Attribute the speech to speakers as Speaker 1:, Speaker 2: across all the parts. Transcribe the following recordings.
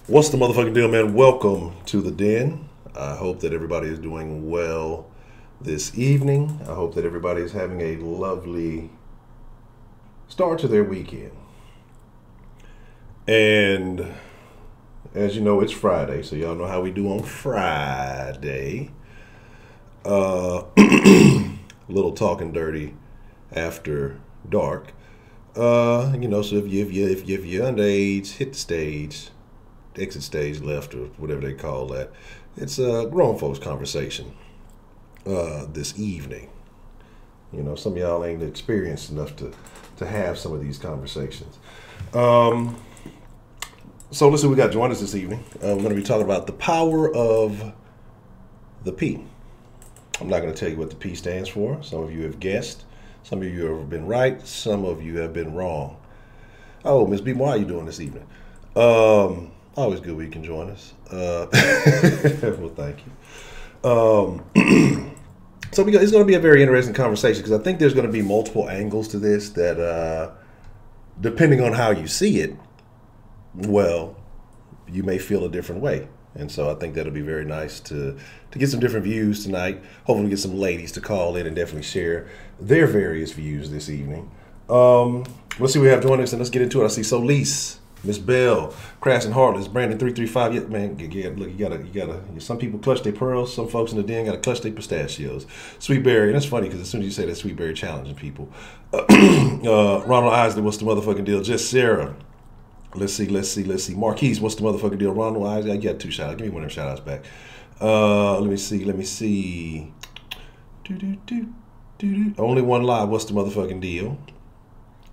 Speaker 1: What's the motherfucking deal, man? Welcome to the den. I hope that everybody is doing well this evening. I hope that everybody is having a lovely start to their weekend. And as you know, it's Friday, so y'all know how we do on Friday. A little talking dirty after dark. So if you're underage, hit the stage, exit stage left, or whatever they call that. It's a grown folks conversation this evening. You know, some of y'all ain't experienced enough to have some of these conversations. So let's see what we got joining us this evening. We're going to be talking about the power of the P. I'm not going to tell you what the P stands for. Some of you have guessed. Some of you have been right. Some of you have been wrong. Oh, Ms. B, how are you doing this evening? Always good when you can join us. Well, thank you. So it's going to be a very interesting conversation because I think there's going to be multiple angles to this that, depending on how you see it, well, you may feel a different way. And so I think that'll be very nice to get some different views tonight. Hopefully get some ladies to call in and definitely share their various views this evening. Let's see what we have joining us and let's get into it. I see Solis, Miss Bell, Crass and Heartless, Brandon 335. Yeah, man, look, you gotta. Some people clutch their pearls. Some folks in the den gotta clutch their pistachios. Sweetberry, and that's funny because as soon as you say that, Sweetberry challenging people. Ronald Isley, what's the motherfucking deal? Just Sarah. Let's see. Marquise, what's the motherfucking deal? Ronald Isley, I got 2 shout outs. Give me one of them shout outs back. Let me see. Only one live, what's the motherfucking deal?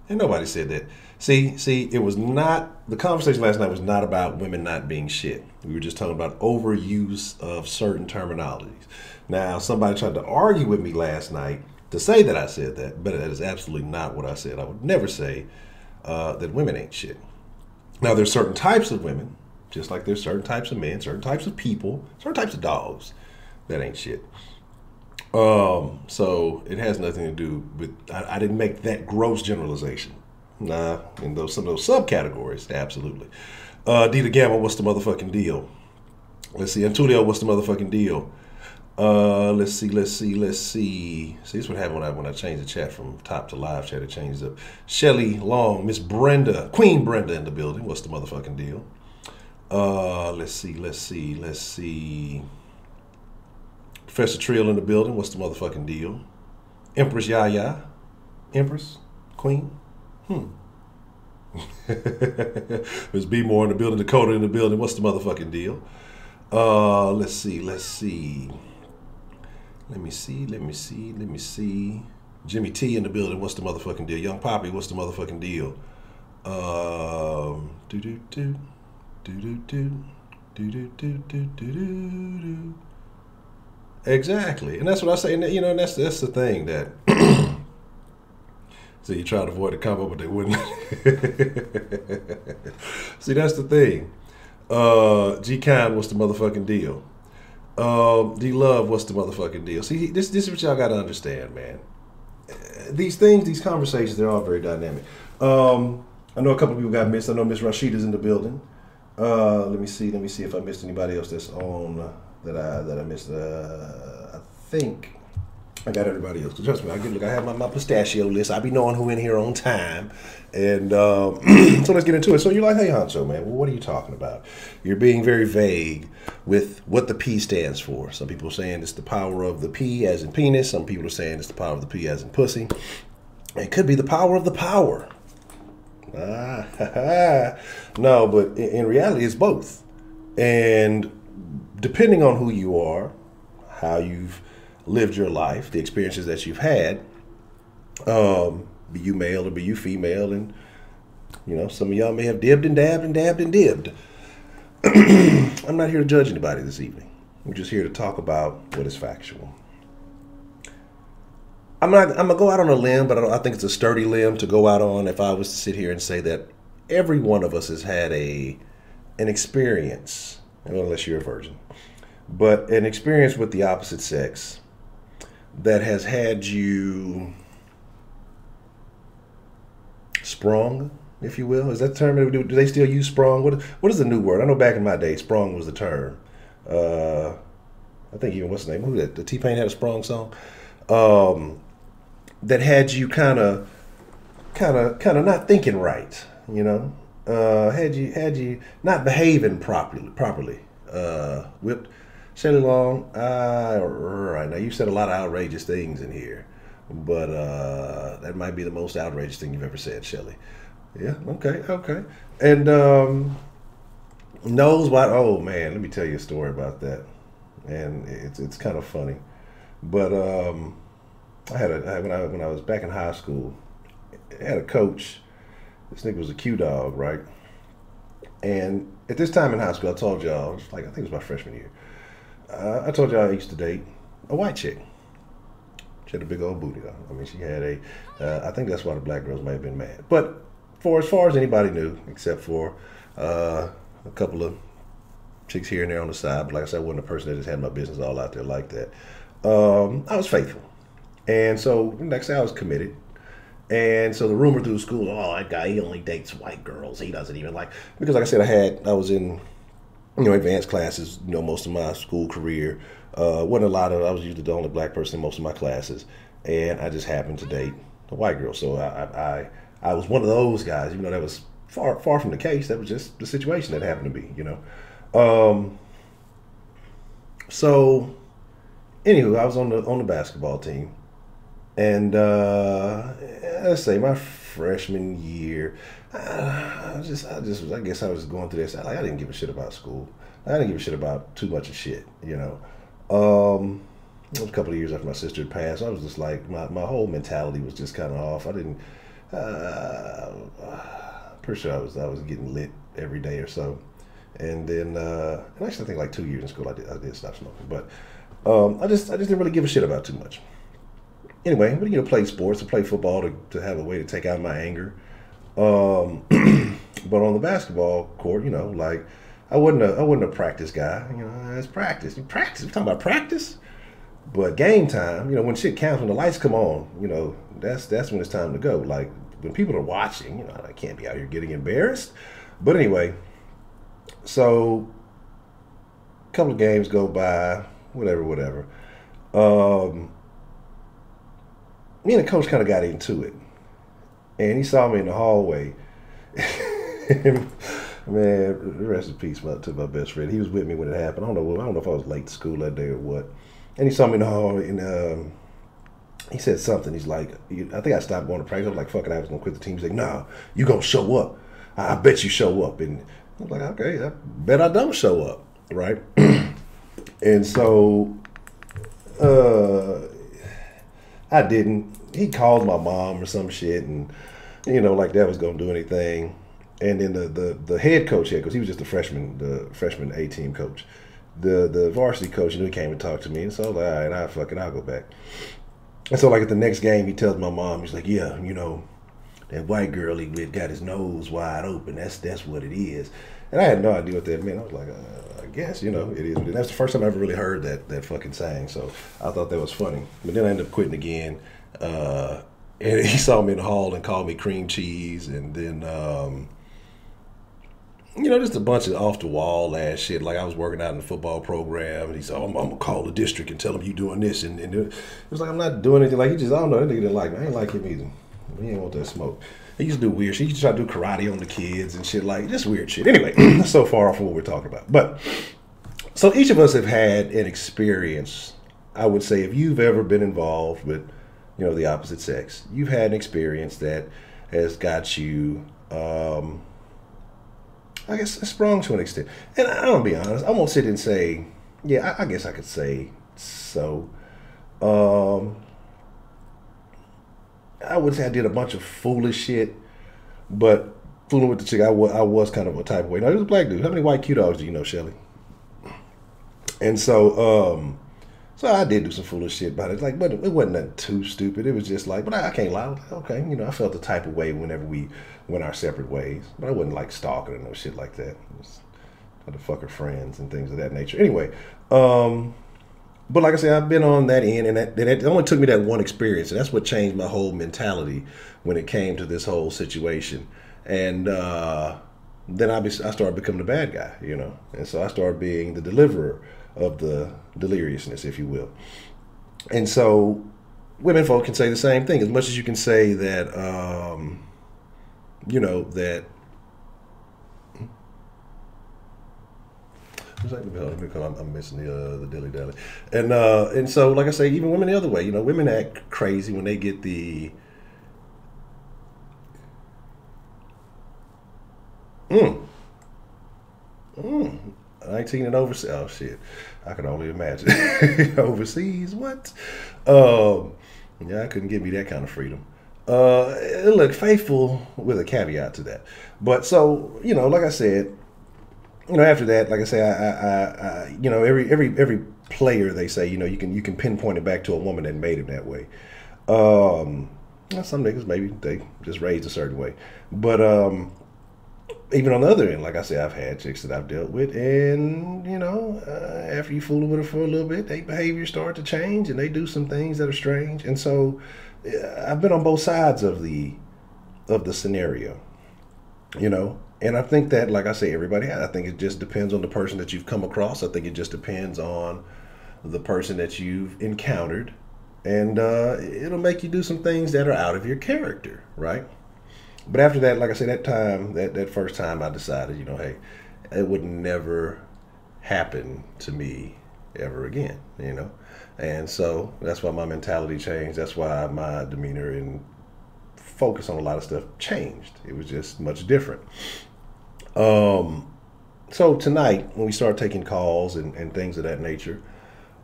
Speaker 1: And nobody said that. See, it was not, the conversation last night was not about women not being shit. We were just talking about overuse of certain terminologies. Now, somebody tried to argue with me last night to say that I said that, but that is absolutely not what I said. I would never say that women ain't shit. Now, there's certain types of women, just like there's certain types of men, certain types of people, certain types of dogs that ain't shit. So it has nothing to do with, I didn't make that gross generalization. Nah, in some of those subcategories, absolutely. Dita Gamma, what's the motherfucking deal? Let's see. Antulio, what's the motherfucking deal? Let's see. See, this is what happened when I changed the chat from top to live chat. It changes up. Shelly Long, Miss Brenda, Queen Brenda in the building. What's the motherfucking deal? Let's see. Professor Trill in the building. What's the motherfucking deal? Empress Yaya. Empress? Queen? Miss B Moore in the building. Dakota in the building. What's the motherfucking deal? Let's see. Let me see. Jimmy T in the building. What's the motherfucking deal? Young Poppy. What's the motherfucking deal? Exactly, and that's what I say. And, you know, and that's the thing that. So you try to avoid the combo, but they wouldn't. See, that's the thing. G-Con, what's the motherfucking deal? D-Love, what's the motherfucking deal? See, this is what y'all got to understand, man. These things, these conversations, they're all very dynamic. I know a couple of people got missed. I know Miss Rashida's in the building. Let me see if I missed anybody else that's on that I missed. I think I got everybody else. Trust me, I have my pistachio list. I be knowing who in here on time. And so let's get into it. So you're like, hey, Honcho, man, well, what are you talking about? You're being very vague with what the P stands for. Some people are saying it's the power of the P as in penis. Some people are saying it's the power of the P as in pussy. It could be the power of the power. No, but in reality, it's both. And depending on who you are, how you've lived your life, the experiences that you've had, be you male or be you female, and you know, some of y'all may have dibbed and dabbed and dabbed and dibbed. I'm not here to judge anybody this evening. We're just here to talk about what is factual. I'm gonna go out on a limb, but I think it's a sturdy limb to go out on if I was to sit here and say that every one of us has had an experience, unless you're a virgin, but an experience with the opposite sex that has had you sprung, if you will. Is that the term? Do they still use sprung? What is the new word? I know back in my day, sprung was the term. I think even what's the name? Who that? The T-Pain had a sprung song that had you kind of not thinking right. You know, had you not behaving properly. Whipped Shelley Long. Right now, you said a lot of outrageous things in here, but that might be the most outrageous thing you've ever said, Shelley. Yeah. Okay. And nose wide. Oh man, let me tell you a story about that. And it's kind of funny, but when I was back in high school, I had a coach. This nigga was a Q dog, right? And at this time in high school, I told y'all, I think it was my freshman year. I told y'all I used to date a white chick. She had a big old booty, though. I mean, she had I think that's why the black girls might have been mad. But as far as anybody knew, except for a couple of chicks here and there on the side, but like I said, I wasn't a person that just had my business all out there like that. I was faithful. And so next day I was committed. And so the rumor through the school, oh, that guy, he only dates white girls. He doesn't even like, because like I said, I was in, advanced classes, most of my school career. Wasn't a lot of, I was usually the only black person in most of my classes. And I just happened to date a white girl. So I was one of those guys, even though that was far from the case. That was just the situation that happened to be, So, anywho, I was on the basketball team. And let's say my freshman year, I guess I was going through this. I didn't give a shit about school. I didn't give a shit about too much of shit, It was a couple of years after my sister had passed. I was just like, my whole mentality was just kind of off. I didn't, pretty sure I was getting lit every day or so. And then, and actually I think like 2 years in school I did stop smoking. But I just didn't really give a shit about too much. Anyway, but play sports and play football to have a way to take out my anger. But on the basketball court, I wasn't a practice guy. It's practice. We're talking about practice. But game time, when shit counts, when the lights come on, that's when it's time to go. Like when people are watching, I can't be out here getting embarrassed. But anyway, so a couple of games go by, whatever. Me and the coach kind of got into it, and he saw me in the hallway. Man, rest in peace to my best friend. He was with me when it happened. I don't know if I was late to school that day or what. And he saw me in the hallway, and he said something. He's like, I think I stopped going to practice. I was like, fuck it, I was gonna quit the team. He's like, nah, you gonna show up. I bet you show up. And I was like, okay, I bet I don't show up, right? And so, I didn't. He called my mom or some shit, and like that was gonna do anything. And then the head coach here, because he was just the freshman A team coach, the varsity coach, he came and talked to me, and so I was like, all right, I'll go back. And so like at the next game, he tells my mom, he's like, yeah, that white girl he with got his nose wide open. That's what it is. And I had no idea what that meant. I was like, I guess, it is. And that's the first time I ever really heard that fucking saying. So I thought that was funny. But then I ended up quitting again. And he saw me in the hall and called me cream cheese. And then, just a bunch of off the wall ass shit. Like I was working out in the football program. And he said, I'm going to call the district and tell them you doing this. And it was like, I'm not doing anything. Like I don't know. That nigga didn't like me. I ain't like him either. He ain't want that smoke. He used to do weird shit. He used to try to do karate on the kids and shit, like just weird shit. Anyway, that's so far off from what we're talking about. But so each of us have had an experience. I would say if you've ever been involved with, the opposite sex, you've had an experience that has got you, I guess, sprung to an extent. And I'm gonna be honest. I won't sit and say, yeah, I guess I could say so. I would say I did a bunch of foolish shit, but fooling with the chick, I was kind of a type of way. No, he was a black dude. How many white Q dogs do you know, Shelly? And so I did do some foolish shit about it. Like, but it wasn't nothing too stupid. It was just like, but I can't lie. I was like, okay, I felt the type of way whenever we went our separate ways. But I wasn't like stalking or no shit like that. Had to fuck her friends and things of that nature. Anyway, but like I said, I've been on that end, and it only took me that one experience, and that's what changed my whole mentality when it came to this whole situation. And then I started becoming the bad guy, you know. And so I started being the deliverer of the deliriousness, if you will. And so women folk can say the same thing. As much as you can say that, you know, that. Because I'm missing the dilly dally, and so like I say, even women the other way, you know, women act crazy when they get the 19 and overseas. Oh shit, I can only imagine. Overseas, what? Yeah, I couldn't give me that kind of freedom. Look, faithful with a caveat to that, but so you know, like I said, you know, after that, like I say, you know, every player they say, you know, you can pinpoint it back to a woman that made him that way. Some niggas maybe they just raised a certain way, but even on the other end, like I said, I've had chicks that I've dealt with, and you know, after you fooling with her for a little bit, their behavior start to change, and they do some things that are strange, and so I've been on both sides of the scenario, you know. And I think that, like I say, everybody has. I think it just depends on the person that you've come across. I think it just depends on the person that you've encountered. And it'll make you do some things that are out of your character, right? But after that, like I say, that first time I decided, you know, hey, it would never happen to me ever again, you know? And so that's why my mentality changed. That's why my demeanor and focus on a lot of stuff changed. It was just much different. So tonight, when we start taking calls and things of that nature,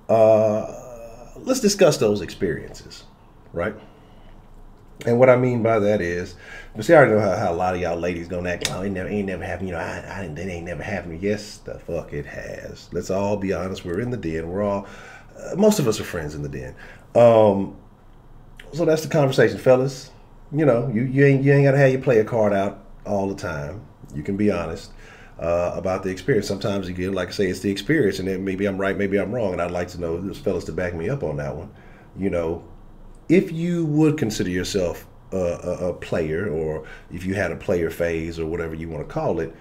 Speaker 1: let's discuss those experiences, right? And what I mean by that is, but see, I already know how a lot of y'all ladies gonna act. Oh, it ain't never happened. You know, it ain't never happened. Yes, the fuck it has. Let's all be honest. We're in the den. We're all, most of us are friends in the den. So that's the conversation, fellas. You know, you ain't gotta have your player card out all the time. You can be honest about the experience. Sometimes you get, like I say, it's the experience, and then maybe I'm right, maybe I'm wrong, and I'd like to know those fellas to back me up on that one. You know, if you would consider yourself a player, or if you had a player phase, or whatever you want to call it,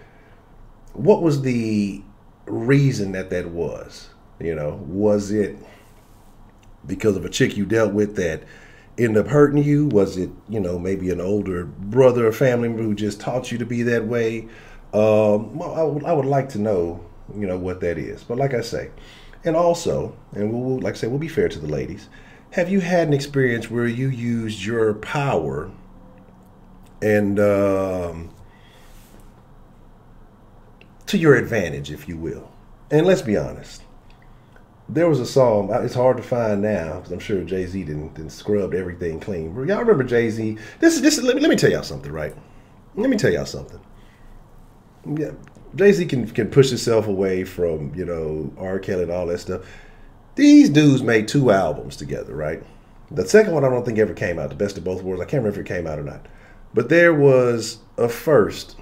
Speaker 1: what was the reason that was? You know, was it because of a chick you dealt with that ended up hurting you? Was it, you know, maybe an older brother or family member who just taught you to be that way? Well, I would like to know, you know, what that is. But like I say, and also, and we'll like I say, we'll be fair to the ladies. Have you had an experience where you used your power and to your advantage, if you will? And let's be honest. There was a song. It's hard to find now because I'm sure Jay-Z didn't scrubbed everything clean. Y'all remember Jay-Z? Let me tell y'all something, right? Let me tell y'all something. Yeah, Jay-Z can push himself away from, you know, R. Kelly and all that stuff. These dudes made 2 albums together, right? The second one I don't think ever came out. The Best of Both Worlds. I can't remember if it came out or not. But there was a first.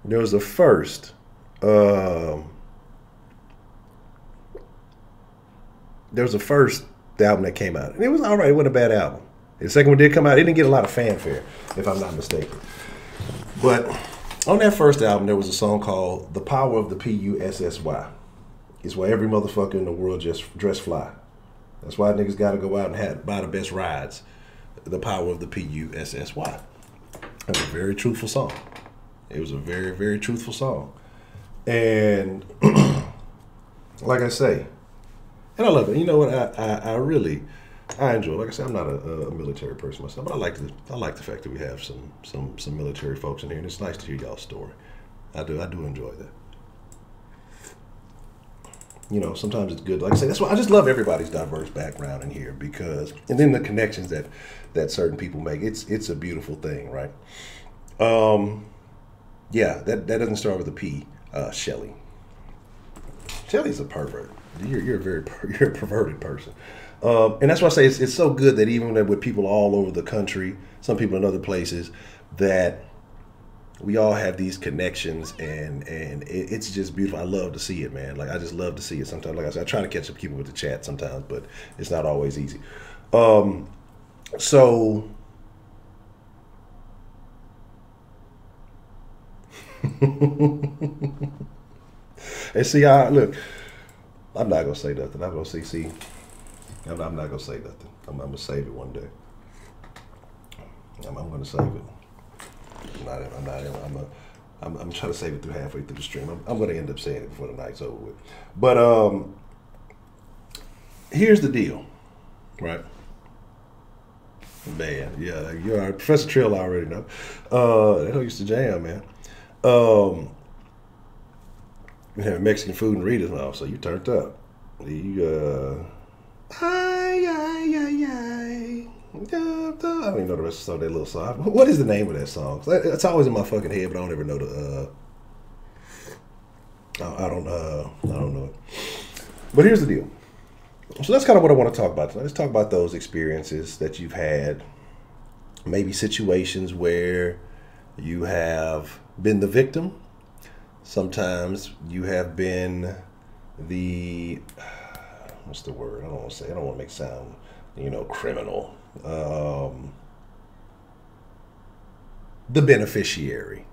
Speaker 1: There was a first. There was a first album that came out, and it was all right. It wasn't a bad album. The second one did come out. It didn't get a lot of fanfare, if I'm not mistaken. But on that first album, there was a song called "The Power of the Pussy." It's why every motherfucker in the world just dress fly. That's why niggas got to go out and buy the best rides. The Power of the Pussy. It was a very truthful song. It was a very, very truthful song. And like I say, and I love it. You know what? I really enjoy it. Like I said, I'm not a military person myself, but I like the fact that we have some military folks in here, and it's nice to hear y'all's story. I do enjoy that. You know, sometimes it's good. Like I say, that's why I just love everybody's diverse background in here, because, and then the connections that certain people make. It's a beautiful thing, right? Yeah, that doesn't start with a P. Shelly. Shelly's a pervert. You're a perverted person. And that's why I say it's so good that even with people all over the country, some people in other places, that we all have these connections, and it's just beautiful. I love to see it, man. Like, I just love to see it sometimes. Like I said, I try to catch up people with the chat sometimes, but it's not always easy. So And see, I look. I'm not gonna say nothing. I'm gonna say, see. I'm not gonna say nothing. I'm gonna save it one day. I'm gonna save it. I'm trying to save it through halfway through the stream. I'm gonna end up saying it before the night's over with. But here's the deal, right? Man, yeah, you're right. Professor Trill, I already know. That who used to jam, man. We have Mexican food and Rita's now, so you turned up. I don't even know the rest of that little song. What is the name of that song? It's always in my fucking head, but I don't ever know the. I don't know it. But here's the deal. So that's kind of what I want to talk about tonight. Let's talk about those experiences that you've had, maybe situations where you have been the victim. Sometimes you have been the, what's the word? I don't want to say, I don't want to make it sound, criminal. The beneficiary.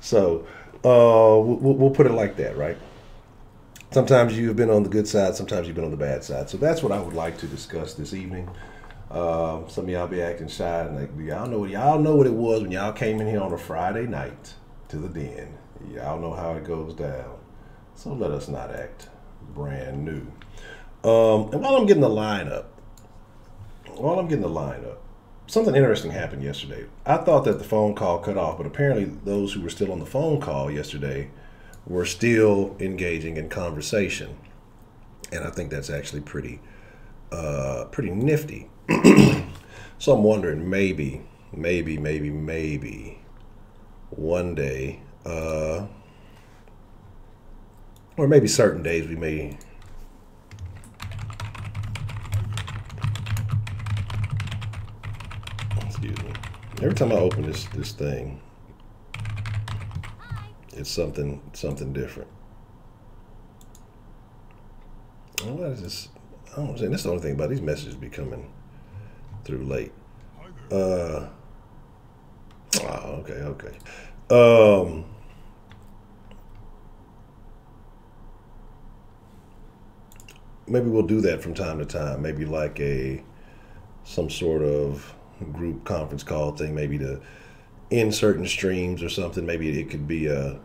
Speaker 1: So we'll put it like that, right? Sometimes you've been on the good side, sometimes you've been on the bad side. So that's what I would like to discuss this evening. Some of y'all be acting shy, and like, y'all know what it was when y'all came in here on a Friday night to the den. Y'all know how it goes down. So let us not act brand new. And while I'm getting the line up, something interesting happened yesterday. I thought that the phone call cut off, but apparently those who were still on the phone call yesterday were still engaging in conversation. And I think that's actually pretty nifty. So I'm wondering, maybe one day, or maybe certain days we may. Excuse me. Every time I open this thing, it's something different. What is this? I don't understand. That's the only thing about these messages be coming through late. Okay. Maybe we'll do that from time to time. Maybe like some sort of group conference call thing. Maybe to end certain streams or something. Maybe it could be an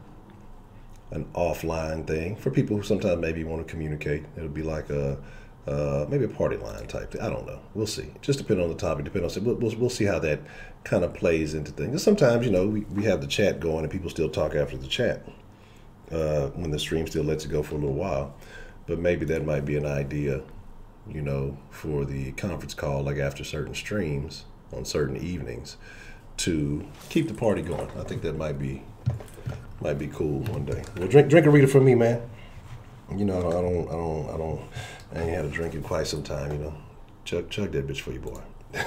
Speaker 1: offline thing for people who sometimes maybe want to communicate. It'll be like maybe a party line type thing. I don't know. We'll see. Just depending on the topic. We'll see how that kind of plays into things. And sometimes, we have the chat going and people still talk after the chat when the stream still lets it go for a little while. But maybe that might be an idea, for the conference call, like after certain streams on certain evenings, to keep the party going. I think that might be cool one day. Well, drink a reader from me, man. I ain't had a drink in quite some time, Chug that bitch for you, boy.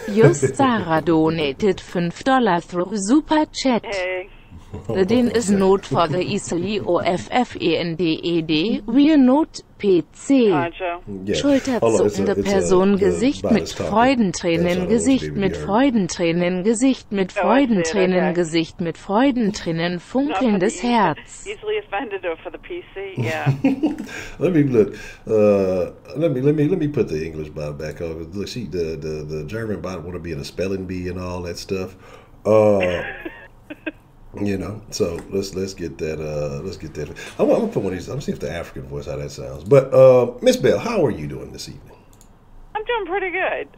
Speaker 2: Just Sarah donated $5 through Super Chat.
Speaker 3: Hey.
Speaker 2: The din is not for the ISLIOFFENDED, we're not PC.
Speaker 3: Honcho.
Speaker 2: Schulterzuckende Person, Gesicht mit Freudentränen, Gesicht mit Freudentränen, Gesicht mit Freudentränen, Gesicht mit Freudentränen, funkelndes Herz.
Speaker 3: Easily offended for the PC, yeah.
Speaker 1: Let me look. Let me put the English bot back on. Look, see the German bot want to be in a spelling bee and all that stuff. So let's get that. I'm gonna put one of these. I'm gonna see if the African voice, how that sounds. But Miss Bell, how are you doing this evening?
Speaker 3: I'm doing pretty good.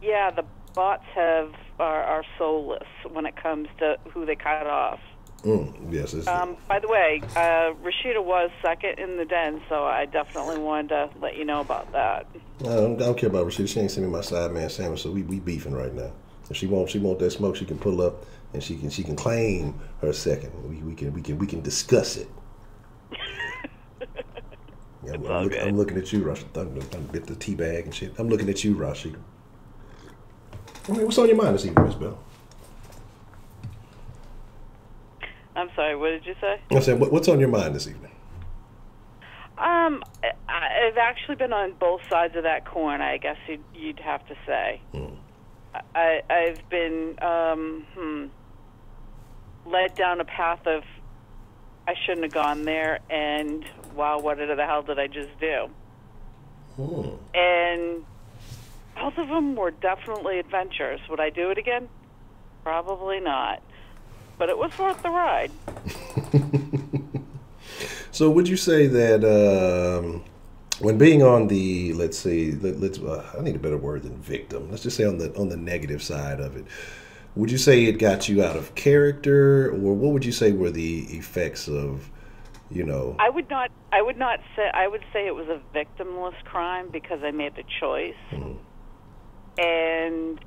Speaker 3: Yeah, the bots are soulless when it comes to who they cut off.
Speaker 1: Yes.
Speaker 3: By the way, Rashida was second in the den, so I definitely wanted to let you know about that.
Speaker 1: I don't care about Rashida. She ain't sending me my side man sandwich, so we beefing right now. If she want that smoke, she can pull up and she can claim her second. We can discuss it. I'm looking at you, Rashida. I'm bit the tea bag and shit. I'm looking at you, Rashida. What's on your mind this evening, Miss Bell?
Speaker 3: I'm sorry, what did you say?
Speaker 1: I'm saying, what's on your mind this evening?
Speaker 3: I've actually been on both sides of that coin, I guess you'd have to say. I've been led down a path of I shouldn't have gone there, and wow, what the hell did I just do?
Speaker 1: Oh.
Speaker 3: And both of them were definitely adventures. Would I do it again? Probably not. But it was worth the ride.
Speaker 1: So would you say that when being on the, let's say, I need a better word than victim. Let's just say on the negative side of it, would you say it got you out of character, or what would you say were the effects of,
Speaker 3: I would say it was a victimless crime because I made the choice.
Speaker 1: Mm.
Speaker 3: And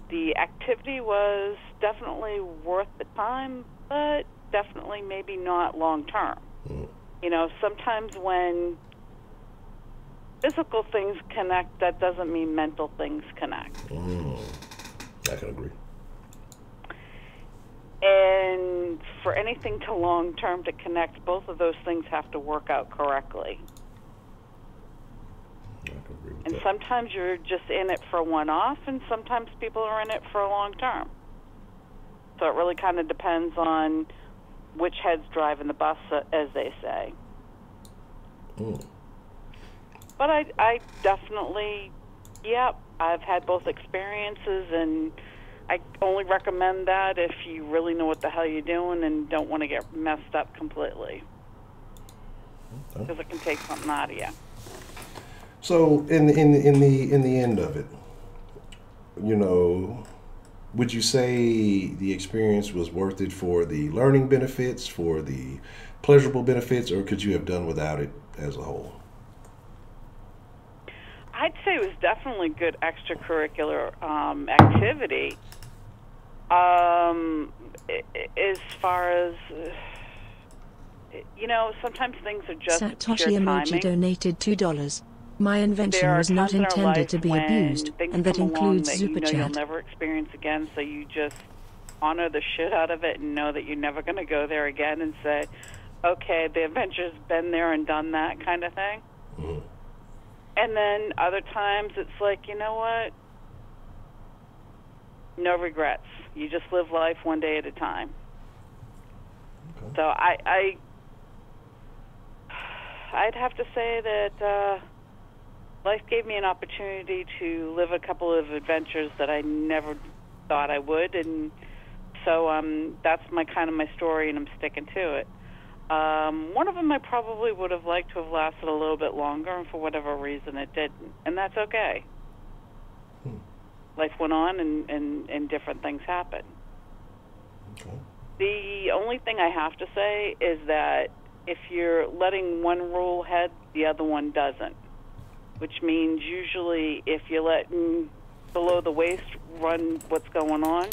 Speaker 3: the activity was definitely worth the time, but definitely maybe not long term.
Speaker 1: Mm.
Speaker 3: Sometimes when physical things connect, that doesn't mean mental things connect.
Speaker 1: Mm. I can agree.
Speaker 3: And for anything to long term to connect, both of those things have to work out correctly.
Speaker 1: I can agree with
Speaker 3: And
Speaker 1: that.
Speaker 3: sometimes you're just in it for one off, and sometimes people are in it for a long term. So it really kind of depends on which head's driving the bus, as they say.
Speaker 1: Mm.
Speaker 3: But I definitely, I've had both experiences, and I only recommend that if you really know what the hell you're doing and don't want to get messed up completely, because it can take something out of you.
Speaker 1: So in the end of it, would you say the experience was worth it for the learning benefits, for the pleasurable benefits, or could you have done without it as a whole?
Speaker 3: I'd say it was definitely good extracurricular activity. As far as, sometimes things are just
Speaker 2: Satoshi
Speaker 3: pure
Speaker 2: Emoji
Speaker 3: timing.
Speaker 2: donated $2. My
Speaker 3: There
Speaker 2: invention
Speaker 3: are
Speaker 2: was not
Speaker 3: times in our
Speaker 2: intended
Speaker 3: life
Speaker 2: to be
Speaker 3: when
Speaker 2: abused,
Speaker 3: things
Speaker 2: and that
Speaker 3: come along
Speaker 2: includes
Speaker 3: that
Speaker 2: Super
Speaker 3: you'll
Speaker 2: Chat.
Speaker 3: never experience again, so you just honor the shit out of it and know that you're never going to go there again and say, okay, the adventure's been there and done that kind of thing.
Speaker 1: Mm.
Speaker 3: And then other times it's like, you know what? No regrets. You just live life one day at a time.
Speaker 1: Okay.
Speaker 3: So I'd have to say that life gave me an opportunity to live a couple of adventures that I never thought I would, and so that's my story, and I'm sticking to it. One of them I probably would have liked to have lasted a little bit longer, and for whatever reason it didn't, and that's okay. Life went on, and different things happened.
Speaker 1: Okay.
Speaker 3: The only thing I have to say is that if you're letting one rule head, the other one doesn't, which means usually if you're letting below the waist run what's going on,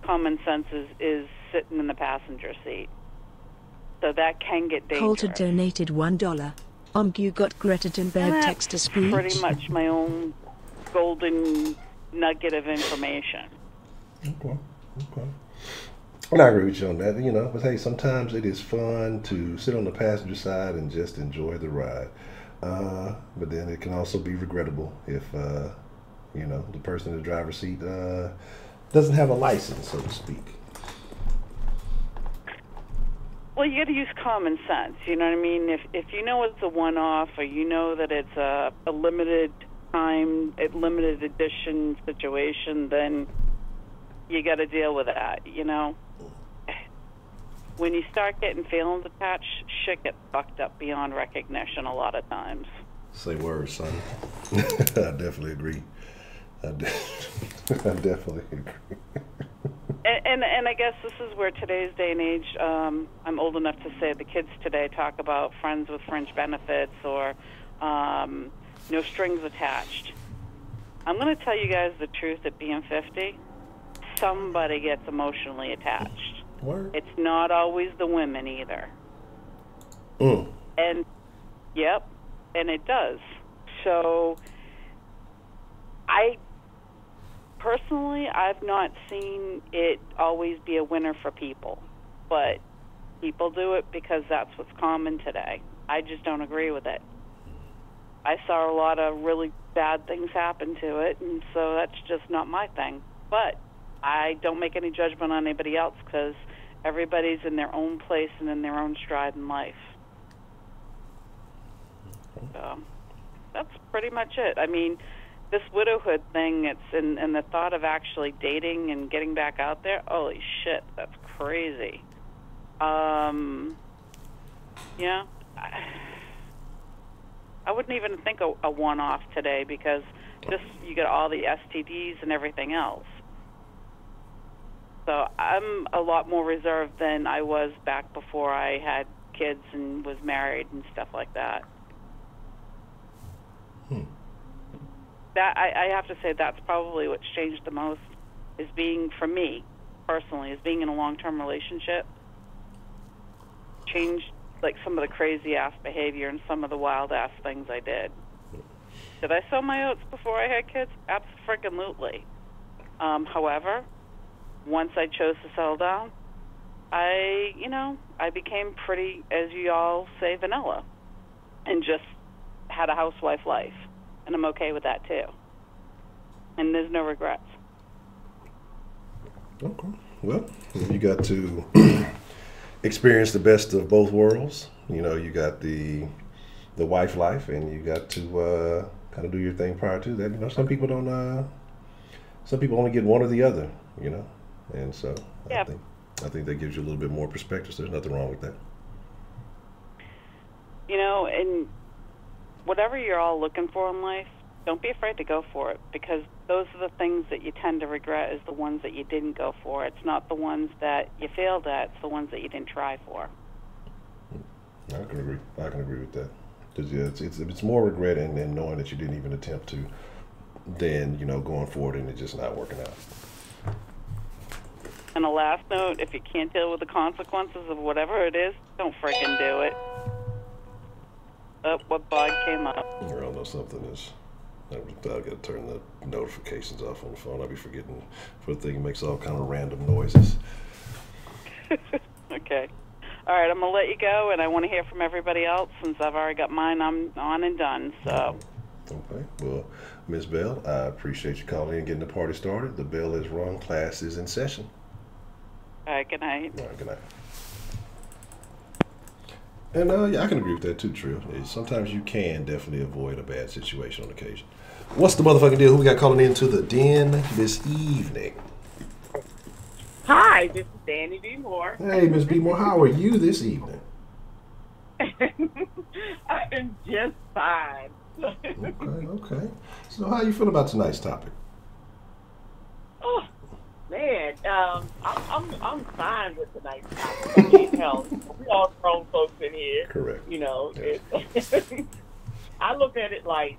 Speaker 3: common sense is sitting in the passenger seat. So that can get dangerous.
Speaker 2: Coulter donated $1. You got Greta Thunberg text to speech.
Speaker 3: Pretty much my own golden nugget of information.
Speaker 1: Okay. And I agree with you on that, but hey, sometimes it is fun to sit on the passenger side and just enjoy the ride. But then it can also be regrettable if, the person in the driver's seat doesn't have a license, so to speak.
Speaker 3: Well, you got to use common sense, you know what I mean? If you know it's a one-off, or you know that it's a limited time, a limited edition situation, then you got to deal with that, When you start getting feelings attached, shit gets fucked up beyond recognition a lot of times.
Speaker 1: Say words, son. I definitely agree. I definitely agree.
Speaker 3: And I guess this is where today's day and age, I'm old enough to say the kids today talk about friends with fringe benefits or no strings attached. I'm going to tell you guys the truth at being 50. Somebody gets emotionally attached.
Speaker 1: Word.
Speaker 3: It's not always the women either.
Speaker 1: Mm.
Speaker 3: And, yep, and it does. So, personally, I've not seen it always be a winner for people. But people do it because that's what's common today. I just don't agree with it. I saw a lot of really bad things happen to it, and so that's just not my thing. But I don't make any judgment on anybody else because everybody's in their own place and in their own stride in life. So that's pretty much it. I mean, this widowhood thing, and the thought of actually dating and getting back out there, holy shit, that's crazy. Yeah, I wouldn't even think a one-off today because just you get all the STDs and everything else. So I'm a lot more reserved than I was back before I had kids and was married and stuff like that. That I have to say that's probably what's changed the most is being, for me personally, is being in a long-term relationship. Changed like some of the crazy-ass behavior and some of the wild-ass things I did. Did I sow my oats before I had kids? Abso-freaking-lutely. However, once I chose to settle down, I became pretty, as you all say, vanilla, and just had a housewife life, and I'm okay with that too. And there's no regrets.
Speaker 1: Okay. Well, you got to experience the best of both worlds. You know, you got the wife life, and you got to kind of do your thing prior to that. You know, some people don't. Some people only get one or the other. You know, and so I think that gives you a little bit more perspective. So there's nothing wrong with that.
Speaker 3: You know, and whatever you're all looking for in life, don't be afraid to go for it, because those are the things that you tend to regret is the ones that you didn't go for. It's not the ones that you failed at, it's the ones that you didn't try for.
Speaker 1: I can agree. I can agree with that. Because it's more regret in knowing that you didn't even attempt to than, you know, going forward and it just not working out.
Speaker 3: And a last note, if you can't deal with the consequences of whatever it is, don't freaking do it. Oh, what bug came up?
Speaker 1: I don't know, something is... I've got to turn the notifications off on the phone. I'll be forgetting for the thing. It makes all kind of random noises.
Speaker 3: Okay. All right, I'm going to let you go, and I want to hear from everybody else. Since I've already got mine, I'm on and done. So.
Speaker 1: Okay. Well, Ms. Bell, I appreciate you calling in and getting the party started. The bell is rung. Class is in session.
Speaker 3: All right, good night.
Speaker 1: All right, good night. And yeah, I can agree with that too, Trill. Sometimes you can definitely avoid a bad situation on occasion. What's the motherfucking deal? Who we got calling into the den this evening?
Speaker 4: Hi, this is Danny B. Moore.
Speaker 1: Hey, Ms. B. Moore, how are you this evening?
Speaker 4: I am just fine.
Speaker 1: Okay. So how you feel about tonight's topic?
Speaker 4: Oh, man, I'm fine with tonight's topic. I mean, hell, we all grown folks in here.
Speaker 1: Correct.
Speaker 4: You know,
Speaker 1: yes.
Speaker 4: I look at it like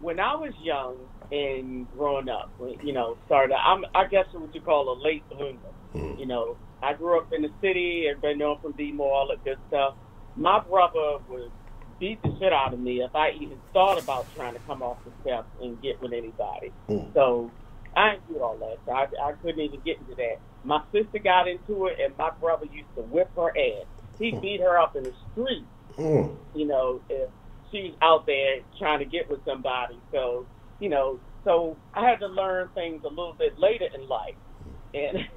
Speaker 4: when I was young and growing up, you know, I guess what you call a late bloomer. Mm. You know, I grew up in the city, everybody know from D-More, all that good stuff. My brother would beat the shit out of me if I even thought about trying to come off the steps and get with anybody. Mm. So I didn't do all that. So I couldn't even get into that. My sister got into it, and my brother used to whip her ass. He beat her up in the street, you know, if she's out there trying to get with somebody. So, you know, so I had to learn things a little bit later in life. And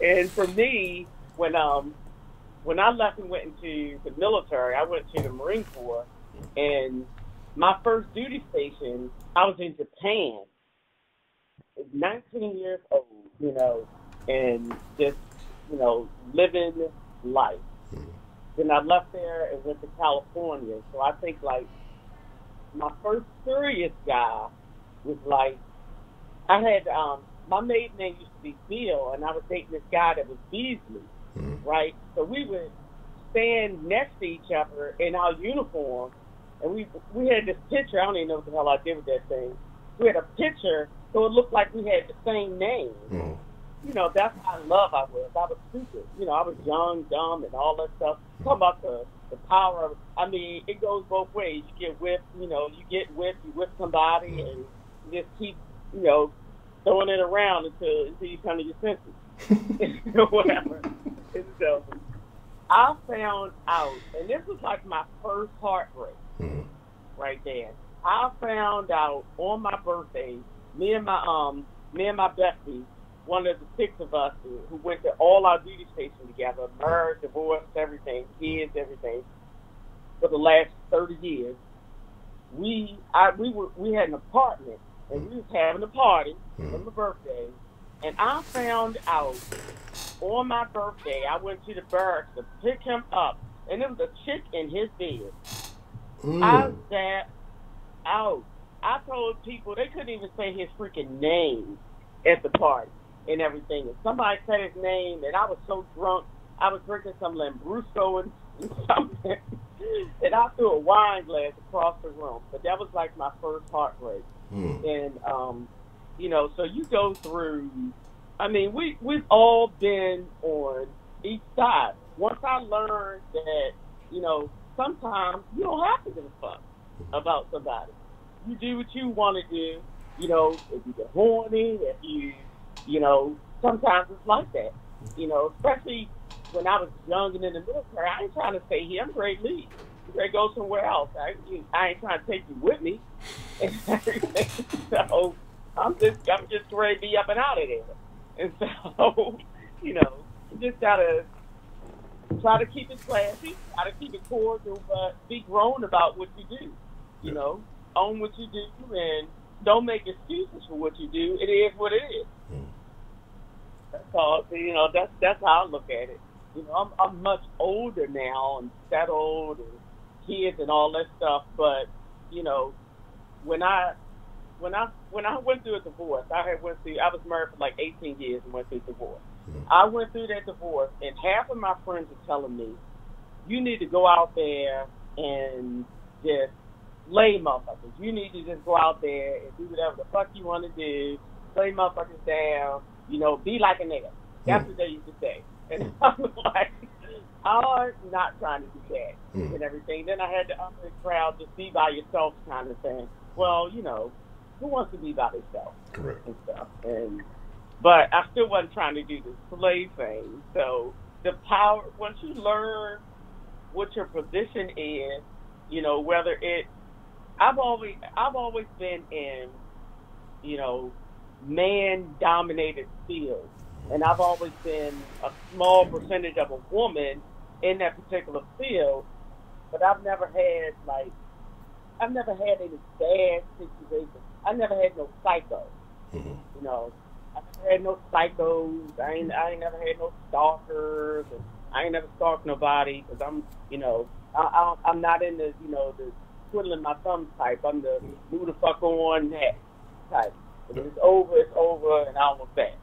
Speaker 4: and for me, when I left and went into the military, I went to the Marine Corps, and my first duty station, I was in Japan, 19 years old, you know, and just, you know, living life. Then I left there and went to California. So I think, like, my first serious guy was, like, I had, my maiden name used to be Bill, and I was dating this guy that was Beasley, right? So we would stand next to each other in our uniform, and we had this picture. I don't even know what the hell I did with that thing. We had a picture, so it looked like we had the same name. You know, that's how in love I was. I was stupid. You know, I was young, dumb, and all that stuff. Talk about the power of, I mean, it goes both ways. You get whipped, you know, you whip somebody, and you just keep, you know, throwing it around until you come to your senses. Whatever. And so I found out, and this was like my first heartbreak. right there. I found out on my birthday, me and my bestie, one of the six of us who went to all our duty stations together, married, divorced, everything, kids, everything, for the last 30 years. We had an apartment, and we was having a party for my birthday, and I found out on my birthday, I went to the barracks to pick him up, and there was a chick in his bed. I sat out. I told people they couldn't even say his freaking name at the party and everything. And somebody said his name, and I was so drunk, I was drinking some Lambrusco and something, and I threw a wine glass across the room. But that was like my first heartbreak. And you know, so you go through. I mean, we've all been on each side. Once I learned that, you know, sometimes you don't have to give a fuck about somebody. You do what you want to do. You know, if you get horny, if you know, sometimes it's like that. You know, especially when I was young and in the military, I ain't trying to stay here. I'm ready to leave. I'm ready to go somewhere else. I ain't trying to take you with me and everything. So I'm just ready to be up and out of there. And so, you know, you just gotta try to keep it classy, try to keep it cordial, but be grown about what you do. You know, own what you do, and don't make excuses for what you do. It is what it is. That's all. You know, that's how I look at it. You know, I'm much older now and settled and kids and all that stuff. But you know, when I went through a divorce, I was married for like 18 years and went through a divorce. I went through that divorce, and half of my friends were telling me, you need to go out there and just lay motherfuckers. You need to just go out there and do whatever the fuck you want to do, lay motherfuckers down, you know, be like a nigga. That's what they used to say. And I was like, I'm not trying to do that and everything. Then I had the other crowd, just be by yourself kind of thing. Well, you know, who wants to be by themselves?
Speaker 1: Correct.
Speaker 4: And stuff. But I still wasn't trying to do the slave thing. So the power, once you learn what your position is, you know, whether I've always been in, you know, man-dominated fields, and I've always been a small percentage of a woman in that particular field. But I've never had any bad situations. I never had no psycho. You know, I never had no psychos. I ain't never had no stalkers. And I ain't never stalked nobody because I'm, you know, I'm not in the, you know, the twiddling my thumbs type. I'm the move the fuck on that type. If it's over, and I don't want that.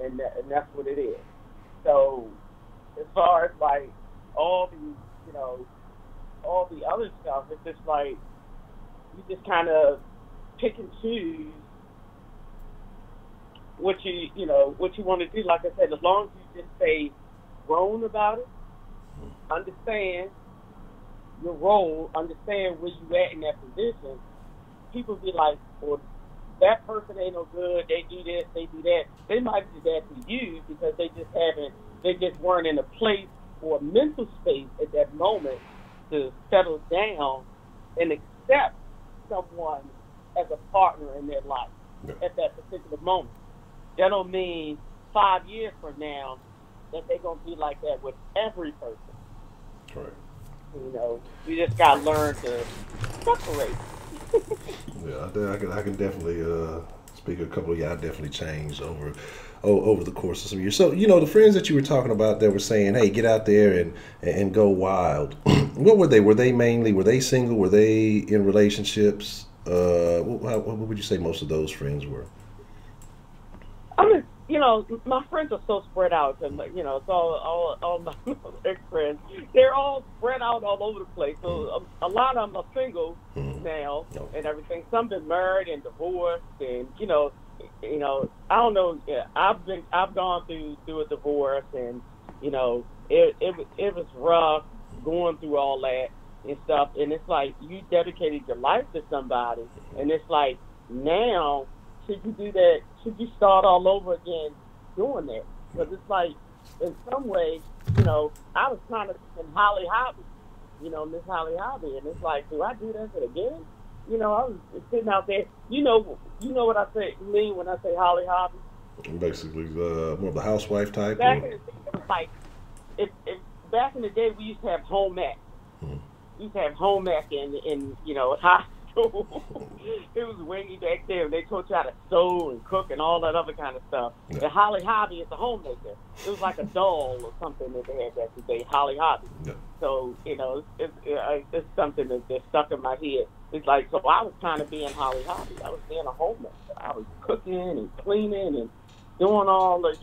Speaker 4: And that's what it is. So as far as like all the, you know, all the other stuff, it's just like you just kind of pick and choose what you want to do. Like I said, as long as you just stay grown about it, understand your role, understand where you at in that position, people be like, well, that person ain't no good, they do this, they do that. They might do that to you because they just weren't in a place or a mental space at that moment to settle down and accept someone as a partner in their life at that particular moment. That don't mean 5 years from now that they're going to be like that with every person.
Speaker 1: Right.
Speaker 4: You know, you just got to learn to separate.
Speaker 1: Yeah, I can definitely speak a couple of y'all. Definitely changed over the course of some years. So, you know, the friends that you were talking about that were saying, hey, get out there and go wild. What were they? Were they single? Were they in relationships? What would you say most of those friends were?
Speaker 4: I mean, you know, my friends are so spread out, and you know, it's all my ex-friends. They're all spread out all over the place. So a lot of them are single now and everything. Some been married and divorced, and you know, I don't know. Yeah, I've gone through a divorce, and you know, it was rough going through all that and stuff. And it's like you dedicated your life to somebody, and it's like now. Should you do that? Should you start all over again doing that? Because it's like, in some way, you know, I was kind of in Holly Hobby Miss Holly Hobby, and it's like, do I do that again? I was sitting out there. You know what I mean when I say Holly Hobby.
Speaker 1: Basically, more of the housewife type.
Speaker 4: Back in the day, it was like, if back in the day, we used to have home ec. We used to have home ec in high school. It was way back there. They taught you how to sew and cook and all that other kind of stuff. Yeah. The Holly Hobby is a homemaker. It was like a doll or something that they had back in the day, Holly Hobby. Yeah. So, it's something that just stuck in my head. It's like, so I was trying to be in Holly Hobby. I was being a homemaker. I was cooking and cleaning and doing all the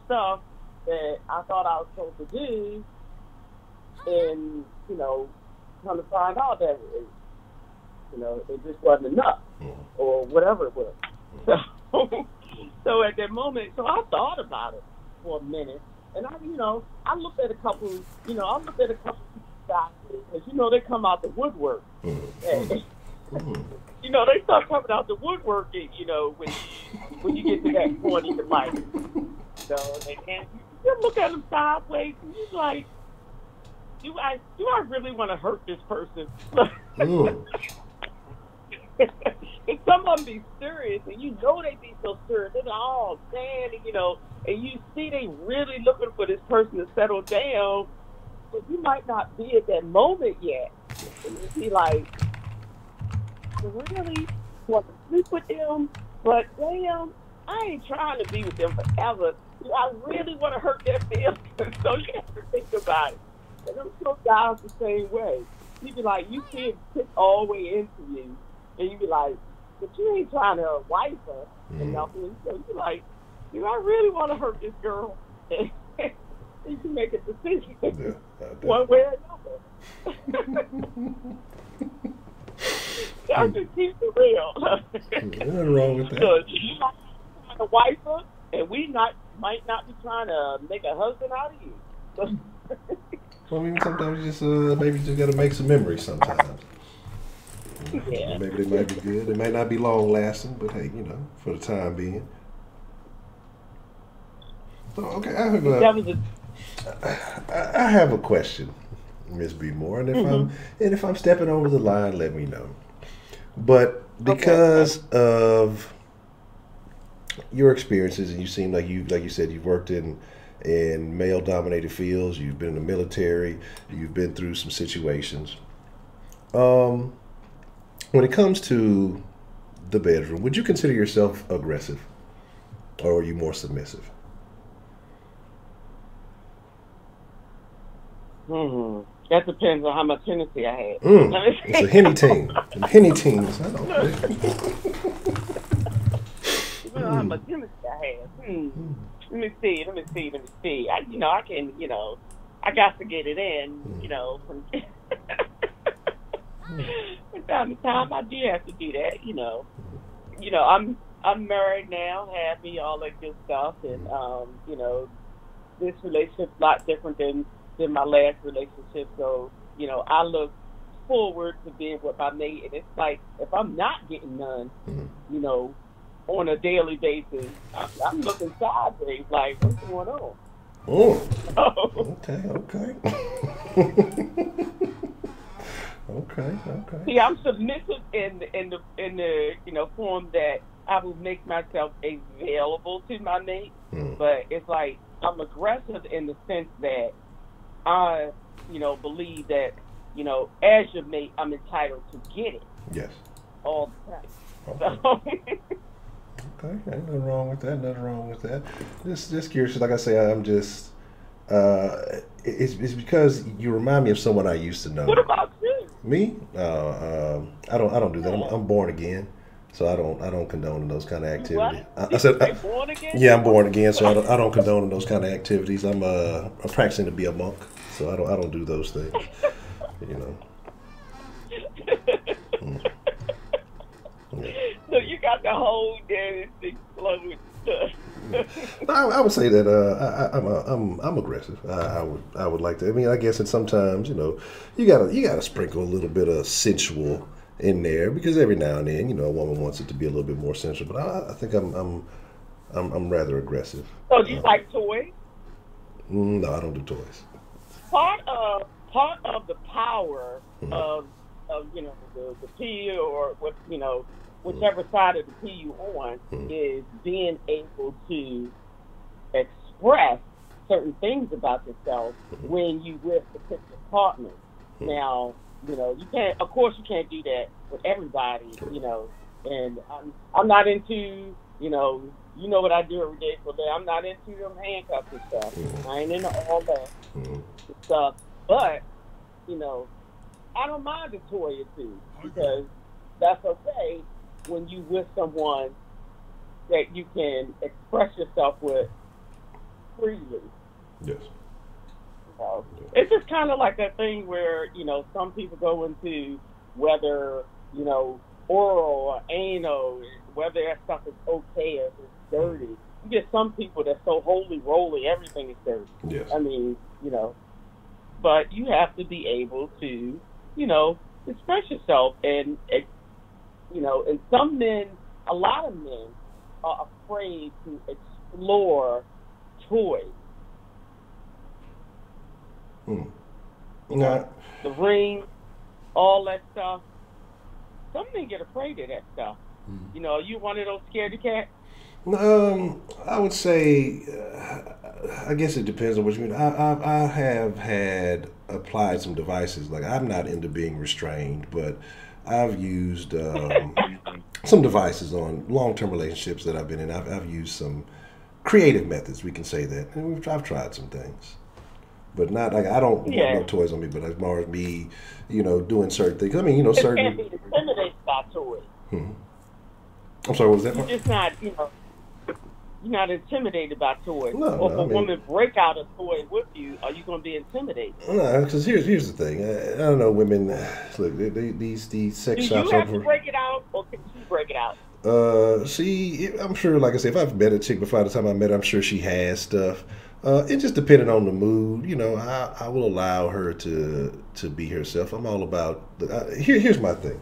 Speaker 4: stuff that I thought I was supposed to do. And, come to find out that it just wasn't enough, or whatever it was. So at that moment, I thought about it for a minute, and I looked at a couple, guys, because they come out the woodwork. And, they start coming out the woodwork, when you get to that point in your life. And you look at them sideways, and you're like, do I really want to hurt this person? And some of them be serious, and they be so serious. They're like, oh, man, and you see they really looking for this person to settle down, but you might not be at that moment yet. And you be like, I really want to sleep with them, but damn, I ain't trying to be with them forever. Do I really want to hurt their feelings? So you have to think about it. And I'm sure guys the same way. You be like, you see it pick all the way into you, and you be like, but you ain't trying to wife her and nothing. So you like, do I really want to hurt this girl? And you can make a decision one way or another. I just keep it real.
Speaker 1: Nothing wrong with that.
Speaker 4: So you might be trying to wife her, and we might not be trying to make a husband out of you. So,
Speaker 1: well, I mean, sometimes you just maybe you just got to make some memories sometimes.
Speaker 4: Yeah.
Speaker 1: Maybe they might be good. They might not be long lasting, but hey, for the time being. So, okay, I have a question, Miss B. Moore, and if I'm stepping over the line, let me know. But because of your experiences, and you seem like you said, you've worked in male-dominated fields, you've been in the military, you've been through some situations. When it comes to the bedroom, would you consider yourself aggressive, or are you more submissive?
Speaker 4: That depends on how much Hennessy I had.
Speaker 1: It's a Henny team. Henny teams. I don't know.
Speaker 4: How much Hennessy I had. Let me see. I can, I got to get it in, from time to time. I do have to do that, I'm married now, happy, all that good stuff, and this relationship's a lot different than my last relationship. So, I look forward to being with my mate, and it's like if I'm not getting none, on a daily basis, I'm looking sideways, like, what's going on?
Speaker 1: Okay.
Speaker 4: See, I'm submissive in the form that I will make myself available to my mate, but it's like I'm aggressive in the sense that I, believe that, as your mate, I'm entitled to get it.
Speaker 1: Yes.
Speaker 4: All the time.
Speaker 1: Okay.
Speaker 4: So.
Speaker 1: Okay, ain't nothing wrong with that. Just curious. Like I say, I'm just. It's because you remind me of someone I used to know.
Speaker 4: What about you?
Speaker 1: Me? I don't do that. I'm born again, so I don't condone those kind of activities. I said,
Speaker 4: born again?
Speaker 1: Yeah, I'm born again, so I don't condone those kind of activities. I'm practicing to be a monk, so I don't do those things.
Speaker 4: So you got the whole damn exploded stuff.
Speaker 1: I would say that I'm aggressive. I would like to. I mean, I guess, and sometimes you gotta sprinkle a little bit of sensual in there, because every now and then a woman wants it to be a little bit more sensual. But I think I'm rather aggressive.
Speaker 4: So do you like toys?
Speaker 1: No, I don't do toys.
Speaker 4: Part of part of the power of the P or what whichever side of the P you on is being able to express certain things about yourself when you with particular partners. Now, you can't. Of course, you can't do that with everybody. And I'm not into what I do every day for day. I'm not into them handcuffs and stuff. I ain't into all that stuff. But I don't mind a toy or two because that's okay when you with someone that you can express yourself with freely.
Speaker 1: Yes.
Speaker 4: It's just kind of like that thing where some people go into whether oral or anal, whether that stuff is okay or if it's dirty. You get some people that's so holy roly, everything is dirty.
Speaker 1: Yes.
Speaker 4: I mean, but you have to be able to, express yourself. And and some men, a lot of men are afraid to explore toys. The ring, all that stuff. Some men get afraid of that stuff. You one of those scaredy cats?
Speaker 1: I would say, I guess it depends on what you mean. I have applied some devices. Like, I'm not into being restrained, but I've used some devices on long-term relationships that I've been in. I've used some creative methods, we can say that. And I've tried some things. But not like I don't want no toys on me, but as far as me, doing certain things. I mean, certain.
Speaker 4: You can't be intimidated by toys.
Speaker 1: I'm sorry, what was that?
Speaker 4: You're just not, you're not intimidated by toys.
Speaker 1: No,
Speaker 4: or if a woman break out a toy with you, are you going to be intimidated?
Speaker 1: No, because here's the thing. I don't know, women. Look, these sex shops.
Speaker 4: Do you have to break it out, or can she break it out?
Speaker 1: I'm sure. Like I said, if I've met a chick before the time I met her, I'm sure she has stuff. It just depending on the mood, I will allow her to be herself. I'm all about. Here's my thing.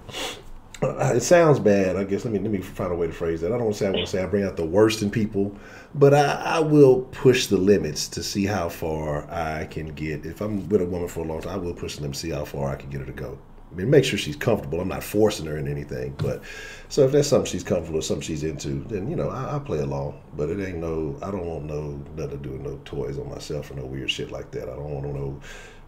Speaker 1: It sounds bad, I guess. Let me find a way to phrase that. I don't want to say I bring out the worst in people, but I will push the limits to see how far I can get. If I'm with a woman for a long time, I will push the limits to see how far I can get her to go. I mean, make sure she's comfortable. I'm not forcing her in anything, but so if that's something she's comfortable with, something she's into, then I'll play along. But it ain't I don't want nothing to do with no toys on myself or no weird shit like that. I don't want no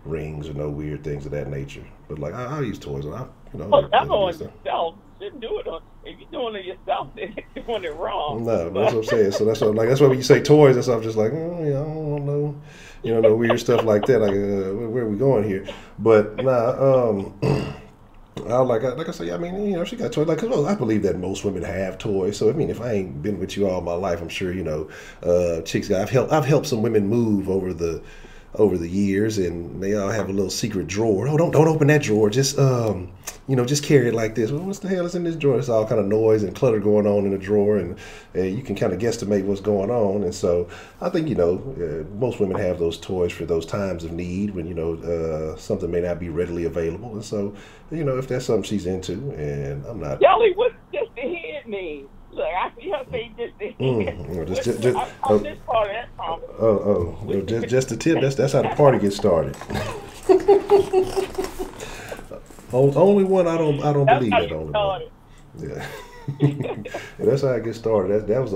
Speaker 1: rings or no weird things of that nature. But like I'll use toys.
Speaker 4: That's on yourself. Shouldn't do it on. If you're doing it yourself, then you're doing it wrong.
Speaker 1: No, that's what I'm saying. So that's why when you say toys, that's why I'm just like, I don't want no, no weird stuff like that. Like, where are we going here? But like I say, I mean, she got toys. Like, I believe that most women have toys. So I mean, if I ain't been with you all my life, I'm sure chicks. I've helped some women move over the years, and they all have a little secret drawer. Oh, don't open that drawer. Just just carry it like this. Well, what the hell is in this drawer? It's all kind of noise and clutter going on in the drawer, and you can kind of guesstimate what's going on. And so I think most women have those toys for those times of need when something may not be readily available. And so if that's something she's into, and I'm not.
Speaker 4: Kelly, what's just the head mean? Look, I see her say just the head. I'm just part of that problem.
Speaker 1: Just the tip. That's how the party gets started. Only one I don't believe that only one. Yeah. Yeah, that's how I get started. That was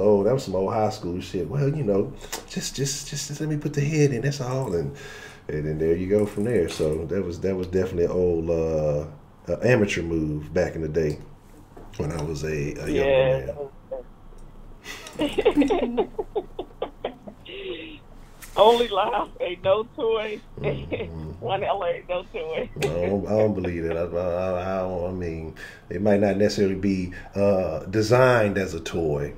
Speaker 1: some old high school shit. Well, just let me put the head in. That's all, and then there you go from there. So that was definitely an old amateur move back in the day when I was a younger man.
Speaker 4: Only life ain't no toy. One LA ain't no toy.
Speaker 1: I don't believe it. I mean, it might not necessarily be designed as a toy,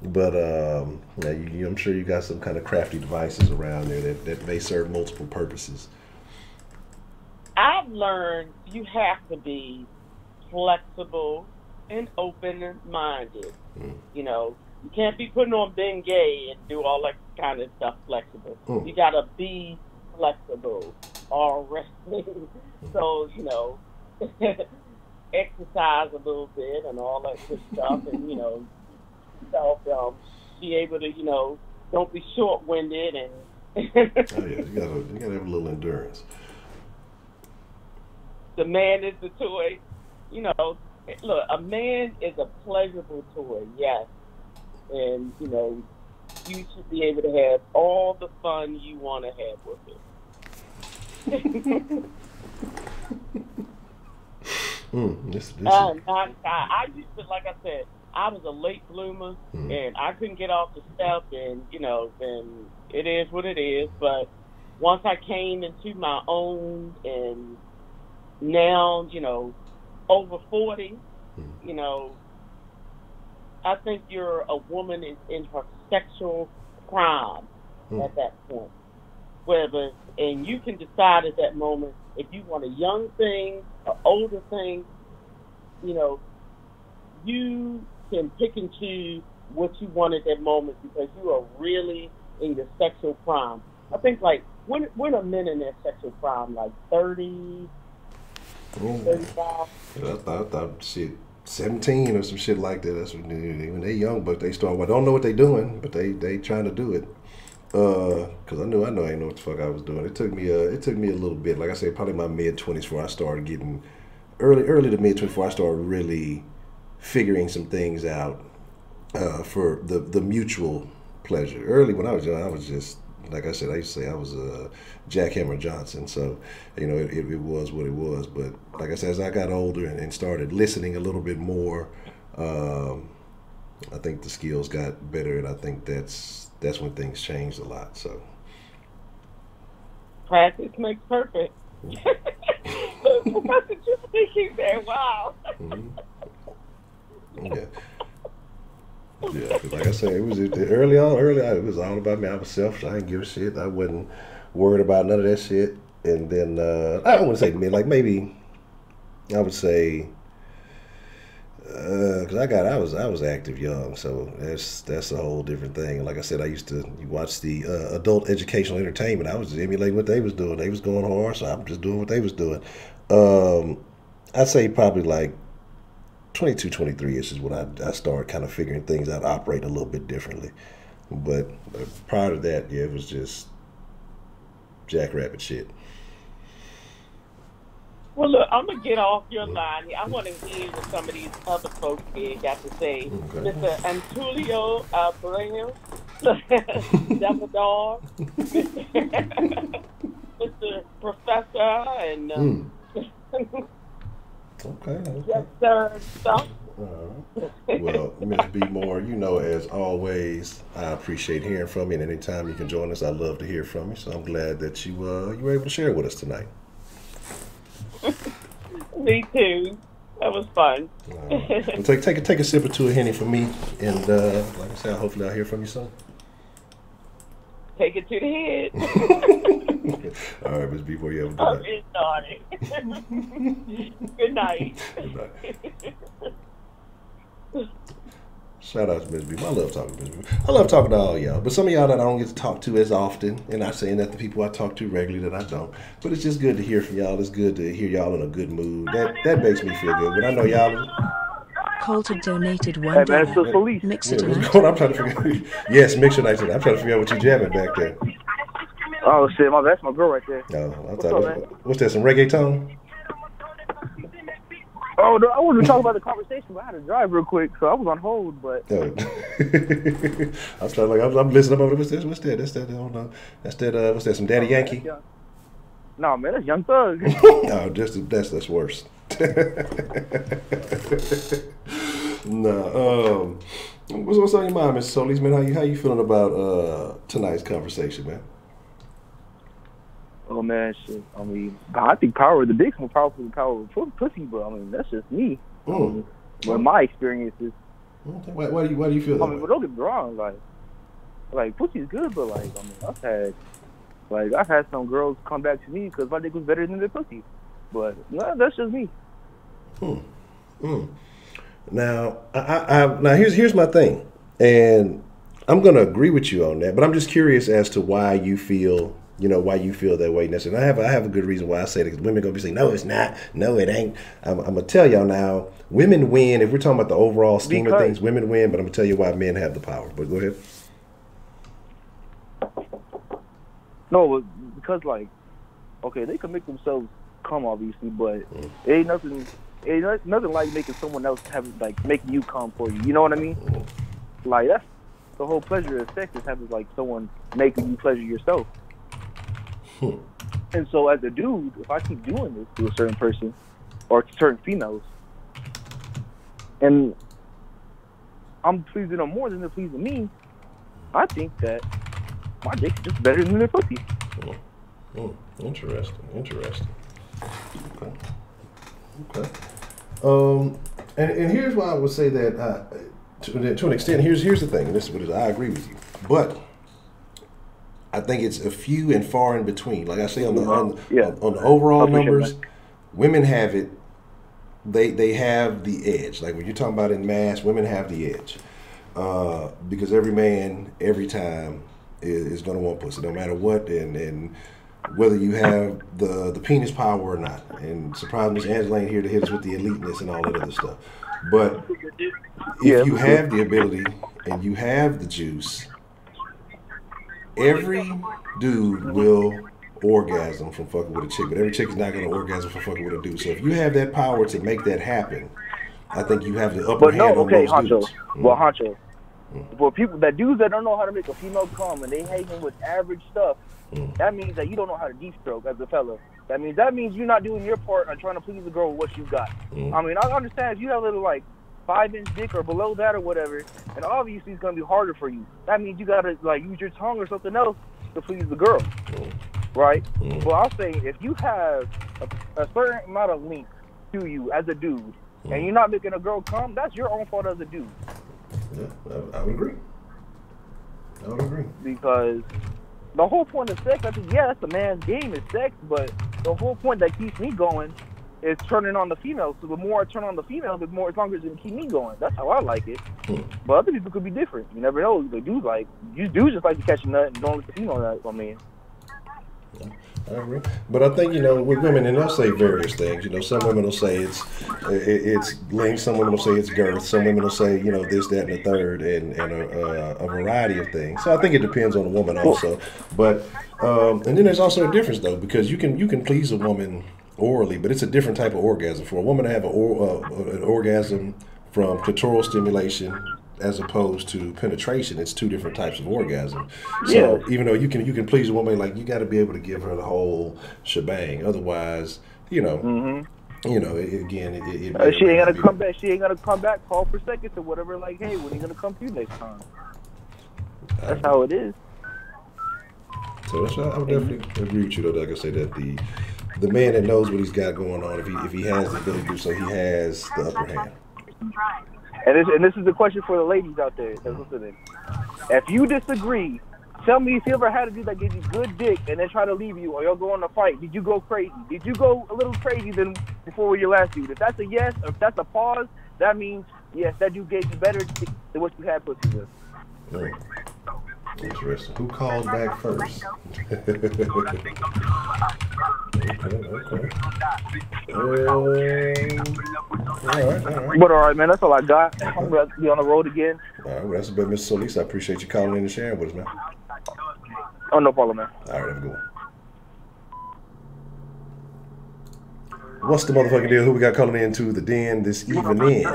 Speaker 1: but I'm sure you got some kind of crafty devices around there that may serve multiple purposes.
Speaker 4: I've learned you have to be flexible and open-minded. You can't be putting on being gay and do all that kind of stuff flexible. You got to be flexible already. So, exercise a little bit and all that good stuff. And, be able to, don't be short-winded. And
Speaker 1: oh, yeah, you got to have a little endurance.
Speaker 4: the man is the toy. You know, look, a man is a pleasurable toy, yes. And, you know, you should be able to have all the fun you want to have with it. I used to, like I said, I was a late bloomer, and I couldn't get off the step, and, you know, and it is what it is. But once I came into my own, and now, you know, over 40, you know, I think you're a woman in her sexual prime at that point. Whether, and you can decide at that moment if you want a young thing, an older thing, you know, you can pick and choose what you want at that moment because you are really in your sexual prime. I think, like, when are men in their sexual prime? Like 30, 35?
Speaker 1: I thought shit, 17 or some shit like that. That's when they young, but they start. Well, don't know what they doing, but they trying to do it. Cause I know I ain't know what the fuck I was doing. It took me a little bit. Like I said, probably my mid-20s before I started getting early to mid-20s before I started really figuring some things out for the mutual pleasure. Early when I was young, I was just, like I said, I used to say I was a Jackhammer Johnson. So, you know, it was what it was. But like I said, as I got older and started listening a little bit more, I think the skills got better, and I think that's when things changed a lot. So
Speaker 4: practice makes perfect. Professor Jimmy keeps saying, "Wow."
Speaker 1: Yeah. Yeah, cause like I said, it was early on. It was all about me. I was selfish. I didn't give a shit. I wasn't worried about none of that shit. And then I wouldn't say me, like maybe I would say. Cause I was active young, so that's a whole different thing. Like I said, I used to watch the adult educational entertainment. I was just emulating what they was doing. They was going hard, so I'm just doing what they was doing. I'd say probably like 22, 23-ish is when I started kind of figuring things out, operate a little bit differently. But prior to that, yeah, it was just jackrabbit shit.
Speaker 4: Well, look, I'm going to get off your line here. I want to hear what some of these other folks here got to say. Okay. Mr. Antulio Abreu, Devil Dog, Mr. Professor, and...
Speaker 1: Okay.
Speaker 4: Yes, sir.
Speaker 1: Well, Ms. B. Moore, you know, as always, I appreciate hearing from you, and anytime you can join us, I love to hear from you. So I'm glad that you were able to share with us tonight.
Speaker 4: Me too. That was fun.
Speaker 1: Well, take a sip or two of Henny for me, and like I said, hopefully I'll hear from you soon.
Speaker 4: Take it to the head.
Speaker 1: All right, Ms. B. Moore, you have a good
Speaker 4: night. Good night.
Speaker 1: Good night. Shout out to Ms. B. I love talking to Ms. B. I love talking to all y'all, but some of y'all that I don't get to talk to as often, and not saying that the people I talk to regularly that I don't, but it's just good to hear from y'all. It's good to hear y'all in a good mood. That makes me feel good. But I know y'all.
Speaker 5: Colton donated $1.
Speaker 6: Hey man, it's the police.
Speaker 5: Mixer
Speaker 1: yeah,
Speaker 5: tonight.
Speaker 1: I'm trying to figure. Yes, Mixer night tonight. I'm trying to figure out what you jamming back there.
Speaker 6: Oh shit, that's my girl right there.
Speaker 1: No, what's that? Some reggaeton?
Speaker 6: Oh no, I wasn't even talking about the conversation, but I had to drive real quick, so I was on hold. But
Speaker 1: I'm trying I'm listening over. What's that? That's that. I don't know. That's that. What's that? Some Daddy Yankee?
Speaker 6: No man, that's Young Thug.
Speaker 1: Oh, that's worse. No. What's on your mind, Mr. Solis, man? How you feeling about tonight's conversation, man?
Speaker 6: Oh man, shit. I mean, I think power of the dick's more powerful than power of pussy, but I mean that's just me. But my experiences.
Speaker 1: Okay. Why do you feel that?
Speaker 6: I mean, but don't get me wrong, like pussy's good, but like I mean, I've had some girls come back to me because my dick was better than their pussy, but no, that's just me.
Speaker 1: Now, here's my thing, and I'm gonna agree with you on that, but I'm just curious as to why you feel. Why you feel that way. And I have a good reason why I say that, because women going to be saying, no, it's not. No, it ain't. I'm going to tell y'all now, women win. If we're talking about the overall scheme of things, women win, but I'm going to tell you why men have the power. But go ahead.
Speaker 6: No, because, like, okay, they can make themselves come, obviously, but it ain't nothing. Ain't nothing like making someone else making you come for you. You know what I mean? Like that's the whole pleasure of sex is having like someone making you pleasure yourself. And so as a dude, if I keep doing this to a certain person or certain females, and I'm pleasing them more than they're pleasing me, I think that my dick's just better than their pussy.
Speaker 1: Interesting. Okay. And here's why I would say that to an extent. Here's the thing. And this is what it is. I agree with you, but I think it's a few and far in between. Like I say on the overall numbers, women have it. They have the edge. Like when you're talking about in mass, women have the edge because every man every time is going to want pussy, no matter what, and whether you have the penis power or not. And surprise, Miss Angela ain't here to hit us with the eliteness and all that other stuff. But if you have the ability and you have the juice, every dude will orgasm from fucking with a chick, but every chick is not going to orgasm from fucking with a dude. So if you have that power to make that happen, I think you have the upper hand on most
Speaker 6: Honcho.
Speaker 1: dudes.
Speaker 6: Well, Honcho, for people dudes that don't know how to make a female come and they hanging with average stuff, that means that you don't know how to deep stroke as a fella. That means you're not doing your part on trying to please the girl with what you got. I mean, I understand if you have a little like 5-inch dick or below that or whatever, and obviously it's gonna be harder for you. That means you gotta like use your tongue or something else to please the girl, right? Well, I'll say if you have a certain amount of length to you as a dude, and you're not making a girl come, that's your own fault as a dude.
Speaker 1: Yeah, I would agree.
Speaker 6: Because the whole point of sex, I think, that's a man's game is sex, but the whole point that keeps me going is turning on the females. So the more I turn on the females, the more as longer it's gonna keep me going. That's how I like it. But other people could be different. You never know. The dudes just like to catch a nut and don't let the female nut. I mean.
Speaker 1: I agree. But I think, with women, and they'll say various things. Some women will say it's length, some women will say it's girth, some women will say, this, that, and the third, and a variety of things. So I think it depends on the woman also. But and then there's also a difference though, because you can please a woman orally, but it's a different type of orgasm. For a woman to have an orgasm from clitoral stimulation as opposed to penetration, it's two different types of orgasm. So even though you can please a woman, like you got to be able to give her the whole shebang. Otherwise, again,
Speaker 6: she ain't gonna come back. She ain't gonna come back. Call for seconds or whatever. Like, hey, when are you gonna come to you next time? That's how it is.
Speaker 1: So that's why I would definitely agree with you though. Like I say, that the man that knows what he's got going on, if he has the ability to do so, he has the upper hand.
Speaker 6: And this is the question for the ladies out there that's listening. If you disagree, tell me if you ever had a dude that gave you good dick and then try to leave you, or you'll go on a fight. Did you go crazy? Did you go a little crazy than before with your last dude? If that's a yes, or if that's a pause, that means yes, that dude gave you better dick than what you had pussy with.
Speaker 1: Interesting. Who called back first? Okay. All right.
Speaker 6: But all right, man, that's all I got. I'm going to be on the road again.
Speaker 1: All right, well, that's about Mr. Solis. I appreciate you calling in and sharing with us, man.
Speaker 6: Oh, no problem, man.
Speaker 1: All right, have a good one. What's the motherfucking deal? Who we got calling into the den this evening?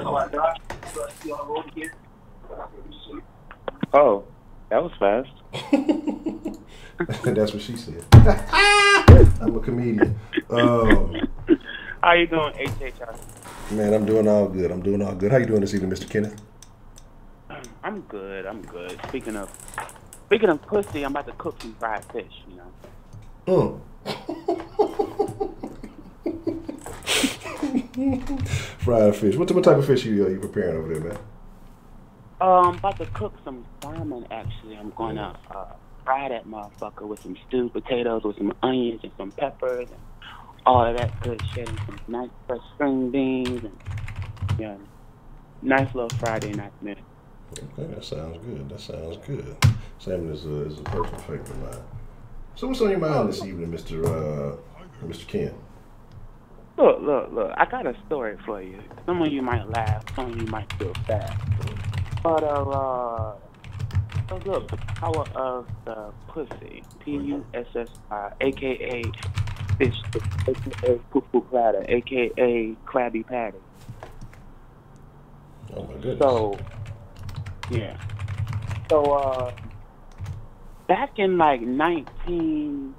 Speaker 7: Oh, that was fast.
Speaker 1: That's what she said. I'm a comedian.
Speaker 7: How you doing, HHR?
Speaker 1: Man, I'm doing all good. How you doing this evening, Mr. Kenneth?
Speaker 7: I'm good. Speaking of pussy, I'm about to cook some fried fish,
Speaker 1: Fried fish. What type of fish are you preparing over there, man?
Speaker 7: I'm about to cook some salmon, actually. I'm going to fry that motherfucker with some stewed potatoes, with some onions and some peppers and all of that good shit, and some nice fresh string beans, and nice little Friday night meal.
Speaker 1: Okay, that sounds good. Salmon is a personal favorite of mine. So what's on your mind this evening, Mr. Ken?
Speaker 7: Look, I got a story for you. Some of you might laugh, some of you might feel sad. But look, the power of the pussy, PUSSI, aka fish stick, aka poo-poo platter, aka Krabby Patty.
Speaker 1: Oh my goodness.
Speaker 7: So, yeah. So, back in like 1989.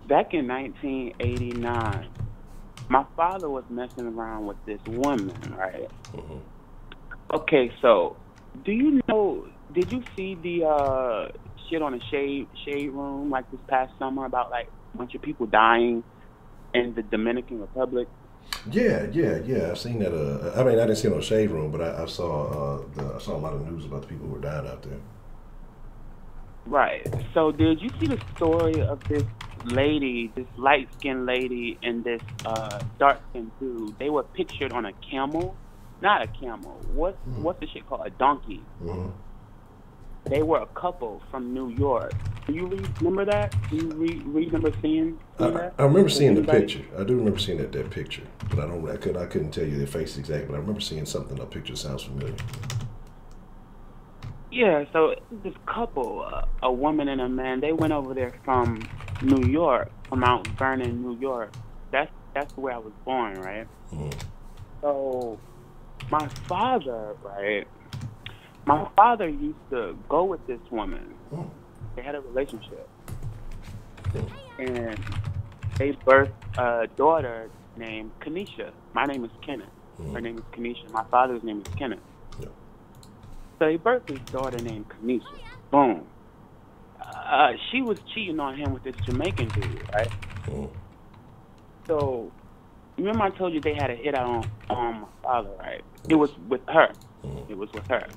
Speaker 7: Back in 1989, my father was messing around with this woman, right?
Speaker 1: Mm-hmm.
Speaker 7: Okay, so do you know? Did you see the shit on the shade room like this past summer about like a bunch of people dying in the Dominican Republic?
Speaker 1: Yeah. I've seen that. I mean, I didn't see it on Shade Room, but I saw I saw a lot of news about the people who were dying out there.
Speaker 7: Right. So did you see the story of this lady, this light-skinned lady, and this dark-skinned dude? They were pictured on a camel. Not a camel. What's the shit called? A donkey.
Speaker 1: Mm-hmm.
Speaker 7: They were a couple from New York. Do you remember that? Do you remember seeing that?
Speaker 1: I remember seeing the picture. I do remember seeing that picture, but I couldn't tell you their face exactly. But I remember seeing something. A picture sounds familiar.
Speaker 7: Yeah. So this couple, a woman and a man, they went over there from New York, from Mount Vernon, New York. That's where I was born, right?
Speaker 1: Mm.
Speaker 7: So my father, right? My father used to go with this woman.
Speaker 1: Mm.
Speaker 7: They had a relationship. And they birthed a daughter named Kenesha. My name is Kenneth. Her name is Kenesha. My father's name is Kenneth.
Speaker 1: Yeah.
Speaker 7: So he birthed his daughter named Kenesha. Boom. She was cheating on him with this Jamaican dude, right?
Speaker 1: Mm.
Speaker 7: So, remember I told you they had a hit out on my father, right? It was with her.
Speaker 1: Mm.
Speaker 7: It was with her.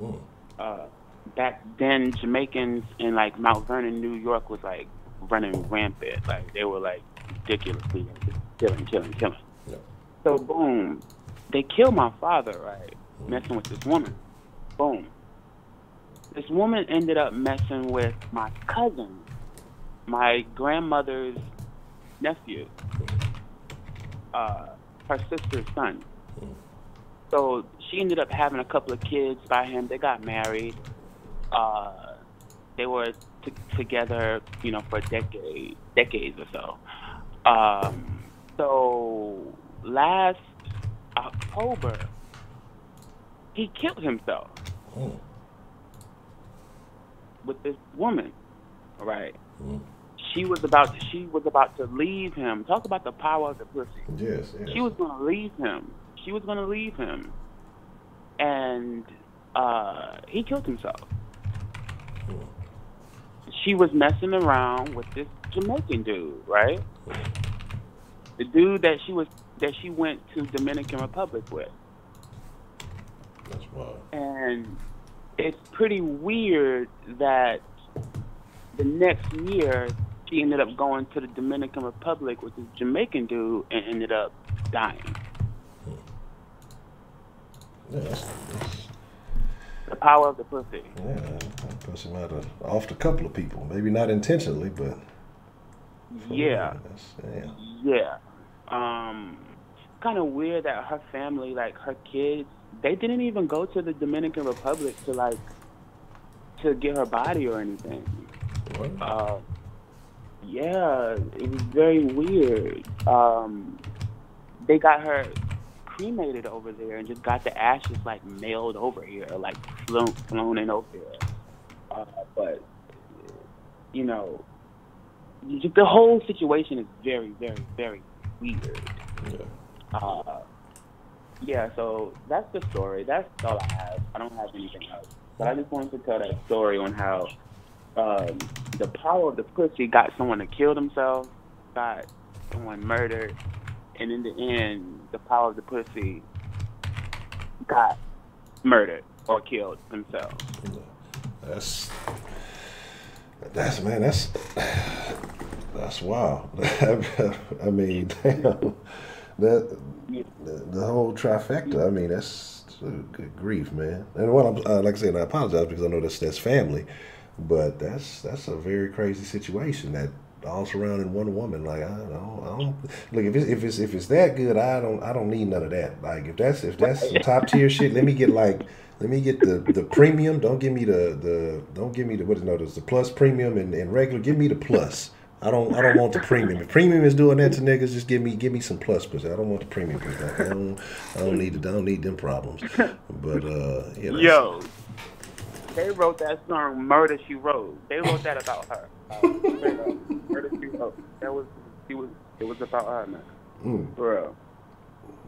Speaker 1: Mm.
Speaker 7: Back then, Jamaicans in like Mount Vernon, New York, was like running rampant. Like they were like ridiculously killing.
Speaker 1: Yeah.
Speaker 7: So boom, they killed my father, right? Messing with this woman. Boom. This woman ended up messing with my cousin, my grandmother's nephew, her sister's son. So she ended up having a couple of kids by him. They got married. They were together, for decades or so. So last October, he killed himself with this woman, right? She was about to leave him. Talk about the power of the pussy.
Speaker 1: Yes.
Speaker 7: She was going to leave him. And he killed himself. She was messing around with this Jamaican dude, right? The dude that she went to Dominican Republic with.
Speaker 1: That's wild.
Speaker 7: And it's pretty weird that the next year she ended up going to the Dominican Republic with this Jamaican dude and ended up dying.
Speaker 1: Yeah, that's
Speaker 7: the power of the pussy.
Speaker 1: Yeah, that pussy might have offed a couple of people. Maybe not intentionally, but
Speaker 7: yeah.
Speaker 1: Yeah.
Speaker 7: Kind of weird that her family, like her kids, they didn't even go to the Dominican Republic to get her body or anything.
Speaker 1: What?
Speaker 7: Yeah, it was very weird. They got her cremated over there and just got the ashes like mailed over here, like flown in over here. But the whole situation is very, very, very weird. Yeah. So that's the story. That's all I have. I don't have anything else. But I just wanted to tell that story on how the power of the pussy got someone to kill themselves, got someone murdered, and in the end, the power of the pussy got murdered or killed themselves.
Speaker 1: That's wild. I mean, damn. The whole trifecta. I mean, that's good grief, man. And what I'm like I said, I apologize because I know that's family, but that's a very crazy situation that all surrounding one woman. Like I don't look if it's that good, I don't need none of that. Like if that's some top tier shit, let me get like Let me get the premium. Don't give me the the plus premium and regular. Give me the plus. I don't want the premium. If premium is doing that to niggas, just give me some plus pussy. I don't want the premium. I don't need them problems. But you know.
Speaker 7: Yo, they wrote that song "Murder She Wrote." They wrote that about her. Murder She Wrote. It was about her, man. For real.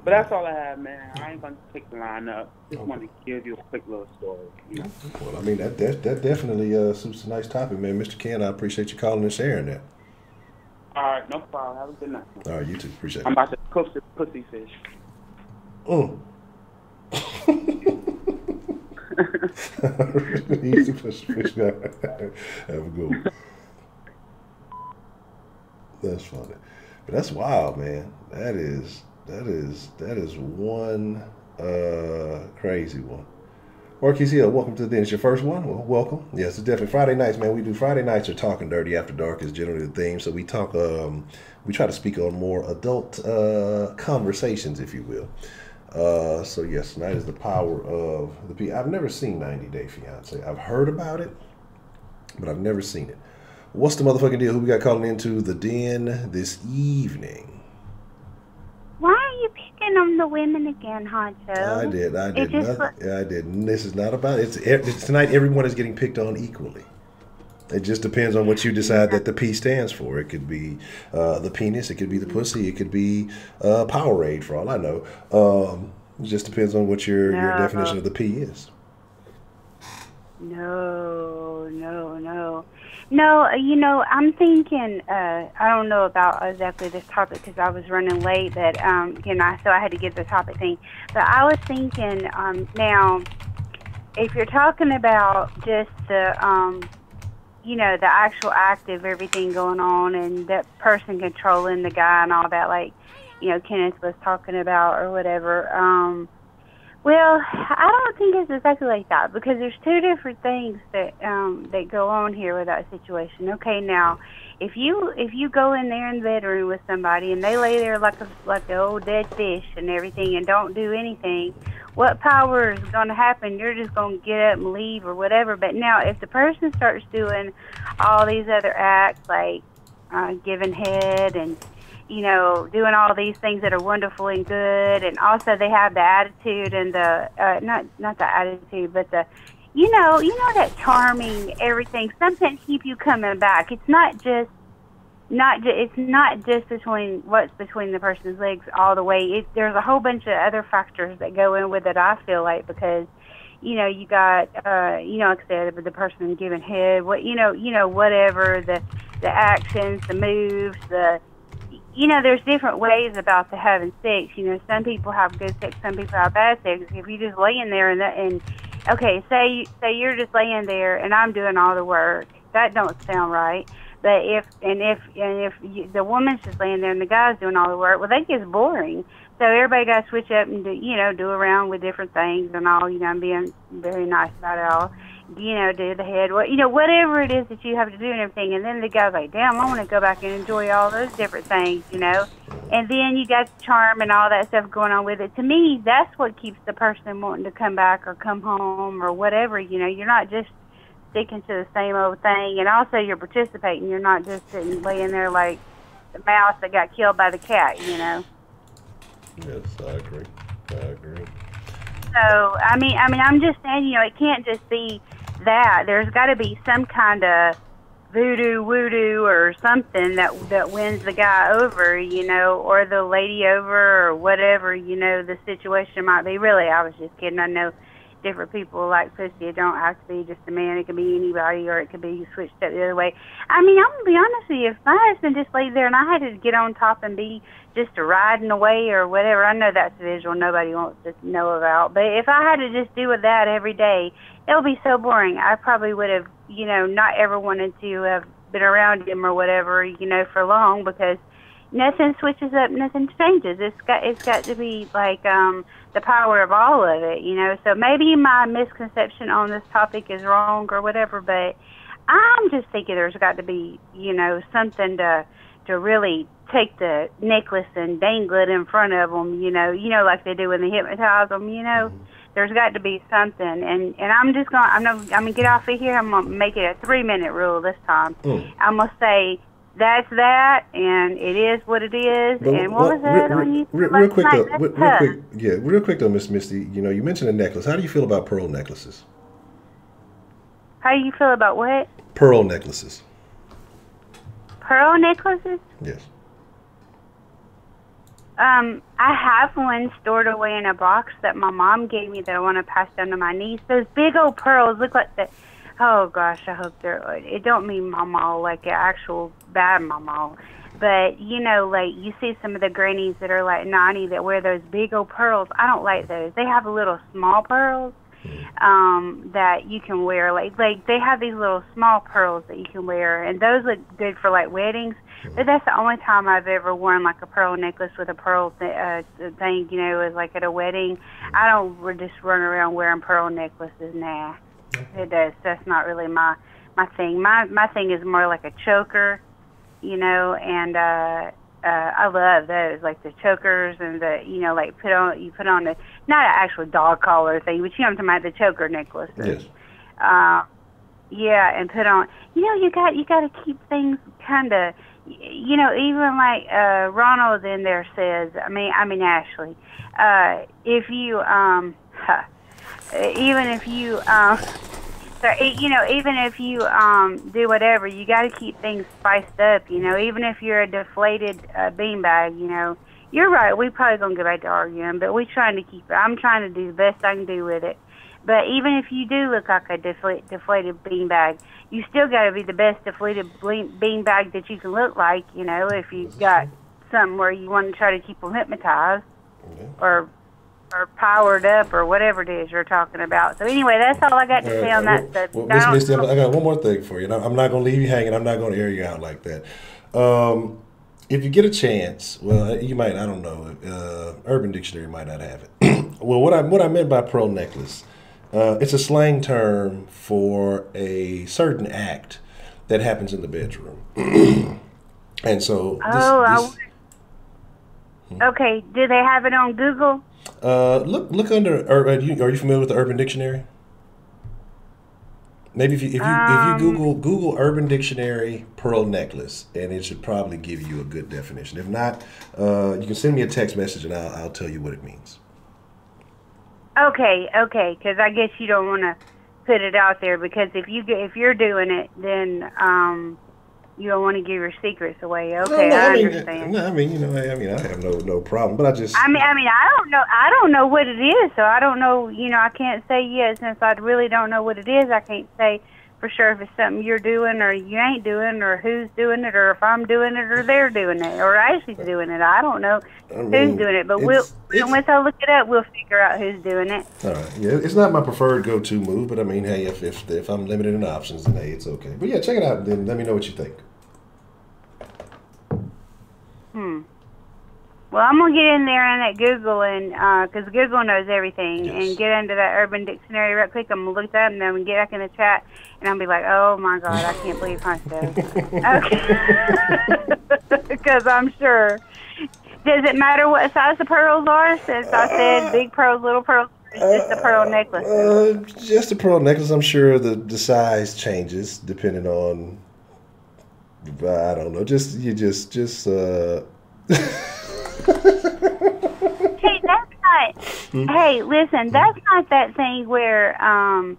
Speaker 7: But that's all I have, man. I ain't gonna pick the line up. Just want to give you a quick little story. You know?
Speaker 1: Well, I mean that definitely suits a nice topic, man. Mr. Ken, I appreciate you calling and sharing that.
Speaker 7: All right, no problem. Have a good night.
Speaker 1: All right, you too. Appreciate it.
Speaker 7: I'm about to cook this pussy fish.
Speaker 1: Easy pussy fish. Have a good one. That's funny, but that's wild, man. That is one crazy one. Marquise Hill, welcome to the den. It's your first one? Well, welcome. Yes, it's definitely Friday nights, man. We do Friday nights or talking dirty after dark is generally the theme. So we talk, we try to speak on more adult conversations, if you will. So yes, tonight is the power of the P. I've never seen 90 Day Fiance. I've heard about it, but I've never seen it. What's the motherfucking deal? Who we got calling into the den this evening?
Speaker 8: Why are you picking on the women again, Honcho?
Speaker 1: I did. I didn't. This is not about it. It's tonight. Everyone is getting picked on equally. It just depends on what you decide that the P stands for. It could be the penis. It could be the pussy. It could be Powerade, for all I know. It just depends on what your definition of the P is.
Speaker 8: No, you know, I'm thinking, I don't know about exactly this topic because I was running late, but, you know, so I had to get the topic thing. But I was thinking, now, if you're talking about just the, you know, the actual act of everything going on and that person controlling the guy and all that, like, you know, Kenneth was talking about or whatever, well, I don't think it's exactly like that because there's two different things that that go on here with that situation. Okay, now, if you go in there in the bedroom with somebody and they lay there like the old dead fish and everything and don't do anything, what power is going to happen? You're just going to get up and leave or whatever. But now, if the person starts doing all these other acts like giving head and you know, doing all these things that are wonderful and good, and also they have the attitude and the not the attitude, but the you know that charming everything. Something keep you coming back. It's not just between what's between the person's legs all the way. There's a whole bunch of other factors that go in with it. I feel like because you know you got you know like I said the person giving head, what you know whatever the actions, the moves, the you know, there's different ways about the having sex. You know, some people have good sex, some people have bad sex. If you just laying there and okay, say you're just laying there and I'm doing all the work, that don't sound right. But if the woman's just laying there and the guy's doing all the work, well, that gets boring. So everybody got to switch up and do around with different things and all. You know, and being very nice about it all. You know, do the head, whatever it is that you have to do and everything. And then the guy's like, damn, I want to go back and enjoy all those different things, you know. And then you got the charm and all that stuff going on with it. To me, that's what keeps the person wanting to come back or come home or whatever, you know. You're not just sticking to the same old thing. And also you're participating. You're not just sitting laying there like the mouse that got killed by the cat, you know.
Speaker 1: Yes, I agree.
Speaker 8: So, I mean, I'm just saying, you know, it can't just be that. There's got to be some kind of voodoo or something that wins the guy over, you know, or the lady over or whatever, you know, the situation might be. Really, I was just kidding. I know different people like pussy. It don't have to be just a man. It could be anybody, or it could be switched up the other way. I mean, I'm going to be honest with you. If my husband just laid there and I had to get on top and be just a riding away or whatever, I know that's a visual nobody wants to know about. But if I had to just do with that every day, it would be so boring. I probably would have, you know, not ever wanted to have been around him or whatever, you know, for long because nothing switches up, nothing changes. It's got to be like the power of all of it, you know. So maybe my misconception on this topic is wrong or whatever, but I'm just thinking there's got to be, you know, something to really take the necklace and dangle it in front of them, you know, like they do when they hypnotize them, you know. There's got to be something, and I'm gonna get off of here. I'm gonna make it a 3-minute rule this time. I'm gonna say that's that, and it is what it is.
Speaker 1: But
Speaker 8: and what was that?
Speaker 1: Real quick though, Miss Misty. You know, you mentioned a necklace. How do you feel about pearl necklaces?
Speaker 8: How do you feel about what?
Speaker 1: Pearl necklaces.
Speaker 8: Pearl necklaces?
Speaker 1: Yes.
Speaker 8: I have one stored away in a box that my mom gave me that I want to pass down to my niece. Those big old pearls look like the. Oh gosh, I hope they're. It don't mean mama like an actual bad mama, but you know, like you see some of the grannies that are like 90 that wear those big old pearls. I don't like those. They have little small pearls that you can wear. Like they have these little small pearls that you can wear, and those look good for like weddings. But that's the only time I've ever worn like a pearl necklace with a pearl thing, you know, is like at a wedding. I don't just run around wearing pearl necklaces. Nah, that's not really my thing. My thing is more like a choker, you know, and I love those, like the chokers and the, you know, like you put on the, not an actual dog collar thing, but you know what I'm talking about, the choker necklaces.
Speaker 1: Yes.
Speaker 8: Yeah, and put on, you know, you got to keep things kind of, you know, even like Ronald in there says, I mean Ashley, if you even if you so you know, even if you do whatever, you got to keep things spiced up, you know, even if you're a deflated beanbag, you know. You're right, we probably gonna get back to arguing, but we're trying to keep it. I'm trying to do the best I can do with it. But even if you do look like a deflated beanbag, you still got to be the best deflated beanbag that you can look like, you know, if you've got something where you want to try to keep them hypnotized or powered up or whatever it is you're talking about. So anyway, that's all I got to say on that stuff.
Speaker 1: Well, Miss Misty, I got one more thing for you. I'm not going to leave you hanging. I'm not going to air you out like that. If you get a chance, well, you might, I don't know, Urban Dictionary might not have it. Well, what I meant by pearl necklace, it's a slang term for a certain act that happens in the bedroom. And so
Speaker 8: okay, do they have it on Google?
Speaker 1: Look under, are you familiar with the Urban Dictionary? Maybe if you Google Urban Dictionary pearl necklace, and it should probably give you a good definition. If not, you can send me a text message and I'll tell you what it means.
Speaker 8: Okay, because I guess you don't want to put it out there, because if you're doing it, then you don't want to give your secrets away. Okay, I understand.
Speaker 1: No, I mean, you know, I have no problem, but I just.
Speaker 8: I don't know what it is, so I don't know. You know, I can't say yet since I really don't know what it is. I can't say for sure if it's something you're doing or you ain't doing, or who's doing it, or if I'm doing it or they're doing it, or Ashley's doing it. I don't know who's doing it, but once I look it up, we'll figure out who's doing it.
Speaker 1: All right. Yeah, it's not my preferred go-to move, but I mean, hey, if I'm limited in options, then hey, it's okay. But yeah, check it out, and then let me know what you think.
Speaker 8: Well, I'm gonna get in there on that Google, and because Google knows everything, and get into that Urban Dictionary right quick. I'm gonna look that up, and then we get back in the chat, and I'll be like, "Oh my God, I can't believe Honcho." Okay, because I'm sure. Does it matter what size the pearls are? Since I said big pearls, little pearls, or just a pearl necklace?
Speaker 1: Just a pearl necklace. I'm sure the size changes depending on. I don't know.
Speaker 8: Hey, that's not. Hey, listen, that's not that thing where in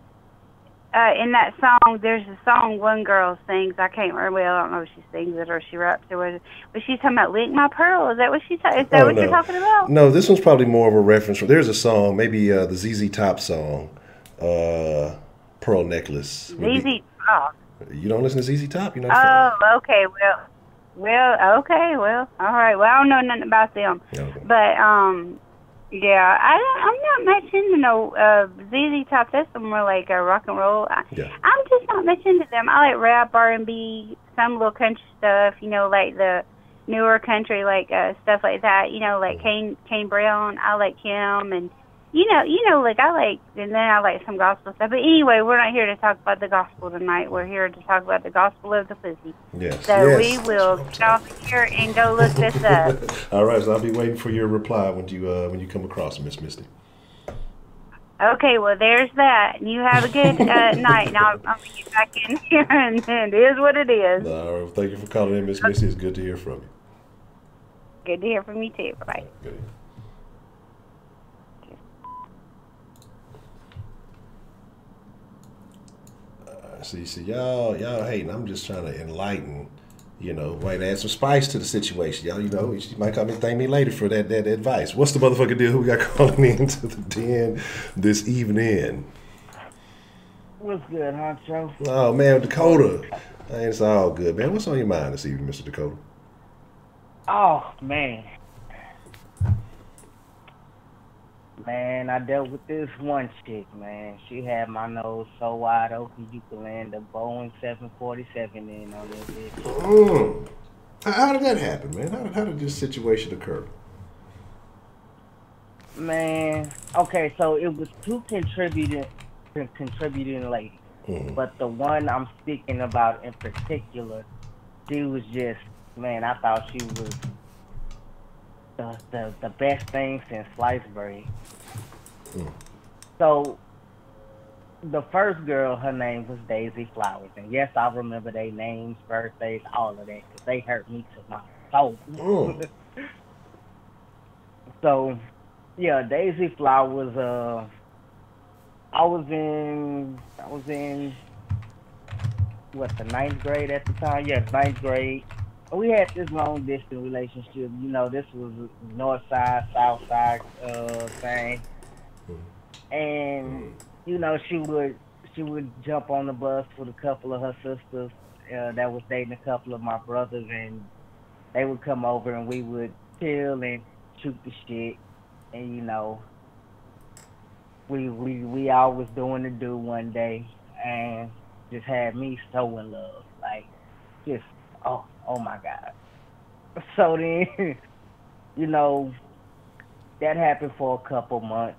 Speaker 8: that song, there's a song one girl sings. I can't remember. Well, I don't know if she sings it or she raps it. But she's talking about "Lick My Pearl." Is that what she's? Is that what you're talking about?
Speaker 1: No, this one's probably more of a reference. There's a song, maybe the ZZ Top song, "Pearl Necklace."
Speaker 8: ZZ Top.
Speaker 1: You don't listen to ZZ Top? You're not.
Speaker 8: Oh, okay. Well, okay. Well, all right. Well, I don't know nothing about them. Okay. But yeah, I'm not much into no ZZ Top. That's more like rock and roll. I'm just not much into them. I like rap, R&B, some little country stuff. You know, like the newer country, like stuff like that. You know, like Kane Brown. I like him, and you know, like and then I like some gospel stuff. But anyway, we're not here to talk about the gospel tonight. We're here to talk about the gospel of the pussy.
Speaker 1: Yes.
Speaker 8: So we will get off here and go look this up.
Speaker 1: All right, so I'll be waiting for your reply when you come across it, Miss Misty.
Speaker 8: Okay, well, there's that. You have a good night, and I'm going to get back in here, and it is what it is.
Speaker 1: All right, thank you for calling in, Miss Missy. It's good to hear from you.
Speaker 8: Good to hear from you, too. Bye-bye.
Speaker 1: Good. See, y'all hating. I'm just trying to enlighten, right, add some spice to the situation. Y'all, you might come and thank me later for that advice. What's the motherfucking deal? Who we got calling into the den this evening?
Speaker 9: What's good, Honcho?
Speaker 1: Oh, man, Dakota. Hey, it's all good, man. What's on your mind this evening, Mr. Dakota?
Speaker 9: Oh, man. Man, I dealt with this one chick, man. She had my nose so wide open you could land a Boeing 747 in on that bitch.
Speaker 1: How did that happen, man? How did this situation occur?
Speaker 9: Man, okay, so it was two contributing ladies. But the one I'm speaking about in particular, she was just, man, I thought she was the best thing since sliced bread. So the first girl, her name was Daisy Flowers, and yes, I remember their names, birthdays, all of that, because they hurt me to my soul. So yeah, Daisy Flowers. I was in what, the 9th grade at the time? Yes, 9th grade. We had this long distance relationship. This was a north side, south side thing. And she would jump on the bus with a couple of her sisters that was dating a couple of my brothers, and they would come over and we would chill and shoot the shit. And we all was doing the do one day, and just had me so in love, like just oh my God. So then that happened for a couple months,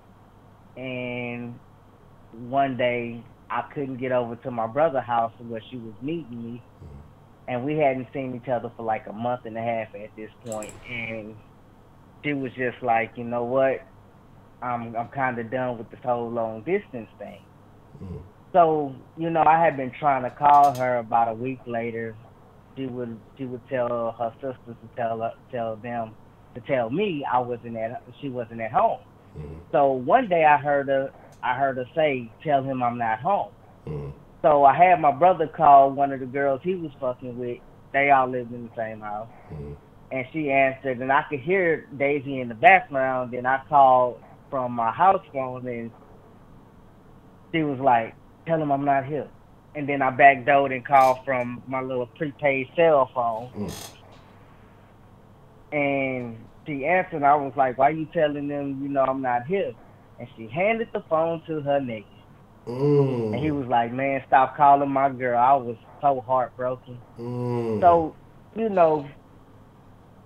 Speaker 9: and one day I couldn't get over to my brother's house where she was meeting me, and we hadn't seen each other for like a month and a half at this point, and she was just like, you know what, I'm kind of done with this whole long distance thing. So I had been trying to call her. About a week later, she would tell her sisters to tell me she wasn't at home. So one day I heard her say, "Tell him I'm not home." So I had my brother call one of the girls he was fucking with. They all lived in the same house. And she answered, and I could hear Daisy in the background. Then I called from my house phone, and she was like, "Tell him I'm not here." And then I backdoored and called from my little prepaid cell phone. And she answered, and I was like, "Why you telling them, I'm not here?" And she handed the phone to her nigga. And he was like, "Man, stop calling my girl." I was so heartbroken. So,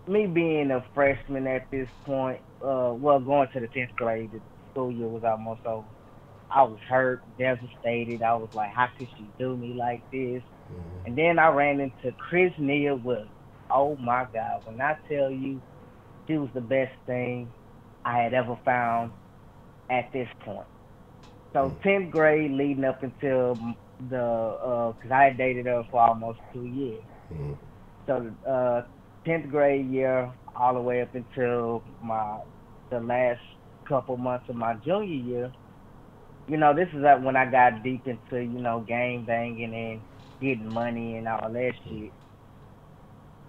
Speaker 9: me being a freshman at this point, going to the 10th grade, the school year was almost over. I was hurt, devastated. I was like, how could she do me like this? And then I ran into Chris Nia Williams. Oh my God, when I tell you, she was the best thing I had ever found at this point. So 10th grade leading up until because I had dated her for almost 2 years. So 10th grade year all the way up until the last couple months of my junior year, this is when I got deep into, gang banging and getting money and all that shit.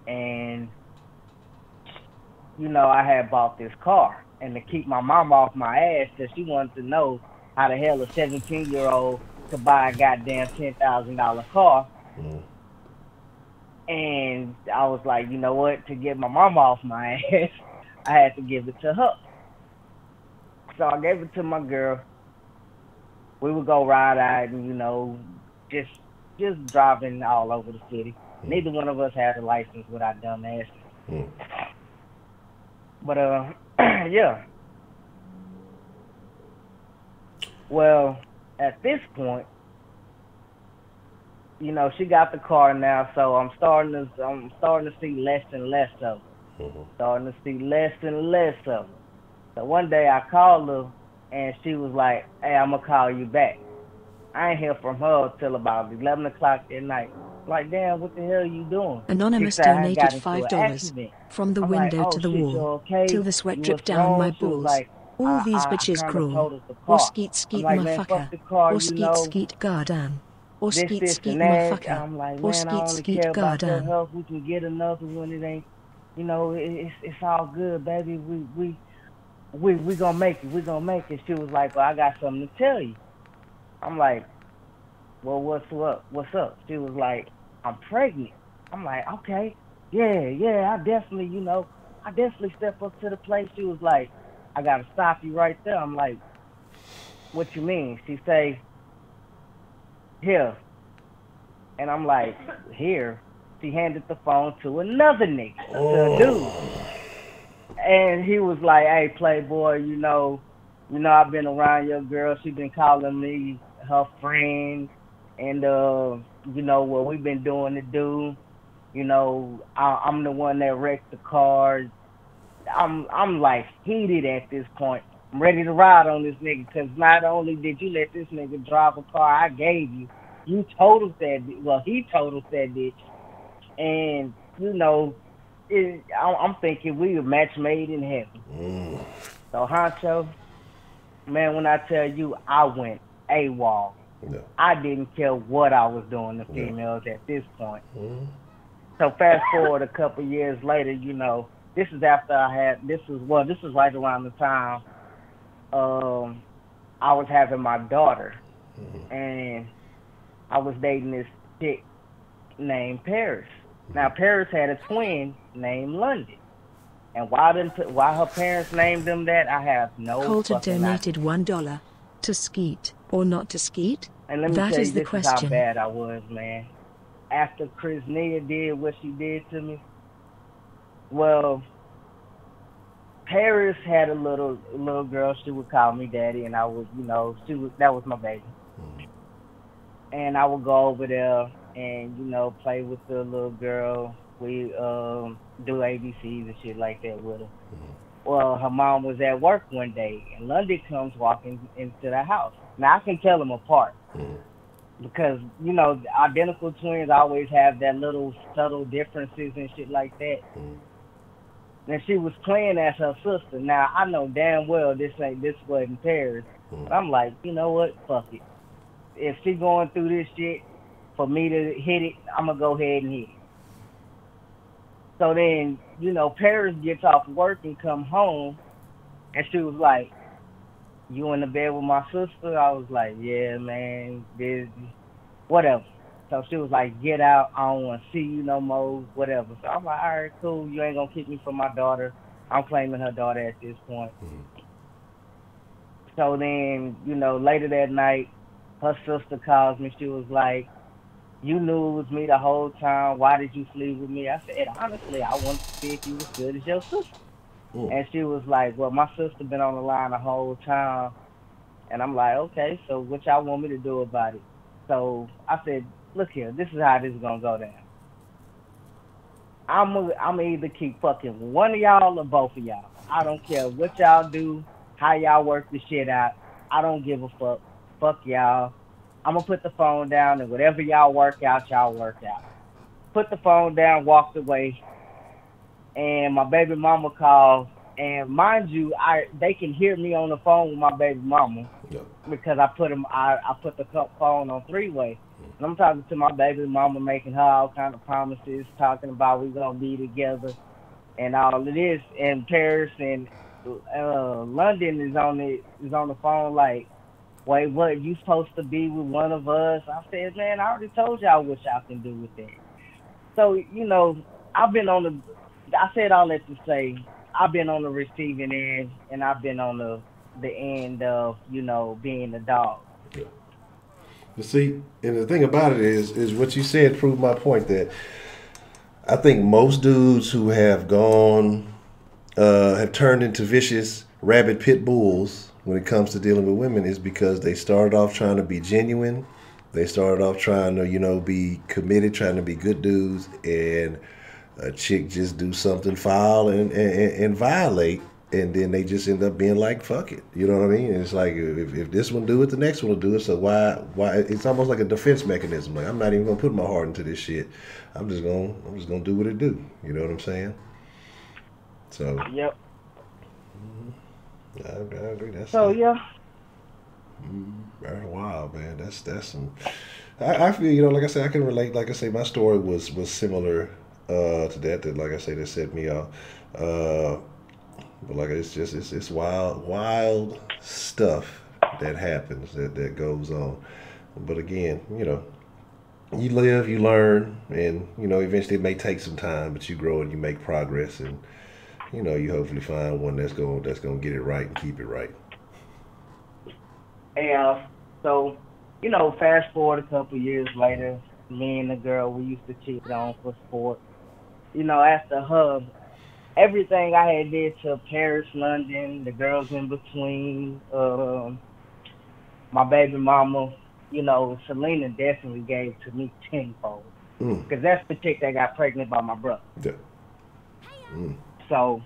Speaker 9: And, I had bought this car. And to keep my mom off my ass, because she wanted to know how the hell a 17-year-old could buy a goddamn $10,000 car. And I was like, you know what? To get my mom off my ass, I had to give it to her. So I gave it to my girl. We would go ride out and, just driving all over the city. Neither one of us had a license with our dumb asses. But, yeah. Well, at this point, she got the car now, so I'm starting to see less and less of her. Starting to see less and less of her. So one day I called her and she was like, "Hey, I'm gonna call you back." I ain't hear from her till about 11 o'clock at night. Like, damn, what the hell are you doing?
Speaker 5: Anonymous
Speaker 9: She said, I got
Speaker 5: donated
Speaker 9: into an
Speaker 5: $5
Speaker 9: accident.
Speaker 5: from the
Speaker 9: I'm like,
Speaker 5: window
Speaker 9: oh
Speaker 5: to the
Speaker 9: shit, you
Speaker 5: wall,
Speaker 9: okay?
Speaker 5: till the sweat
Speaker 9: You
Speaker 5: dripped
Speaker 9: was
Speaker 5: down my
Speaker 9: wrong? She was
Speaker 5: balls.
Speaker 9: like,
Speaker 5: All these
Speaker 9: I
Speaker 5: bitches
Speaker 9: kind of
Speaker 5: cruel.
Speaker 9: totaled the
Speaker 5: Or
Speaker 9: car.
Speaker 5: skeet
Speaker 9: I'm
Speaker 5: skeet
Speaker 9: like, man, fuck
Speaker 5: motherfucker.
Speaker 9: the car,
Speaker 5: Or
Speaker 9: you
Speaker 5: skeet
Speaker 9: know.
Speaker 5: skeet goddamn. Or
Speaker 9: This,
Speaker 5: skeet
Speaker 9: this,
Speaker 5: skeet
Speaker 9: and that.
Speaker 5: motherfucker.
Speaker 9: I'm like,
Speaker 5: Or
Speaker 9: man, I
Speaker 5: skeet
Speaker 9: only
Speaker 5: skeet
Speaker 9: care about your
Speaker 5: goddamn.
Speaker 9: health. We can get another one. It ain't, you know, it's all good, baby. We gonna make it. We gonna make it. She was like, well, I got something to tell you. I'm like, well, what's up? What's up? She was like, I'm pregnant. I'm like, okay, yeah, I definitely step up to the plate. She was like, I gotta stop you right there. I'm like, what you mean? She say, here. And I'm like, here? She handed the phone to another nigga, to a dude. And he was like, hey, playboy, you know, I've been around your girl. She been calling me her friend. And, you know, what we've been doing to do. You know, I'm the one that wrecked the car. I'm like heated at this point. I'm ready to ride on this nigga because not only did you let this nigga drive a car I gave you, you totaled that. Well, he totaled that bitch, and you know, I'm thinking we a match made in heaven. So Honcho, man, when I tell you I went AWOL, I didn't care what I was doing to females at this point. So fast forward a couple years later, you know, this is after this was right around the time I was having my daughter, and I was dating this chick named Paris. Now Paris had a twin named London, and why her parents named them that, I have no
Speaker 5: Coulter
Speaker 9: fucking
Speaker 5: donated
Speaker 9: idea.
Speaker 5: $1 to skeet or not to skeet.
Speaker 9: And let me
Speaker 5: That
Speaker 9: tell
Speaker 5: is
Speaker 9: you,
Speaker 5: the
Speaker 9: this
Speaker 5: question.
Speaker 9: is how bad I was, man. After Chris Nia did what she did to me, well, Paris had a little girl. She would call me daddy, and I would, you know, that was my baby. And I would go over there and, you know, play with the little girl. We do ABCs and shit like that with her. Well, her mom was at work one day, and London comes walking into the house. Now I can tell them apart. Because, you know, identical twins always have that little subtle differences and shit like that. And she was playing as her sister. Now, I know damn well this wasn't Paris. But I'm like, you know what? Fuck it. If she going through this shit, for me to hit it, I'm going to go ahead and hit it. So then, you know, Paris gets off work and come home, and she was like, you in the bed with my sister? I was like, yeah, man, busy, whatever. So she was like, get out, I don't want to see you no more, whatever. So I'm like, all right, cool, you ain't going to keep me from my daughter. I'm claiming her daughter at this point. So then, you know, later that night, her sister calls me. She was like, you knew it was me the whole time. Why did you sleep with me? I said, honestly, I wanted to see if you was good as your sister. And she was like, well, my sister been on the line the whole time. And I'm like, okay, so what y'all want me to do about it? So I said, look here, this is how this is going to go down. I'm gonna either keep fucking one of y'all or both of y'all. I don't care what y'all do, how y'all work the shit out. I don't give a fuck. Fuck y'all. I'm going to put the phone down, and whatever y'all work out, y'all work out. Put the phone down, walked away. And my baby mama called, and mind you, they can hear me on the phone with my baby mama because I put the phone on three-way, and I'm talking to my baby mama, making her all kind of promises, talking about we gonna be together and all of this. And Paris and London is on the phone like, wait, what? You supposed to be with one of us? I said, man, I already told y'all what y'all can do with that. So you know, I said all that to say, I've been on the receiving end, and I've been on the end of, you know, being a dog.
Speaker 1: You see, and the thing about it is what you said proved my point that I think most dudes who have have turned into vicious rabid pit bulls when it comes to dealing with women is because they started off trying to be genuine. They started off trying to, you know, be committed, trying to be good dudes, and a chick just do something foul and violate, and then they just end up being like, fuck it. You know what I mean? It's like, if this one do it, the next one will do it. So why? It's almost like a defense mechanism. Like, I'm not even gonna put my heart into this shit. I'm just gonna do what it do. You know what I'm saying? So.
Speaker 9: Yep.
Speaker 1: I agree.
Speaker 9: Yeah.
Speaker 1: Very wild, man. That's some. I feel, you know, like I said, I can relate. Like I say, my story was similar to that. That, like I say, that set me off. But like, it's wild stuff that happens, that goes on. But again, you know, you live, you learn, and you know, eventually it may take some time, but you grow and you make progress, and you know, you hopefully find one that's gonna get it right and keep it right.
Speaker 9: And so, you know, fast forward a couple years later, me and the girl we used to cheat on for sport. You know, after her, everything I had did to Paris, London, the girls in between, my baby mama, you know, Selena definitely gave to me tenfold. Because that's the chick that got pregnant by my brother.
Speaker 1: Yeah.
Speaker 9: So,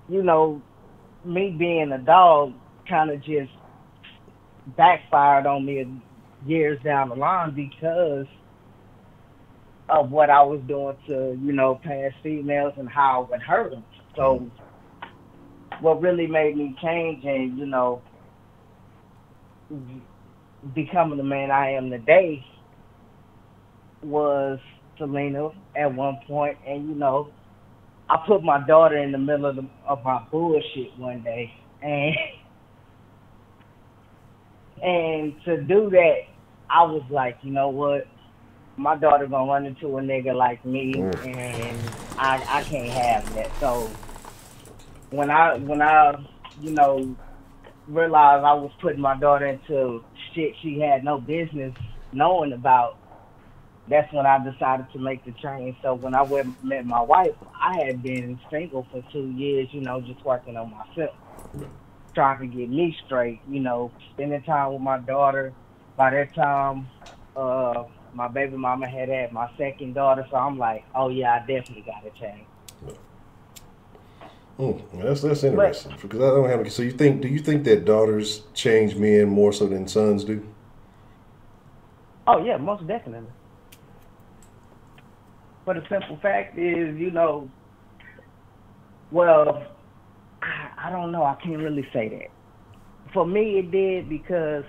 Speaker 9: you know, me being a dog kind of just backfired on me years down the line because of what I was doing to, you know, past females and how I would hurt them. So what really made me change and, you know, becoming the man I am today was Selena at one point. And, you know, I put my daughter in the middle of my bullshit one day. And to do that, I was like, you know what? My daughter gonna run into a nigga like me, and I can't have that. So when I you know, realized I was putting my daughter into shit she had no business knowing about, that's when I decided to make the change. So when I met my wife, I had been single for 2 years, you know, just working on myself, trying to get me straight, you know, spending time with my daughter. By that time, my baby mama had my second daughter, so I'm like, oh yeah, I definitely got to change.
Speaker 1: That's interesting, because I don't have. So do you think that daughters change men more so than sons do?
Speaker 9: Oh yeah, most definitely. But the simple fact is, you know, well, I don't know. I can't really say that. For me, it did because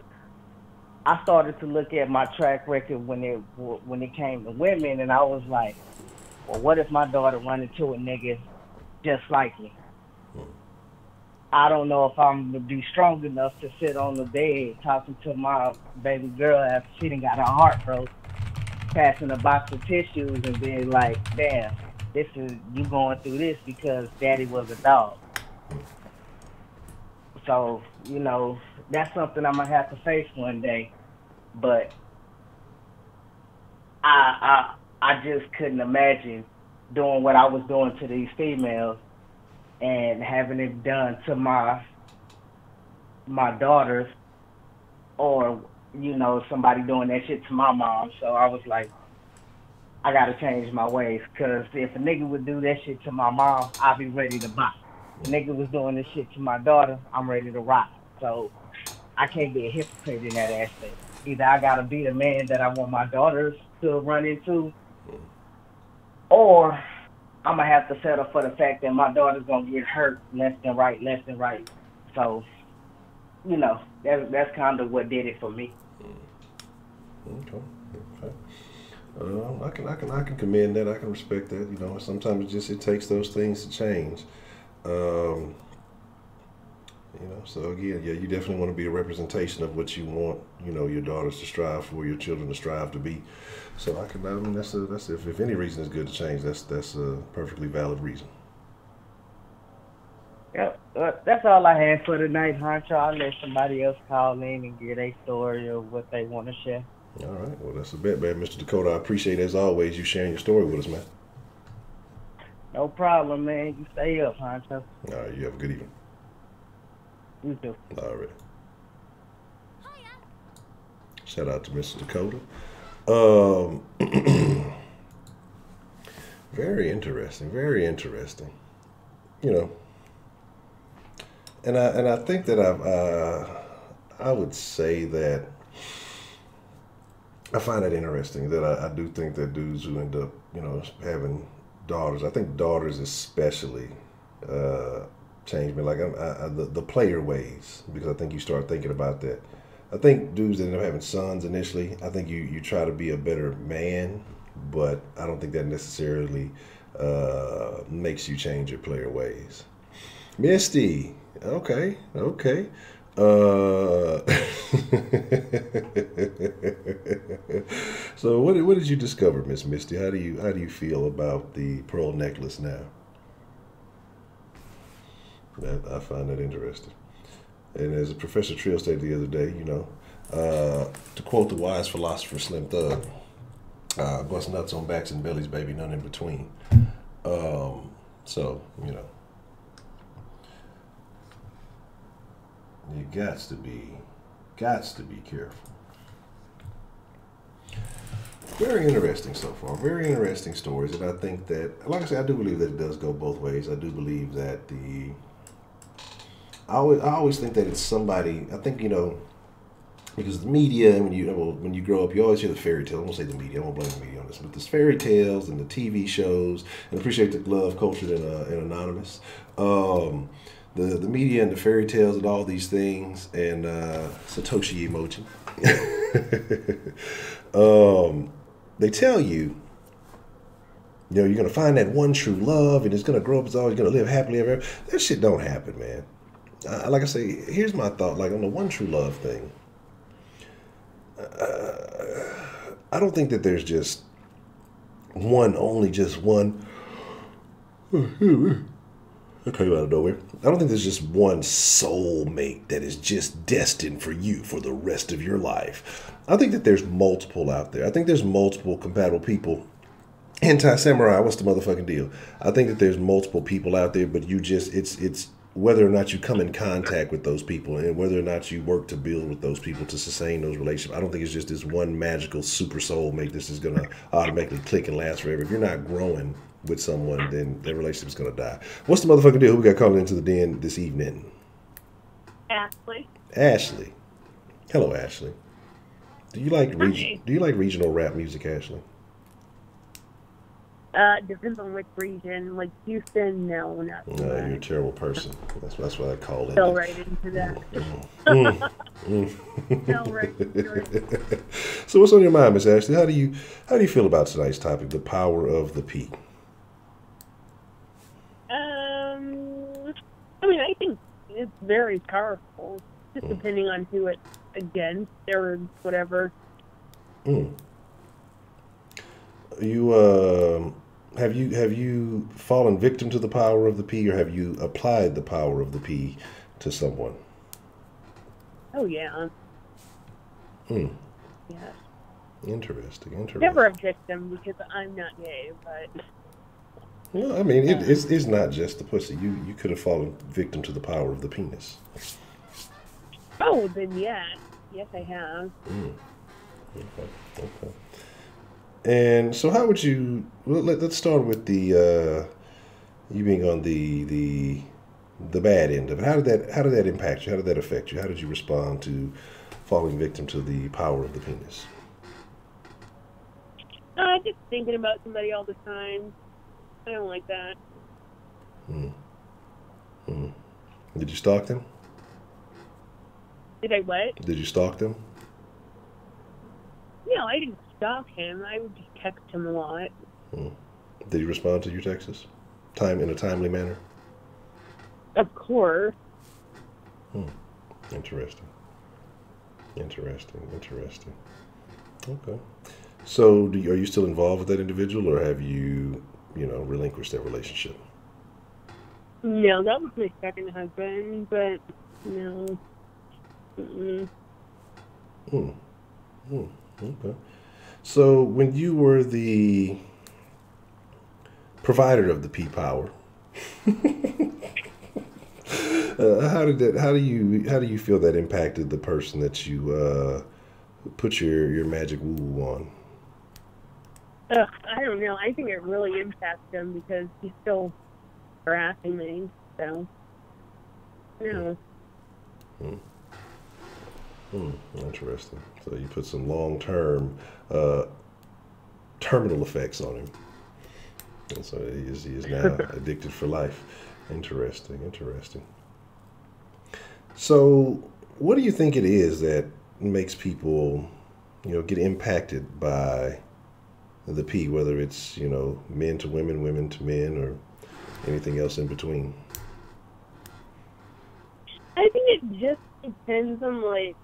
Speaker 9: I started to look at my track record when it came to women, and I was like, well, what if my daughter run into a nigga just like me? I don't know if I'm going to be strong enough to sit on the bed talking to my baby girl after she done got her heart broke, passing a box of tissues and being like, damn, you going through this because daddy was a dog. So, you know, that's something I'm going to have to face one day. But I just couldn't imagine doing what I was doing to these females and having it done to my daughters, or, you know, somebody doing that shit to my mom. So I was like, I got to change my ways, because if a nigga would do that shit to my mom, I'd be ready to buy. If a nigga was doing this shit to my daughter, I'm ready to rock. So I can't be a hypocrite in that aspect. Either I got to be the man that I want my daughters to run into, or I'm going to have to settle for the fact that my daughter's going to get hurt left and right. So, you know, that's kind of what did it for me.
Speaker 1: Okay. I can commend that. I can respect that. You know, sometimes it takes those things to change. You know, so again, yeah, you definitely want to be a representation of what you want, you know, your daughters to strive for, your children to strive to be. So I mean, that's if any reason is good to change, that's a perfectly valid reason.
Speaker 9: Yep, that's all I had for tonight, Honcho. I'll let somebody else call in and get a story of what they want to share.
Speaker 1: All right, well, that's a bet, man. Mr. Dakota, I appreciate, as always, you sharing your story with us, man.
Speaker 9: No problem, man. You stay up, Honcho.
Speaker 1: All right, you have a good evening.
Speaker 9: You too.
Speaker 1: All right. Shout out to Mr. Dakota. Very interesting. You know, And I think that I would say that I find it interesting that I do think that dudes who end up, having daughters, I think daughters especially change me. Like the player ways, because I think you start thinking about that. I think dudes that end up having sons initially, I think you try to be a better man, but I don't think that necessarily makes you change your player ways. Misty, okay, okay. Uh, so what did you discover, Miss Misty? How do you feel about the pearl necklace now? I find that interesting. And as Professor Trill stated the other day, to quote the wise philosopher Slim Thug, bust nuts on backs and bellies, baby, none in between. So, you gots to be careful. Very interesting so far. Very interesting stories, and I think that, like I said, I do believe that it does go both ways. I do believe that I always think that it's somebody. I think because the media, and when you grow up, you always hear the fairy tale. I won't say the media. I won't blame the media on this, but there's fairy tales and the TV shows, and I appreciate the love, culture, and Anonymous. The media and the fairy tales and all these things, and Satoshi emoji. They tell you, you're going to find that one true love, and it's going to grow up, it's always going to live happily ever after. That shit don't happen, man. Like I say, here's my thought. Like on the one true love thing, I don't think that there's just one, only just one. I came out of nowhere. I don't think there's just one soulmate that is just destined for you for the rest of your life. I think that there's multiple out there. I think there's multiple compatible people. Anti-samurai, what's the motherfucking deal? I think that there's multiple people out there, but it's whether or not you come in contact with those people and whether or not you work to build with those people to sustain those relationships. I don't think it's just this one magical super soulmate that's just going to automatically click and last forever. If you're not growing with someone, then their relationship is going to die. What's the motherfucking deal? Who we got calling into the den this evening?
Speaker 10: Ashley.
Speaker 1: Ashley. Hello, Ashley. Do you like regional rap music, Ashley?
Speaker 10: Depends on which region. Like Houston, no, not so
Speaker 1: No, you're a terrible person. That's what I call it.
Speaker 10: Fell right into that. Fell right into it.
Speaker 1: So what's on your mind, Miss Ashley? How do you feel about tonight's topic, the power of the P?
Speaker 10: I mean, I think it's very powerful, just depending on who it's against or whatever.
Speaker 1: You have you fallen victim to the power of the P, or have you applied the power of the P to someone?
Speaker 10: Oh yeah. Yeah.
Speaker 1: Interesting.
Speaker 10: Never a victim because I'm not gay, but.
Speaker 1: Well, I mean, it's not just the pussy. You could have fallen victim to the power of the penis.
Speaker 10: Oh, then yes, I have.
Speaker 1: Okay. And so, how would you? Well, let's start with the you being on the bad end of it. How did that impact you? How did that affect you? How did you respond to falling victim to the power of the penis?
Speaker 10: Just thinking about somebody all the time. I don't like that.
Speaker 1: Did you stalk them?
Speaker 10: Did I what?
Speaker 1: Did you stalk them?
Speaker 10: No, I didn't stalk him. I would just text him a lot.
Speaker 1: Did he respond to your texts? In a timely manner?
Speaker 10: Of course.
Speaker 1: Interesting. Okay. So, are you still involved with that individual, or have you, relinquished that relationship?
Speaker 10: No, that was my second husband, but no.
Speaker 1: Okay. So, when you were the provider of the P power, how do you feel that impacted the person that you put your magic woo on?
Speaker 10: I don't know. I think it really impacts him because he's still harassing me. So. No.
Speaker 1: Interesting. So you put some long-term terminal effects on him. And so he is now addicted for life. Interesting. So what do you think it is that makes people, get impacted by the P, whether it's, men to women, women to men, or anything else in between?
Speaker 10: I think it just depends on, like,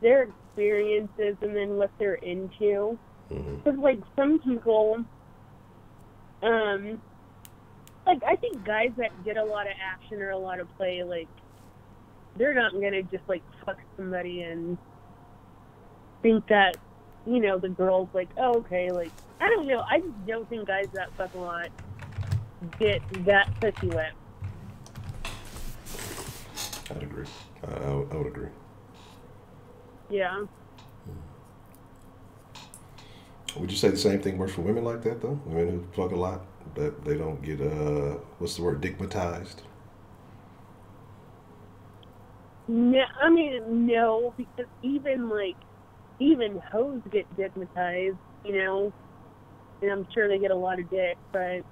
Speaker 10: their experiences and then what they're into. Because, like, some people, like, I think guys that get a lot of action or a lot of play, like, they're not going to just, like, fuck somebody and think that, the girl's like, oh, okay, like, I don't know. I just don't think guys that fuck a lot get that pussy wet.
Speaker 1: I'd agree. I would agree.
Speaker 10: Yeah.
Speaker 1: Would you say the same thing works for women like that, though? Women who fuck a lot, that they don't get, what's the word, digmatized?
Speaker 10: No, I mean, no, because even hoes get digmatized, and I'm sure they get a lot of dick, but,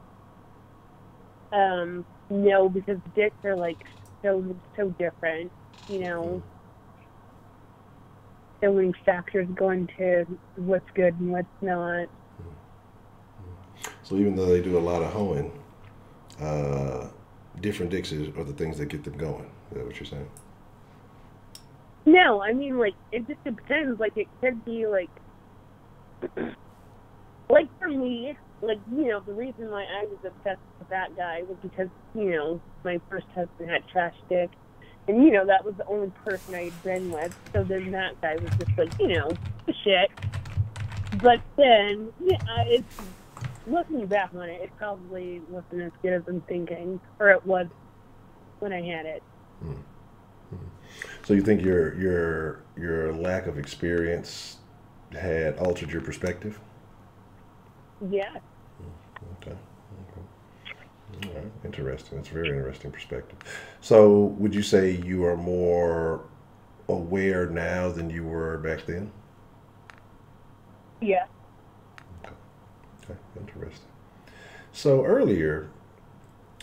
Speaker 10: no, because dicks are, like, so different, So many factors go into what's good and what's not.
Speaker 1: So even though they do a lot of hoeing, different dicks are the things that get them going. Is that what you're saying?
Speaker 10: No, I mean, like, it just depends. Like, it could be, like, like, for me, like, the reason why I was obsessed with that guy was because, my first husband had trash dick. And, that was the only person I had been with. So then that guy was just like, the shit. But then, it's, looking back on it, it probably wasn't as good as I'm thinking. Or it was when I had it.
Speaker 1: So you think your lack of experience had altered your perspective?
Speaker 10: Yeah.
Speaker 1: Okay. All right. Interesting. That's a very interesting perspective. So would you say you are more aware now than you were back then?
Speaker 10: Yeah.
Speaker 1: Okay. Interesting. So earlier,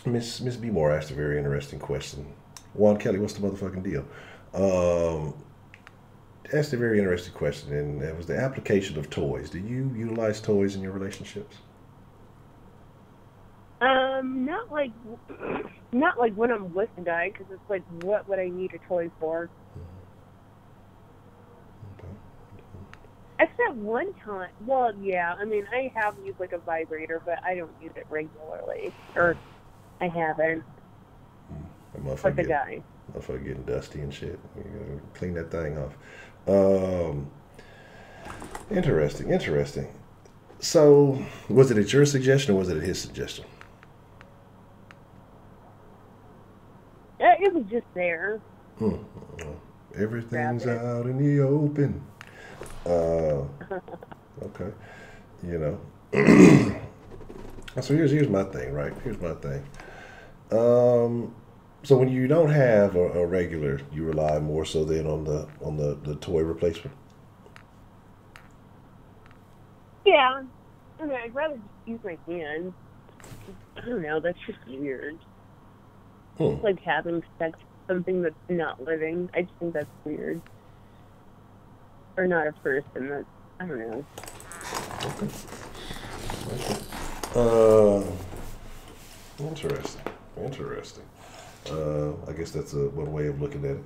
Speaker 1: Miss B. Moore asked a very interesting question. Juan Kelly, what's the motherfucking deal? Asked a very interesting question, and that was the application of toys. Do you utilize toys in your relationships?
Speaker 10: Not like when I'm with a guy, because it's like, what would I need a toy for?
Speaker 1: Okay.
Speaker 10: Except one time, well, yeah, I mean, I have used like a vibrator, but I don't use it regularly, or I haven't. With the guy.
Speaker 1: Motherfucker getting dusty and shit. You gotta clean that thing off. Interesting. So, was it at your suggestion or was it at his suggestion?
Speaker 10: It was just there.
Speaker 1: Everything's out in the open. Okay. So here's my thing, right? Here's my thing. So when you don't have a regular, you rely more so then on the toy replacement?
Speaker 10: Yeah. I mean, I'd rather just use my hands. I don't know, that's just weird. It's like having sex with something that's not living. I just think that's weird. Or not a person. That's, I don't know.
Speaker 1: Okay. Interesting. I guess that's one way of looking at it.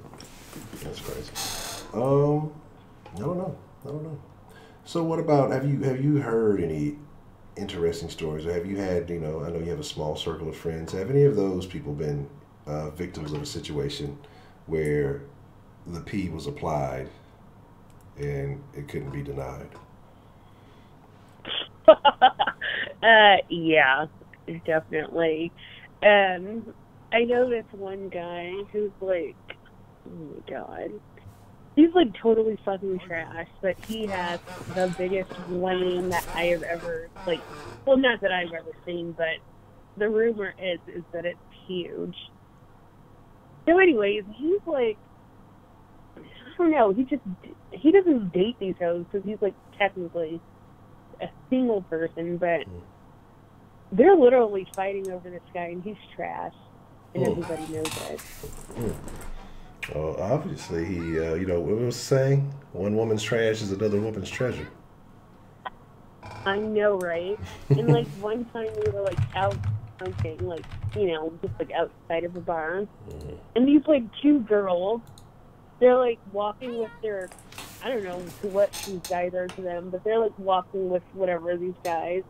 Speaker 1: That's crazy. I don't know. So what about, have you heard any interesting stories, or have you had, I know you have a small circle of friends, have any of those people been victims of a situation where the P was applied and it couldn't be denied?
Speaker 10: Yeah, definitely. I know this one guy who's like, oh my god, he's like totally fucking trash, but he has the biggest lane that I have ever, like, well, not that I've ever seen, but the rumor is that it's huge. So anyways, he's like, I don't know, he doesn't date these hoes because he's like technically a single person, but they're literally fighting over this guy, and he's trash, and everybody knows it.
Speaker 1: Well, obviously, he, you know, what was the saying? One woman's trash is another woman's treasure.
Speaker 10: I know, right? And like one time we were like out smoking, like, you know, just like outside of a bar, and these like two girls, they're like walking with their, I don't know what these guys are to them, but they're like walking with whatever these guys.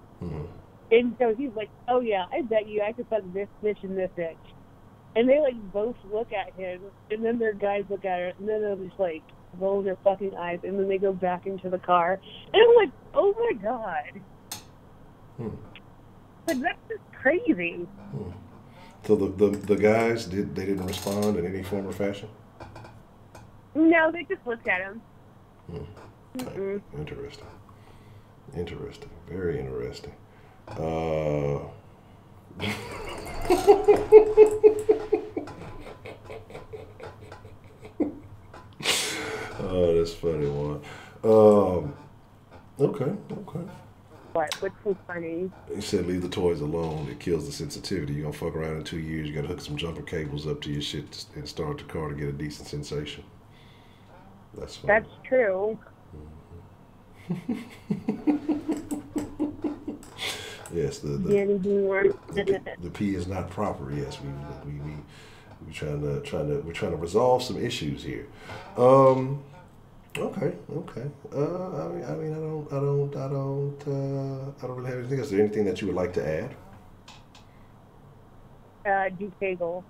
Speaker 10: And so he's like, oh yeah, I bet you I could fuck this bitch and this bitch. And they like both look at him, and then their guys look at her, and then they'll just like roll their fucking eyes, and then they go back into the car. And I'm like, oh my god. Like, that's just crazy.
Speaker 1: So the guys, they didn't respond in any form or fashion?
Speaker 10: No, they just looked at him.
Speaker 1: Interesting. Interesting. Very interesting. Oh, that's funny one. Okay.
Speaker 10: What's so funny?
Speaker 1: He said, leave the toys alone. It kills the sensitivity. You're gonna fuck around in 2 years. You gotta hook some jumper cables up to your shit and start the car to get a decent sensation. That's funny.
Speaker 10: That's true.
Speaker 1: Yes, the P is not proper. Yes, we're trying to resolve some issues here. Okay. I mean, I don't really have anything else. Is there anything that you would like to
Speaker 10: add? Do Kegel.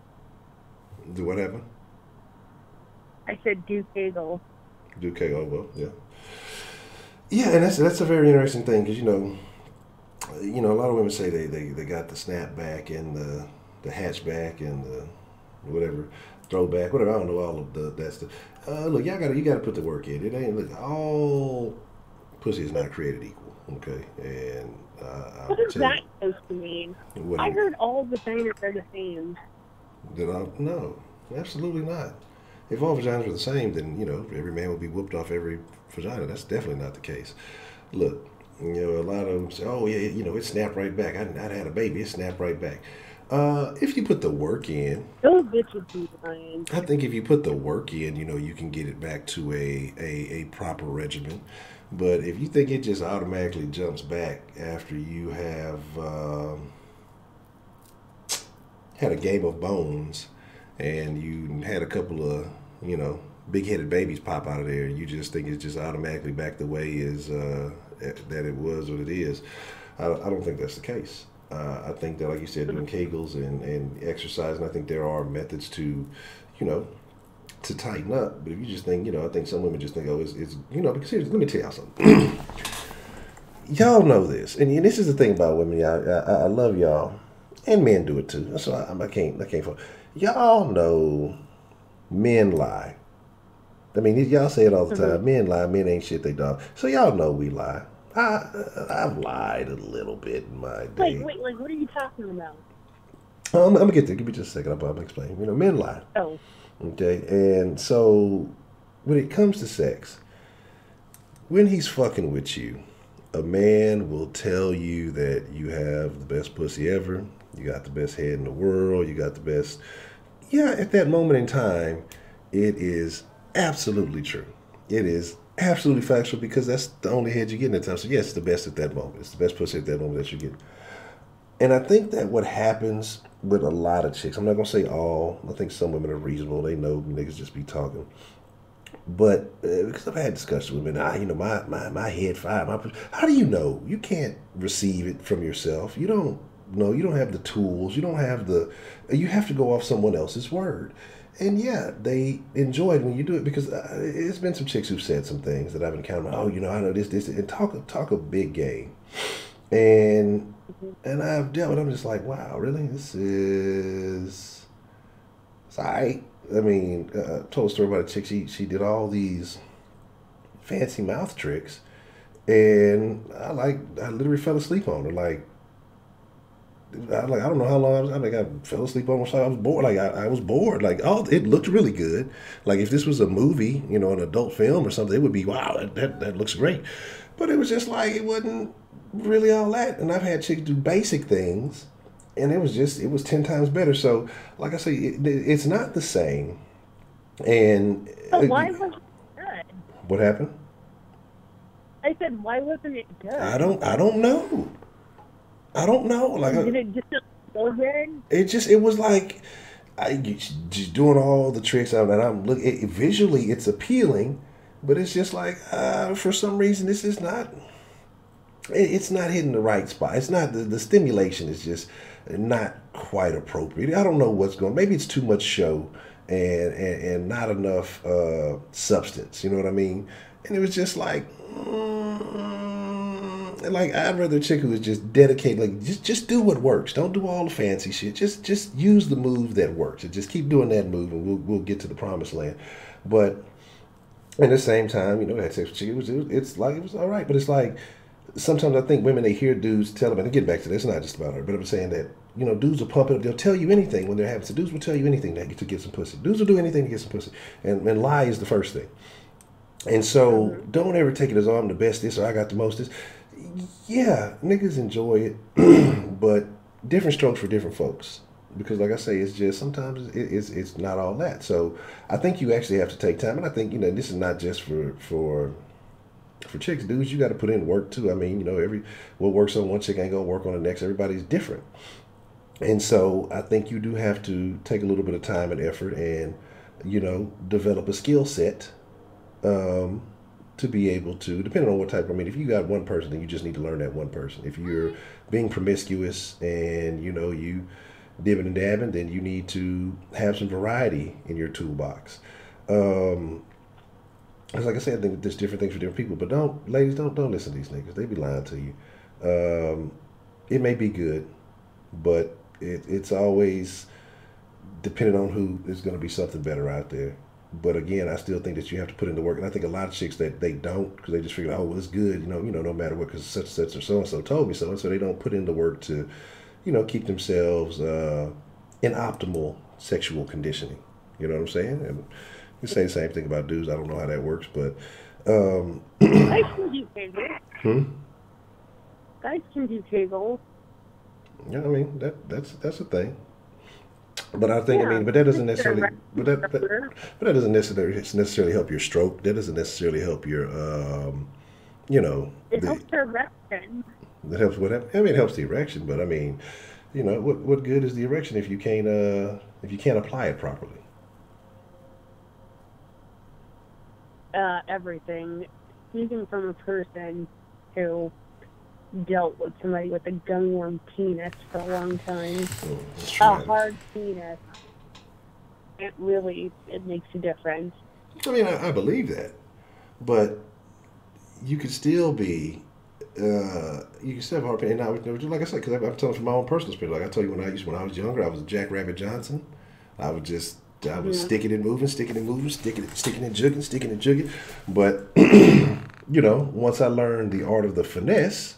Speaker 1: Do what happened?
Speaker 10: I said do Kegel.
Speaker 1: Do Kegel. Well, yeah. Yeah, and that's a very interesting thing because you know, a lot of women say they got the snapback and the hatchback and the whatever throwback, whatever. I don't know all of that stuff. Look, you gotta put the work in. It ain't all pussy is not created equal. Okay, and
Speaker 10: what is that supposed to mean? I heard all vaginas are the same.
Speaker 1: No, absolutely not. If all vaginas were the same, then every man would be whooped off every vagina. That's definitely not the case. Look, a lot of them say, "Oh yeah, it snapped right back. I had a baby, it snapped right back." If you put the work in,
Speaker 10: those bitches be lying.
Speaker 1: I think if you put the work in, you can get it back to a proper regimen. But if you think it just automatically jumps back after you have had a game of bones and you had a couple of, big-headed babies pop out of there, you just think it's just automatically back the way that it was what it is. I don't think that's the case. I think that, like you said, doing Kegels and exercising, I think there are methods to tighten up. But if you just think, I think some women just think, oh, it's because let me tell y'all something. Y'all know this, and this is the thing about women. I love y'all, and men do it too. So I can't. Y'all know men lie. I mean, y'all say it all the time. Men lie. Men ain't shit they dog. So y'all know we lie. I've lied a little bit in my day.
Speaker 10: Wait, what are you talking about?
Speaker 1: I'm gonna get there. Give me just a second. I'll explain. Men lie.
Speaker 10: Oh.
Speaker 1: Okay, and so when it comes to sex, when he's fucking with you, a man will tell you that you have the best pussy ever. You got the best head in the world. You got the best. Yeah, at that moment in time, it is absolutely true. It is absolutely factual because that's the only head you get in that time. So yes, it's the best at that moment. It's the best pussy at that moment that you get. And I think that what happens with a lot of chicks, I'm not gonna say all. I think some women are reasonable. They know niggas just be talking. But because I've had discussions with women, my head fire. How do you know? You can't receive it from yourself. You don't know. You don't have the tools. You don't have you have to go off someone else's word. And yeah, they enjoy it when you do it because it's been some chicks who've said some things that I've encountered. Oh, I know this, and talk a big game. And I've dealt with. I'm just like, wow, really? It's all right. I mean, I told a story about a chick. She did all these fancy mouth tricks, and I literally fell asleep on her. Like, I don't know how long I fell asleep almost. I was bored. I was bored. Like, oh, it looked really good. Like if this was a movie, an adult film or something, it would be wow. That looks great. But it was just like it wasn't really all that. And I've had chicks do basic things, and it was 10 times better. So, like I say, it's not the same. And
Speaker 10: but why wasn't it good?
Speaker 1: What happened?
Speaker 10: I said, why wasn't it good?
Speaker 1: I don't know. Like,
Speaker 10: did it just so good?
Speaker 1: It was like just doing all the tricks out, and I'm looking visually, it's appealing, but it's just like for some reason this is not. It's not hitting the right spot. It's not the stimulation is just not quite appropriate. I don't know what's going. Maybe it's too much show and not enough substance. You know what I mean? And it was just like. Like I'd rather a chick who is just dedicated, like just do what works. Don't do all the fancy shit. Just use the move that works, and just keep doing that move, and we'll get to the promised land. But at the same time, had sex with chicks. It was all right, but it's like sometimes I think women, they hear dudes tell them, and get back to this, it's not just about her, but I'm saying that dudes will pump it up. They'll tell you anything when they're having sex. Dudes will tell you anything to get some pussy. Dudes will do anything to get some pussy, and lie is the first thing. And so don't ever take it as I'm the best this or I got the most this. Yeah, niggas enjoy it, but different strokes for different folks. Because like I say, it's just sometimes it's not all that. So I think you actually have to take time, and I think this is not just for chicks, dudes. You got to put in work too. I mean, what works on one chick ain't gonna work on the next. Everybody's different, and so I think you do have to take a little bit of time and effort, and develop a skill set. To be able to, depending on what type. I mean, if you got one person, then you just need to learn that one person. If you're being promiscuous and you dibbing and dabbing, then you need to have some variety in your toolbox. Like I said, I think there's different things for different people. But ladies, don't listen to these niggas. They be lying to you. It may be good, but it's always depending on who. There's going to be something better out there. But again, I still think that you have to put in the work, and I think a lot of chicks that they don't, because they just figure, oh, well, it's good, no matter what, because such and such or so and so told me so, and so they don't put in the work to, keep themselves in optimal sexual conditioning. You know what I'm saying? And you say the same thing about dudes. I don't know how that works, but
Speaker 10: guys can do Kegel. Guys can do Kegel.
Speaker 1: Yeah, I mean that's a thing. But I think, but that doesn't necessarily, but that doesn't necessarily help your stroke. That doesn't necessarily help your,
Speaker 10: It helps your erection.
Speaker 1: It helps it helps the erection, but I mean, what good is the erection if you can't apply it properly?
Speaker 10: Everything. Speaking from a person who dealt with somebody with a gunworm penis for a long time. A hard penis. It makes a difference.
Speaker 1: I mean, I believe that, but you could still be, you can still have a hard penis. And like I said, because I'm telling from my own personal experience. Like I told you, when I was younger, I was Jack Rabbit Johnson. I was sticking and moving, sticking and jugging. But once I learned the art of the finesse,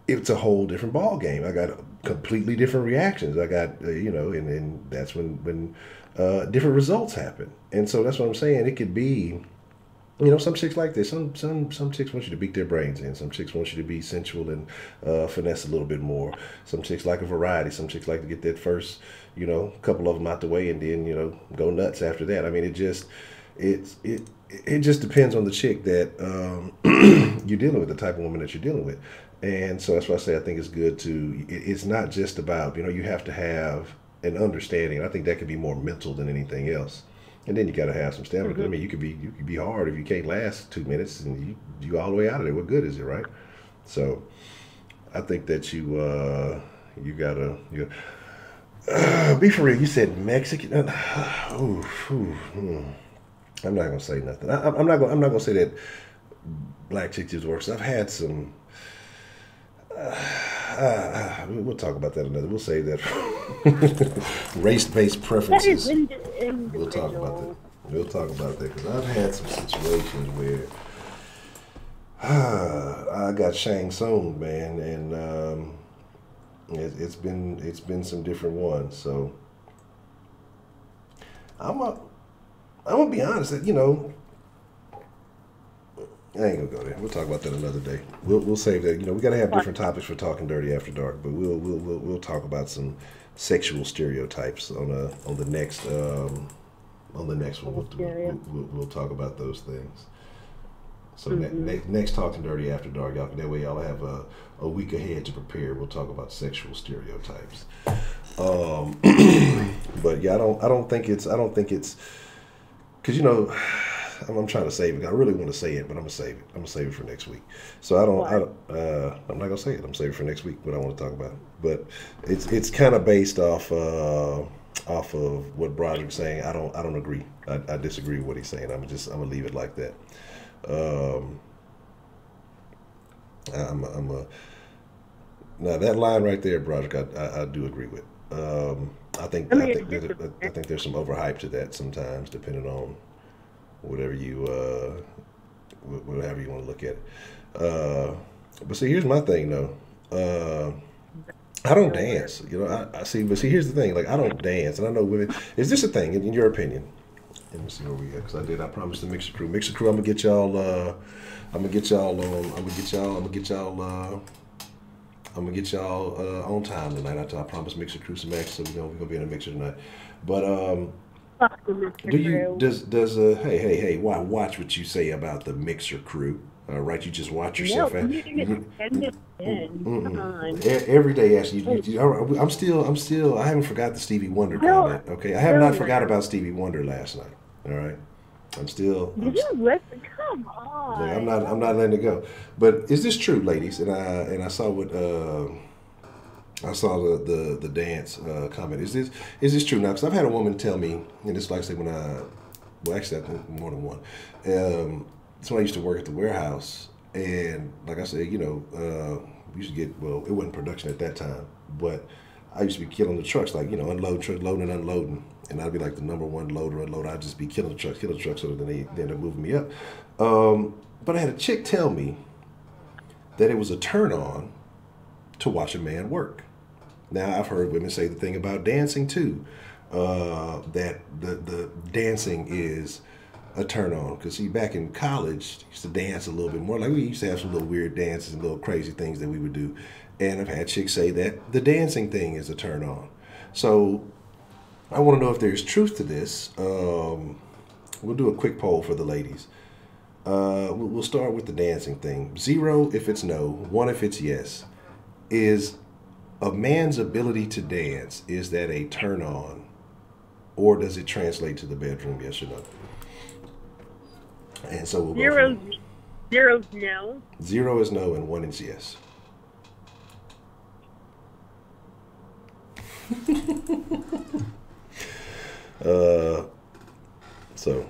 Speaker 1: it's a whole different ball game. I got completely different reactions. I got, and that's when different results happen. And so that's what I'm saying. It could be, some chicks like this. Some chicks want you to beat their brains in. Some chicks want you to be sensual and finesse a little bit more. Some chicks like a variety. Some chicks like to get that first, couple of them out the way and then, go nuts after that. I mean, it just depends on the chick that you're dealing with, the type of woman that you're dealing with. And so that's why I say I think it's good to, it's not just about, you have to have an understanding. I think that could be more mental than anything else. And then you got to have some stamina. I mean, you could be hard if you can't last 2 minutes and you all the way out of there. What good is it, right? So I think that you gotta be for real. You said Mexican. I'm not gonna say nothing. I'm not gonna say that black chicks just works. I've had some. We'll talk about that another. We'll say that race-based preferences. We'll talk about that. We'll talk about that because I've had some situations where I got Shang Tsung, man, and It's been some different ones. So I'm gonna be honest. That, you know, I ain't gonna go there. We'll talk about that another day. We'll save that. You know, we gotta have different topics for Talking Dirty After Dark, but we'll talk about some sexual stereotypes on the next one. We'll talk about those things. So next Talking Dirty After Dark, y'all. That way y'all have a week ahead to prepare. We'll talk about sexual stereotypes. But yeah, I don't think it's because, you know, I'm trying to save it. I really want to say it, but I'm gonna save it. I'm gonna save it for next week. So I'm not gonna say it. I'm gonna save it for next week. What I want to talk about, but it's kind of based off of what Broderick's saying. I don't agree. I disagree with what he's saying. I'm gonna leave it like that. Now that line right there, Broderick, I do agree with. I think there's some overhype to that sometimes, depending on whatever you want to look at it. But see, here's my thing though. I don't dance. You know, I see. But see, here's the thing. Like, I don't dance, and I know women. Is this a thing in your opinion? Let me see where we at, because I promised the Mixer Crew. Mixer Crew, I'm gonna get y'all on time tonight. I promised Mixer Crew some action, so we're gonna be in a mixer tonight. But hey, watch what you say about the Mixer Crew. All right, you just watch yourself.
Speaker 10: No, you didn't send it in. Come on.
Speaker 1: Every day, actually, I'm still. I haven't forgot the Stevie Wonder comment. Okay, I have not forgot about Stevie Wonder last night. All right, I'm still.
Speaker 10: Did you listen? Come on.
Speaker 1: I'm not letting it go. But is this true, ladies? And I saw what I saw the dance comment. Is this true now? Because I've had a woman tell me, and it's like I say actually I think more than one. So I used to work at the warehouse, and like I said, you know, we used to get, well, it wasn't production at that time, but I used to be killing the trucks, like, you know, loading and unloading, and I'd be like the number one unloader. I'd just be killing the trucks, so then they're moving me up. But I had a chick tell me that it was a turn on to watch a man work. Now, I've heard women say the thing about dancing too, that the dancing is a turn on. Because see, back in college, I used to dance a little bit more. Like, we used to have some little weird dances and little crazy things that we would do. And I've had chicks say that the dancing thing is a turn on. So I want to know if there's truth to this. We'll do a quick poll for the ladies. We'll start with the dancing thing. 0 if it's no, 1 if it's yes. Is a man's ability to dance, is that a turn on? Or does it translate to the bedroom, yes or no? And so we'll go
Speaker 10: Zero's no.
Speaker 1: 0 is no and 1 is yes. So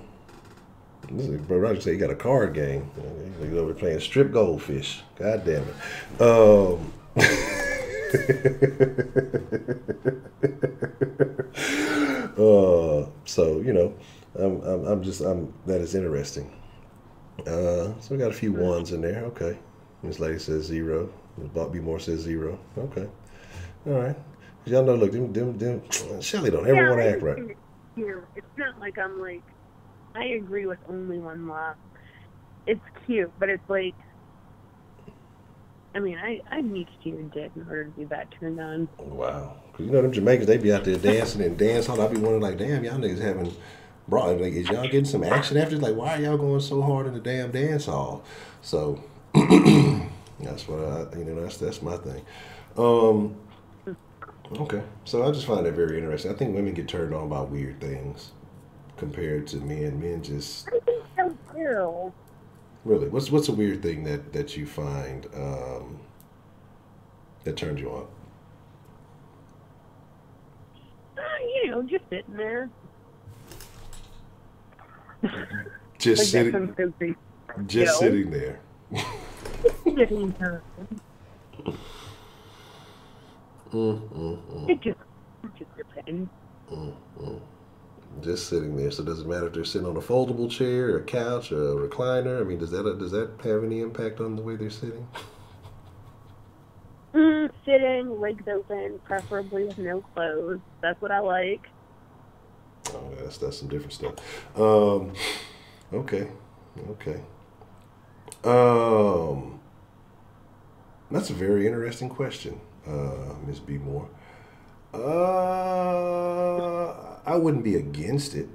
Speaker 1: but Roger said he got a card game. He's over playing strip goldfish. God damn it. So you know, that is interesting. So we got a few ones in there. Okay, this lady says 0. Bob B. Moore says 0. Okay, all right. Y'all know, look, them Shelly don't ever want to act right.
Speaker 10: It's not like I'm like, I agree with only one law. It's cute, but it's like, I mean, I need to see your dick in order to be that turned on.
Speaker 1: Wow. Because you know, them Jamaicans, they be out there dancing and dance hall. I be wondering, like, damn, y'all niggas having, like, is y'all getting some action after? Like, why are y'all going so hard in the damn dance hall? So, that's what that's my thing. Okay, so I just find that very interesting. I think women get turned on by weird things compared to men. Men just...
Speaker 10: I think so too.
Speaker 1: Really? What's a weird thing that you find that turns you on?
Speaker 10: You know, just sitting there.
Speaker 1: Just sitting there.
Speaker 10: Sitting there. It just depends.
Speaker 1: Just sitting there. So does it matter if they're sitting on a foldable chair, a couch, or a recliner? I mean, does that have any impact on the way they're sitting?
Speaker 10: Sitting sitting, legs open, preferably with no clothes. That's what I like.
Speaker 1: Oh, that's some different stuff. Okay. That's a very interesting question, Ms. B. Moore. I wouldn't be against it.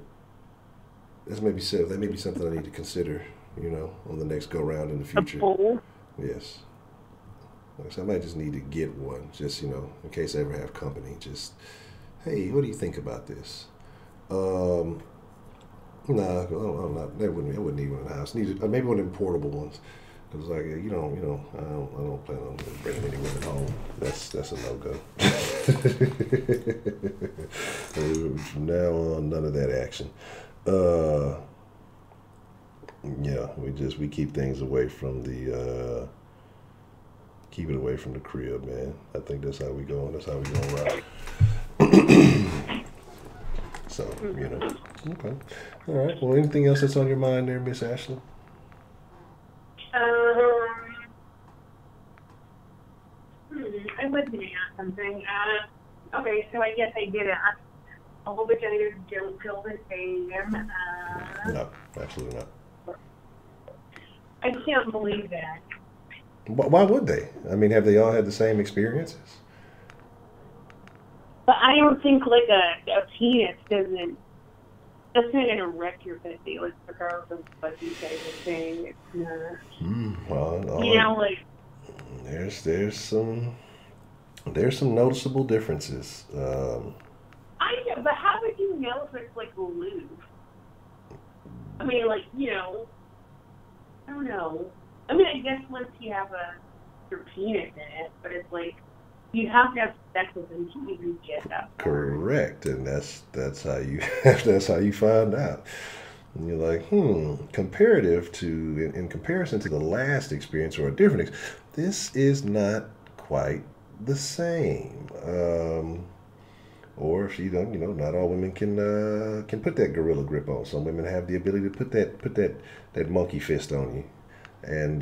Speaker 1: That may be something I need to consider, on the next go round in the future. Yes. So I might just need to get one, just, in case I ever have company. Just, hey, what do you think about this? Nah, I'm not. I wouldn't need one in the house. Maybe one of them portable ones. Cause like I don't plan on bringing any women home. That's a no-go. From now on, none of that action. Yeah, we keep things away from the keep it away from the crib, man. I think that's how we going. That's how we gonna rock. So, okay. All right. Well, anything else that's on your mind there, Miss Ashley?
Speaker 10: I was going to ask something. Okay, so I guess I did ask. A whole bunch of others don't feel the same.
Speaker 1: No, absolutely not.
Speaker 10: I can't believe that.
Speaker 1: Why would they? I mean, have they all had the same experiences?
Speaker 10: But I don't think like a penis that's not gonna wreck your pussy, like regardless of what you guys are saying. It's not.
Speaker 1: There's some noticeable differences.
Speaker 10: I know, but how would you know if it's like lube? I mean, I don't know. I mean, I guess once you have your penis in it, but it's like you have to have sex with them to even get that far.
Speaker 1: Correct, and that's how you that's how you find out. And you're like, in comparison to the last experience or a different experience, this is not quite the same. Or if you don't, not all women can put that gorilla grip on. Some women have the ability to put that monkey fist on you, and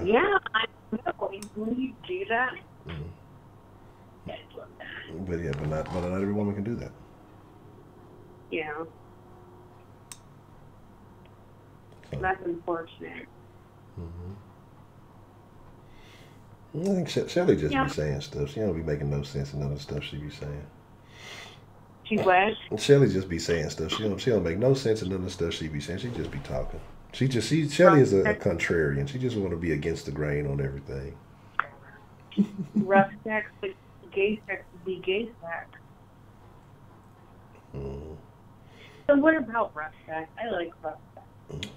Speaker 10: yeah, I know. When you do that, I love that.
Speaker 1: But not every woman can do that.
Speaker 10: Yeah, so that's unfortunate.
Speaker 1: I think Shelly just be saying stuff. She don't be making no sense in none of the stuff she be saying.
Speaker 10: She what?
Speaker 1: Shelly just be saying stuff. She don't make no sense in none of the stuff she be saying. She just be talking. Shelly is a contrarian. She just want to be against the grain on everything.
Speaker 10: Rough sex, but gay sex would be gay sex. So what about rough sex? I like rough sex.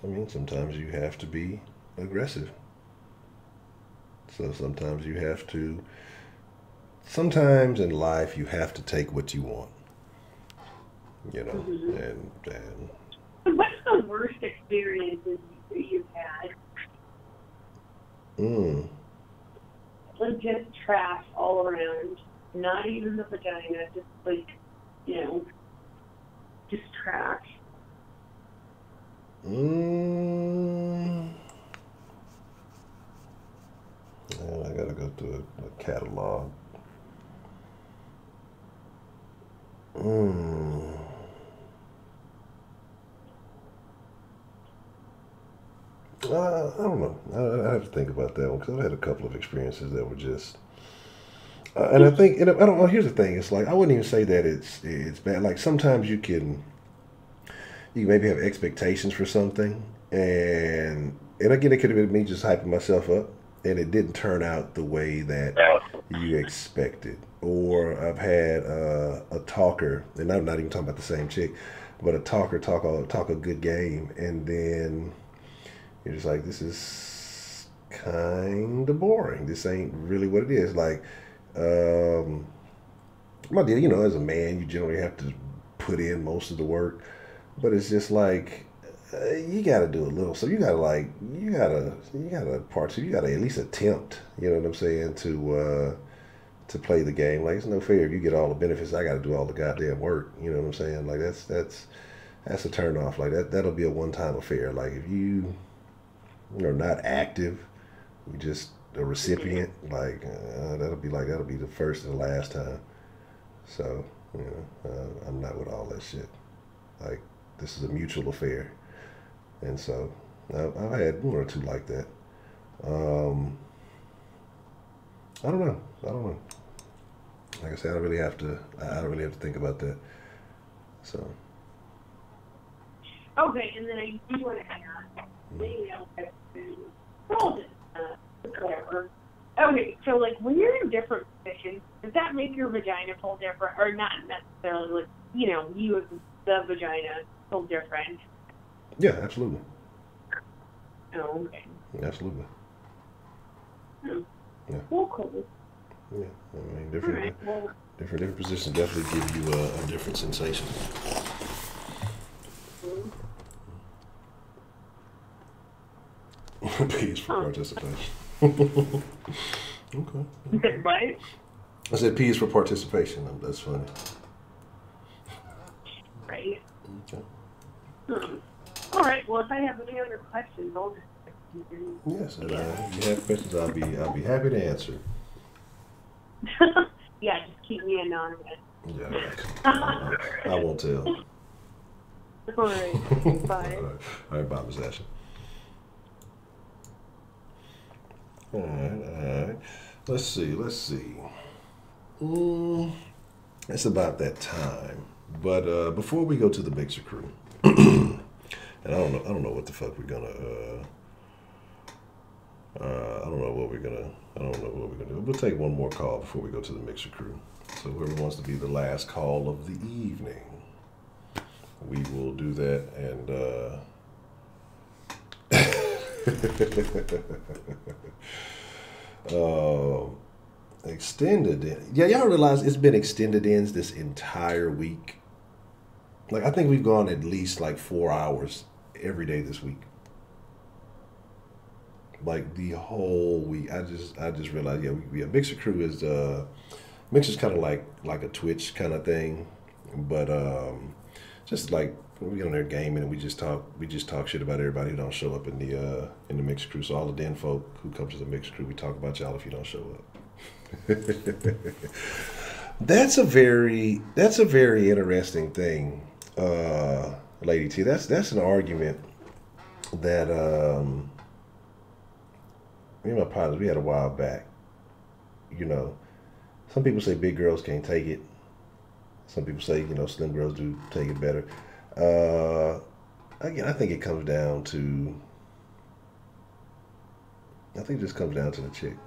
Speaker 1: I mean, sometimes you have to be aggressive. So sometimes in life you have to take what you want. And
Speaker 10: what's the worst experiences that you've had? Like just trash all around. Not even the vagina, just like, just trash.
Speaker 1: I gotta go through a catalog. I don't know. I have to think about that one because I've had a couple of experiences that were just, and I think, I don't know. Here's the thing: it's like I wouldn't even say that it's bad. Like sometimes you can maybe have expectations for something, and again, it could have been me just hyping myself up, and it didn't turn out the way that you expected. Or I've had a talker, and I'm not even talking about the same chick, but a talker talk a good game, and then you're just like, this is kind of boring. This ain't really what it is. Like, my deal, as a man, you generally have to put in most of the work, but it's just like, you got to do a little. So you got to at least attempt, you know what I'm saying, to play the game. Like, it's no fair if you get all the benefits, I got to do all the goddamn work. You know what I'm saying? Like, that's a turn off. Like that'll be a one-time affair. Like if you're not active, you just the recipient, like that'll be the first and the last time. So I'm not with all that shit. Like, this is a mutual affair, and so I've had one or two like that. I don't know. Like I said, I don't really have to think about that. So.
Speaker 10: Okay, and then I do want to ask, whatever. Okay, so like when you're in different positions, does that make your vagina feel different, or not necessarily? Like, you as the vagina feel different?
Speaker 1: Yeah, absolutely.
Speaker 10: Oh, okay.
Speaker 1: Absolutely.
Speaker 10: Hmm.
Speaker 1: Yeah.
Speaker 10: Well, cool.
Speaker 1: Yeah, I mean, different positions definitely give you a different sensation. Peas for participation. Okay.
Speaker 10: Right?
Speaker 1: I said peas for participation. That's funny.
Speaker 10: Right.
Speaker 1: Okay.
Speaker 10: All right. Well, if I have any other questions, I'll just.
Speaker 1: Yes, and if you have questions, I'll be happy to answer.
Speaker 10: Yeah, just keep me anonymous.
Speaker 1: Yeah, I won't tell.
Speaker 10: All right. Bye.
Speaker 1: All right, bye, Ms. Ashley. All right. Let's see. It's about that time. But before we go to the mixer crew, and I don't know what the fuck we're gonna. I don't know what we're gonna do. We'll take one more call before we go to the mixer crew. So whoever wants to be the last call of the evening, we will do that. And extended in. Yeah, y'all realize it's been extended ins this entire week. Like, I think we've gone at least like 4 hours every day this week. Like the whole week. I just realized, mixer crew is mixer's kind of like a Twitch kind of thing, but just like we get on there gaming and we just talk shit about everybody who don't show up in the mixer crew. So all the den folk who come to the mixer crew, we talk about y'all if you don't show up. That's a very interesting thing, Lady T. That's an argument that me and my partners, we had a while back. Some people say big girls can't take it. Some people say, slim girls do take it better. Again, I think it comes down to, I think it just comes down to the chick.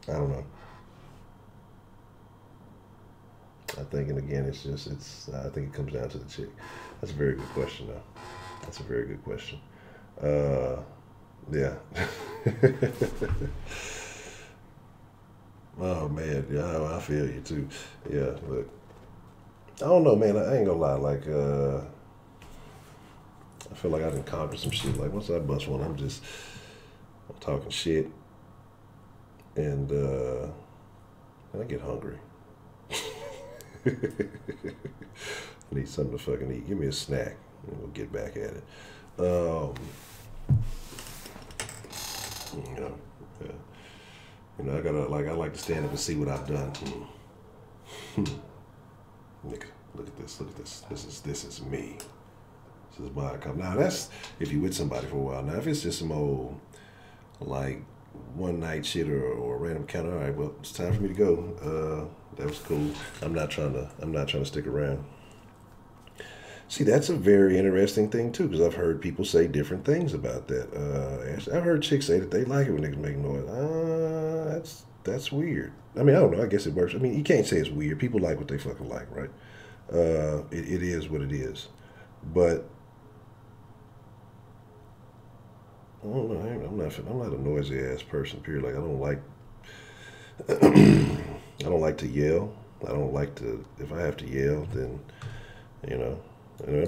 Speaker 1: I don't know. I think, and again, I think it comes down to the chick. That's a very good question, though. That's a very good question. Yeah. Oh man, yeah, I feel you too. Yeah, look, I don't know, man. I ain't gonna lie. Like, I feel like I done conquered some shit. Like, once I bust one, I'm talking shit, and I get hungry. I need something to fucking eat. Give me a snack, and we'll get back at it. I like to stand up and see what I've done. Nigga, look at this. This is me. This is my account. Now that's if you with somebody for a while. Now if it's just some old like one night shit or a random encounter, all right, well, it's time for me to go. That was cool. I'm not trying to stick around. See, that's a very interesting thing too, because I've heard people say different things about that. I've heard chicks say that they like it when niggas make noise. That's weird. I mean, I don't know. I guess it works. I mean, you can't say it's weird. People like what they fucking like, right? It is what it is. But I don't know. I'm not a noisy ass person. Period. Like I don't like to yell. I don't like to. If I have to yell, then I'm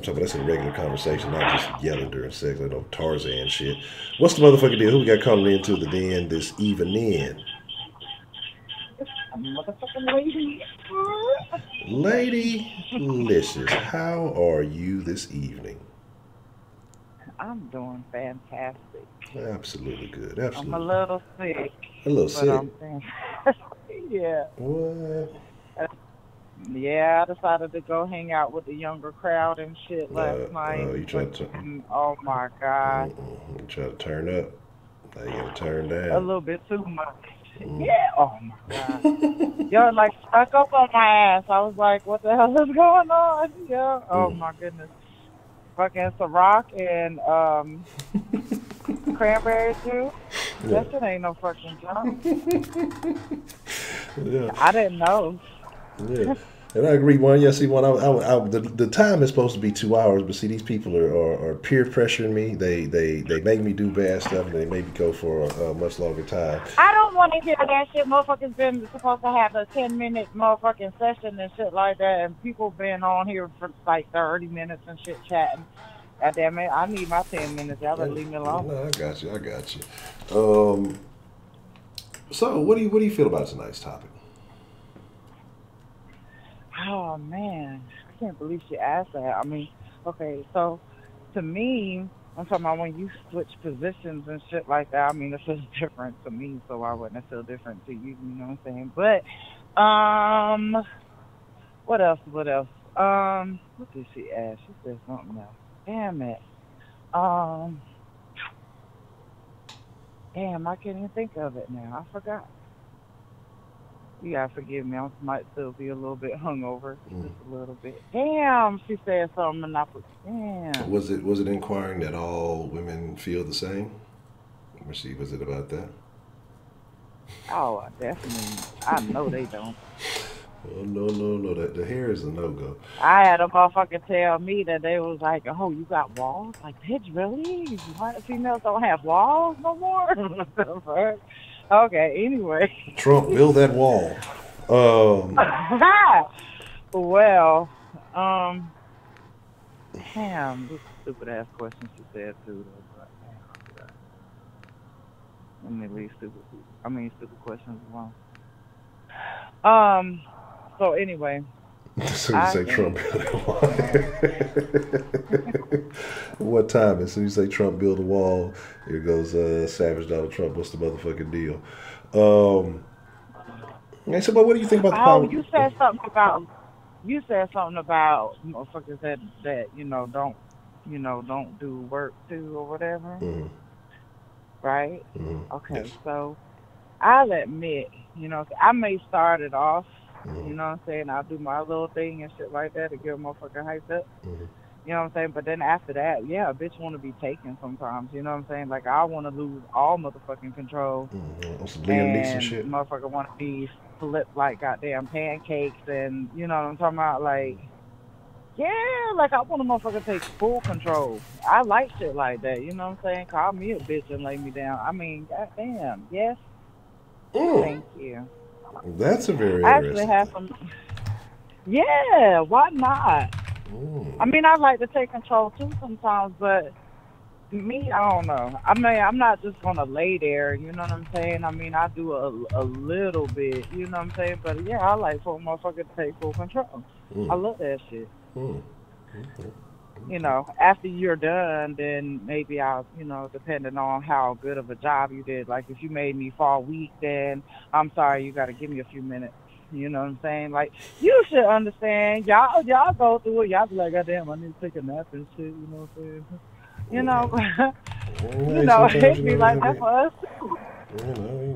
Speaker 1: talking about that's in regular conversation, not just yelling during sex. Like no Tarzan shit. What's the motherfucking deal? Who we got calling into the den this evening? Lady Licious, how are you this evening?
Speaker 11: I'm doing fantastic.
Speaker 1: Absolutely good. Absolutely.
Speaker 11: I'm a little sick.
Speaker 1: A little sick?
Speaker 11: I'm fantastic. Yeah.
Speaker 1: What?
Speaker 11: Yeah, I decided to go hang out with the younger crowd and shit last night.
Speaker 1: You tried to
Speaker 11: oh my God.
Speaker 1: You try to turn up. Now you gotta turn down.
Speaker 11: A little bit too much. Yeah. Oh my God. Yo, like stuck up on my ass. I was like, what the hell is going on? Yeah. Oh my goodness. Fucking Ciroc and cranberry juice.
Speaker 1: Yeah.
Speaker 11: That shit ain't no fucking joke.
Speaker 1: Yeah.
Speaker 11: I didn't know.
Speaker 1: Yeah. And I agree, one. Yeah, see, one. The time is supposed to be 2 hours, but see, these people are peer pressuring me. They make me do bad stuff, and they make me go for a much longer time.
Speaker 11: I don't want to hear that shit. Motherfuckers been supposed to have a 10-minute motherfucking session and shit like that, and people been on here for like 30 minutes and shit chatting. God damn it, I need my 10 minutes. Y'all better leave me alone.
Speaker 1: No, I got you. So, what do you feel about tonight's topic?
Speaker 11: Oh man, I can't believe she asked that. I mean, okay, so to me, I'm talking about when you switch positions and shit like that. I mean, it feels different to me, so why wouldn't it feel different to you? You know what I'm saying? But what else? What did she ask? She said something else. Damn it. Damn, I can't even think of it now. I forgot. You gotta forgive me. I might still be a little bit hungover, just a little bit. Damn, she said something and I forgot. Damn.
Speaker 1: Was it inquiring that all women feel the same? Was it about that?
Speaker 11: Oh, definitely. I know they don't.
Speaker 1: Oh, no. The hair is a no-go.
Speaker 11: I had a motherfucker tell me that they was like, oh, you got walls? Like, bitch, really? White females don't have walls no more? Okay, anyway.
Speaker 1: Trump, build that wall.
Speaker 11: Well, damn, this stupid ass question she said too. Let me leave stupid questions alone. So anyway.
Speaker 1: As soon as you say Trump build a wall. What time? As soon as you say Trump build a wall, here goes Savage Donald Trump. What's the motherfucking deal? I said, but what do you think about the power?
Speaker 11: You said something about motherfuckers that don't do work too or whatever.
Speaker 1: Mm-hmm.
Speaker 11: Right?
Speaker 1: Mm-hmm.
Speaker 11: Okay,
Speaker 1: yes.
Speaker 11: So I'll admit, I may start it off.
Speaker 1: Mm-hmm.
Speaker 11: You know what I'm saying? I'll do my little thing and shit like that to get a motherfucker hyped up.
Speaker 1: Mm-hmm.
Speaker 11: You know what I'm saying? But then after that, yeah, a bitch want to be taken sometimes. You know what I'm saying? Like, I want to lose all motherfucking control.
Speaker 1: Mm-hmm.
Speaker 11: And
Speaker 1: shit.
Speaker 11: Motherfucker want to be flipped like goddamn pancakes and, you know what I'm talking about? Like, yeah, like, I want a motherfucker to take full control. I like shit like that. You know what I'm saying? Call me a bitch and lay me down. I mean, goddamn, yes. Thank you.
Speaker 1: That's a very
Speaker 11: I
Speaker 1: interesting.
Speaker 11: actually have some. Yeah, why not? I mean, I like to take control too sometimes, but me, I don't know. I mean, I'm not just gonna lay there. You know what I'm saying? I mean, I do a little bit. You know what I'm saying? But yeah, I like for a motherfucker to take full control. I love that shit. You know, after you're done, then maybe I'll, depending on how good of a job you did. Like, if you made me fall weak, then I'm sorry, you got to give me a few minutes. You know what I'm saying? Like, you should understand. Y'all go through it. Y'all be like, goddamn, I need to take a nap and shit. You know what I'm saying? It'd be like that for us too.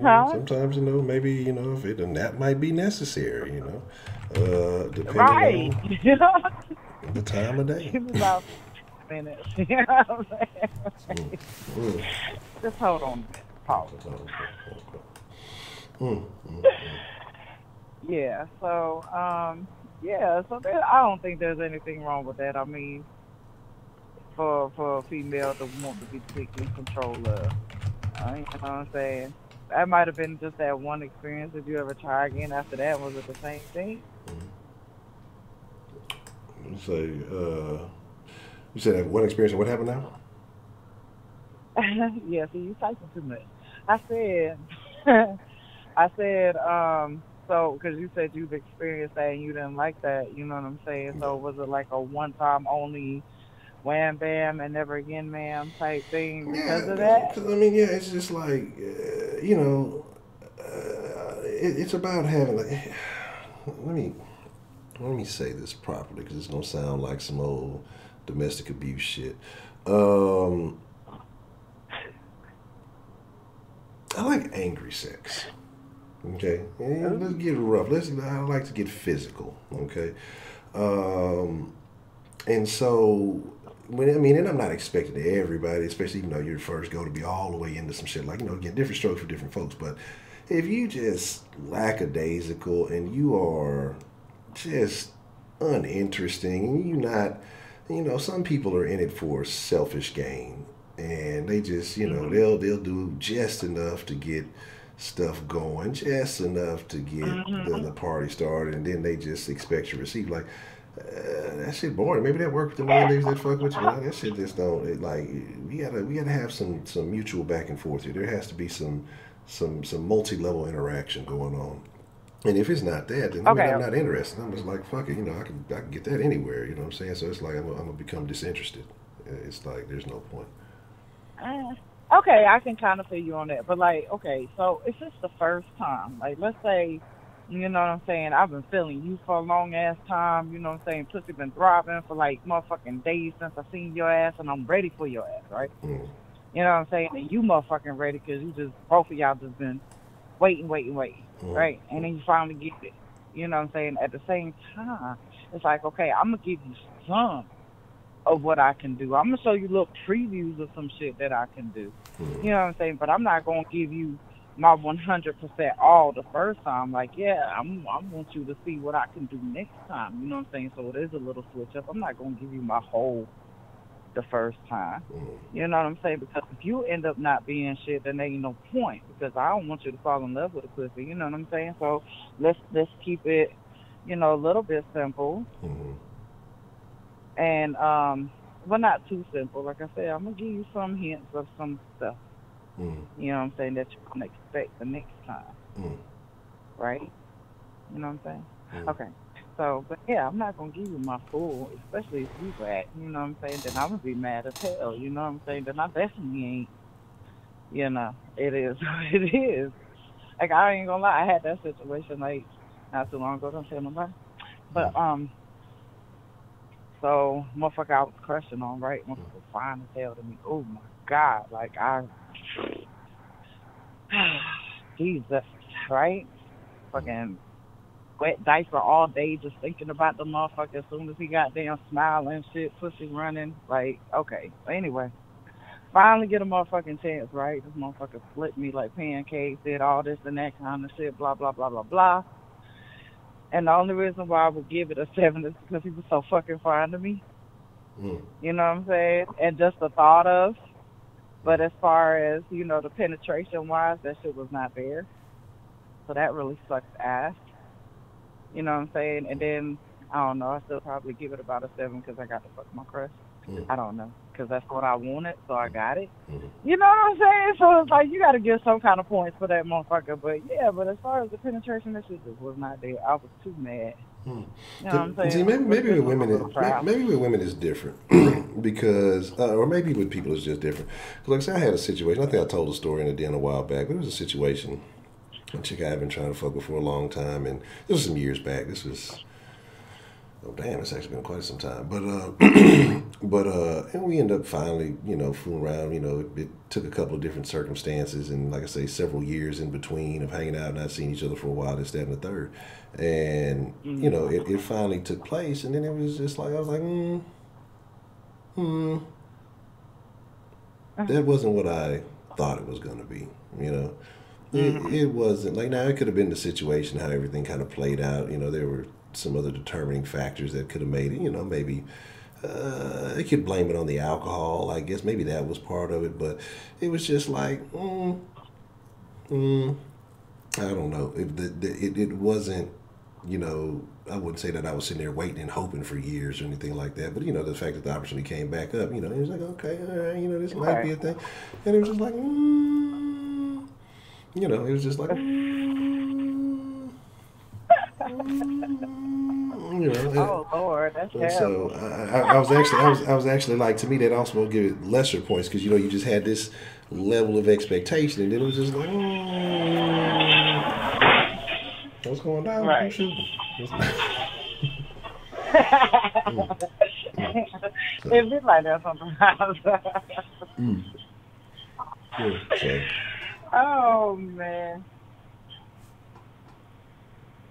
Speaker 1: Sometimes, maybe, if a nap might be necessary, depending on the time of day.
Speaker 11: About minutes. You know what I'm saying? Just hold on. Pause. Yeah, so, so I don't think there's anything wrong with that. I mean, for a female to want to be taken control of. You know what I'm saying? That might have been just that one experience. Did you ever try again after that? Was it the same thing?
Speaker 1: You said that one experience. What happened now?
Speaker 11: Yeah, see, you typing too much. I said, so, because you said you've experienced that and you didn't like that, you know what I'm saying? So was it like a one-time only wham bam and never again ma'am type thing because of that?
Speaker 1: Cause, I mean, yeah, it's just like, you know, it's about having, like, let me say this properly because it's going to sound like some old domestic abuse shit. I like angry sex. Okay, let's get rough. I like to get physical. Okay, and so and I'm not expecting everybody, especially you're first go to be all the way into some shit like again different strokes for different folks. But if you just lackadaisical and you are just uninteresting and you not, some people are in it for selfish gain and they just they'll do just enough to get stuff going, just enough to get the party started, and then they just expect to receive. Like, that shit boring. Maybe that worked with the one ladies that fuck with you. That shit just don't. We gotta have some mutual back and forth here. There has to be some multi-level interaction going on. And if it's not that, then I'm not interested. I'm just like, fuck it. I can get that anywhere. You know what I'm saying? So it's like I'm gonna become disinterested. It's like there's no point.
Speaker 11: Okay, I can kind of feel you on that. But, like, okay, so if it's the first time, like, let's say, you know what I'm saying, I've been feeling you for a long-ass time, you know what I'm saying, pussy been throbbing for, like, motherfucking days since I seen your ass, and I'm ready for your ass, right? You know what I'm saying? And you motherfucking ready because both of y'all just been waiting, right? And then you finally get it. You know what I'm saying? At the same time, it's like, okay, I'm going to give you some of what I can do. I'm going to show you little previews of some shit that I can do. You know what I'm saying? But I'm not going to give you my 100% all the first time. Like, yeah, I want you to see what I can do next time. You know what I'm saying? So it is a little switch up. I'm not going to give you my whole the first time. You know what I'm saying? Because if you end up not being shit, then there ain't no point. Because I don't want you to fall in love with a pussy. You know what I'm saying? So let's keep it, a little bit simple. And, well, not too simple. Like I said, I'm going to give you some hints of some stuff. You know what I'm saying? That you're going to expect the next time. Right? You know what I'm saying? Okay. So, but yeah, I'm not going to give you my full, especially if you rat. You know what I'm saying? Then I'm going to be mad as hell. You know what I'm saying? Then I definitely ain't, it is what it is. Like, I ain't going to lie. I had that situation, like, not too long ago. Don't tell nobody. But, so, motherfucker I was crushing on, right? Motherfucker fine as hell to me. Oh, my God. Like, Jesus, right? Fucking wet diaper all day just thinking about the motherfucker as soon as he got damn smiling shit, pussy running. Like, okay. But anyway, finally get a motherfucking chance, right? This motherfucker flipped me like pancakes, did all this and that kind of shit, blah, blah, blah, blah, blah. And the only reason why I would give it a 7 is because he was so fucking fine to me. You know what I'm saying? And just the thought of. But as far as, the penetration-wise, that shit was not there. So that really sucks ass. You know what I'm saying? And then, I don't know, I still probably give it about a 7 because I got to fuck my crush. I don't know. Because that's what I wanted, so I got it. You know what I'm saying? So it's like, you got to give some kind of points for that motherfucker. But yeah, but as far as the penetration, that shit just was not there. I was too mad. You know what I'm saying?
Speaker 1: See, maybe with women it's different because, or maybe with people it's just different. Because like I said, I had a situation. I think I told a story in the den a while back, but it was a situation. A chick I had been trying to fuck with for a long time, and this was some years back. This was, it's actually been quite some time. But and we ended up finally, fooling around. It took a couple of different circumstances, and like I say, several years in between of hanging out and not seeing each other for a while, this, that, and the third. And it finally took place, and then it was just like I was like, that wasn't what I thought it was going to be. It wasn't like, now it could have been the situation how everything kind of played out. There were some other determining factors that could have made it. Maybe they could blame it on the alcohol. I guess maybe that was part of it, but it was just like, I don't know. It wasn't. I wouldn't say that I was sitting there waiting and hoping for years or anything like that. But, the fact that the opportunity came back up, it was like, okay, all right, this might be a thing. And it was just like, it was just like, You know.
Speaker 11: Oh Lord, that's
Speaker 1: And
Speaker 11: terrible.
Speaker 1: so I was actually like, to me that also will give it lesser points because you just had this level of expectation, and then it was just like, what's going down?
Speaker 11: Right.
Speaker 1: Who's shooting?
Speaker 11: It be like that sometimes.
Speaker 1: Yeah, so.
Speaker 11: Oh man.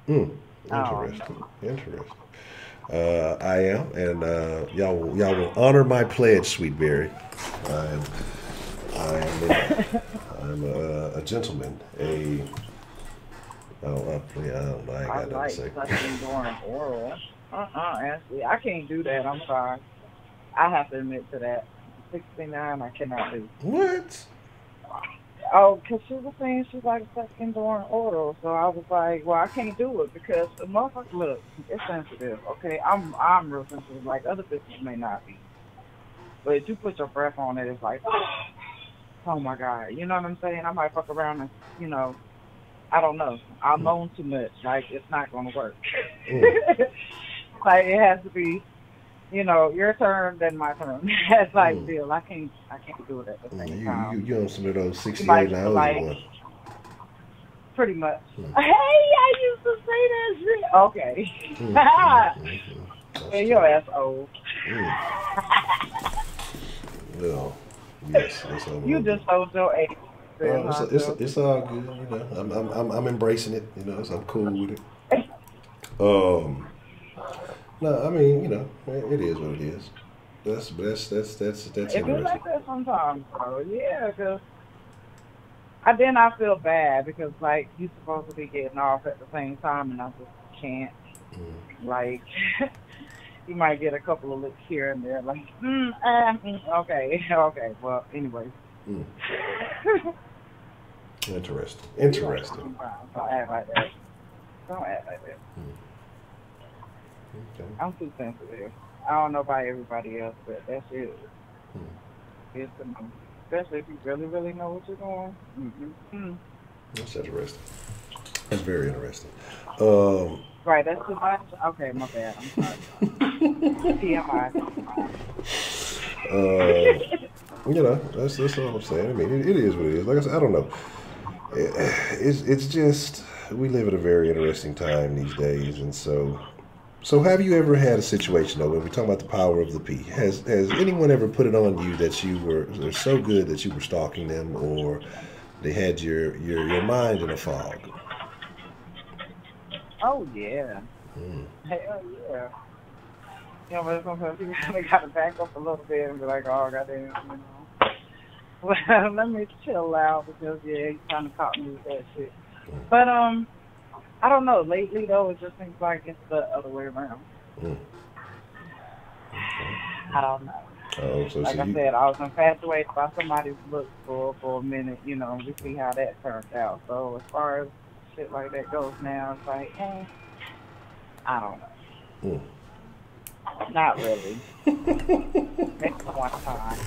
Speaker 1: Interesting. Interesting. I am, and y'all will honor my pledge, Sweet Berry. I'm a gentleman. I don't know. I ain't got nothing to say.
Speaker 11: Sucking during oral. Ashley, I can't do that. I'm sorry. I have to admit to that. 69, I cannot do.
Speaker 1: What?
Speaker 11: Oh, because she was saying she's like sucking during oral, so I was like, well, I can't do it because the motherfucker, look, it's sensitive. Okay, I'm real sensitive. Like other bitches may not be, but if you put your breath on it, it's like, oh my god, you know what I'm saying? I might fuck around and, I don't know. I'll moan too much. Like it's not gonna work. Like it has to be, your turn, then my turn. That's like deal. I can't do it at the same time.
Speaker 1: You on some of those 68 now?
Speaker 11: Like, pretty much. Hey, I used to say that shit. Okay. And your ass old.
Speaker 1: Well, yes, that's all.
Speaker 11: You just told your age.
Speaker 1: It's all good, I'm embracing it, so I'm cool with it. No, I mean, it is what it is. That's
Speaker 11: It
Speaker 1: interesting.
Speaker 11: be like that sometimes, bro. Yeah, because I feel bad because like you supposed to be getting off at the same time, and I just can't. Like, you might get a couple of licks here and there, like, okay. Well, anyway.
Speaker 1: Interesting.
Speaker 11: Don't act like that.
Speaker 1: Okay.
Speaker 11: I'm too sensitive. I don't know about everybody else, but that's it. It's especially if you really, really know what you're doing.
Speaker 1: That's interesting. That's very interesting.
Speaker 11: Right, that's too much? Okay, my bad. I'm sorry. TMI.
Speaker 1: That's all I'm saying. I mean, it is what it is. Like I said, I don't know. It's just, we live at a very interesting time these days, and so have you ever had a situation, though, when we talk about the power of the P, has anyone ever put it on you that you were so good that you were stalking them, or they had your mind in a fog?
Speaker 11: Oh, yeah. Hell, yeah. But sometimes people kind of got to back up a little bit and be like, oh, goddamn, Well, let me chill out because, yeah, he kind of caught me with that shit. But, I don't know. Lately, though, it just seems like it's the other way around. I don't know. Like I said, I was infatuated by somebody's looks for a minute, we see how that turned out. So as far as shit like that goes now, it's like, I don't know. Not really. Maybe one time.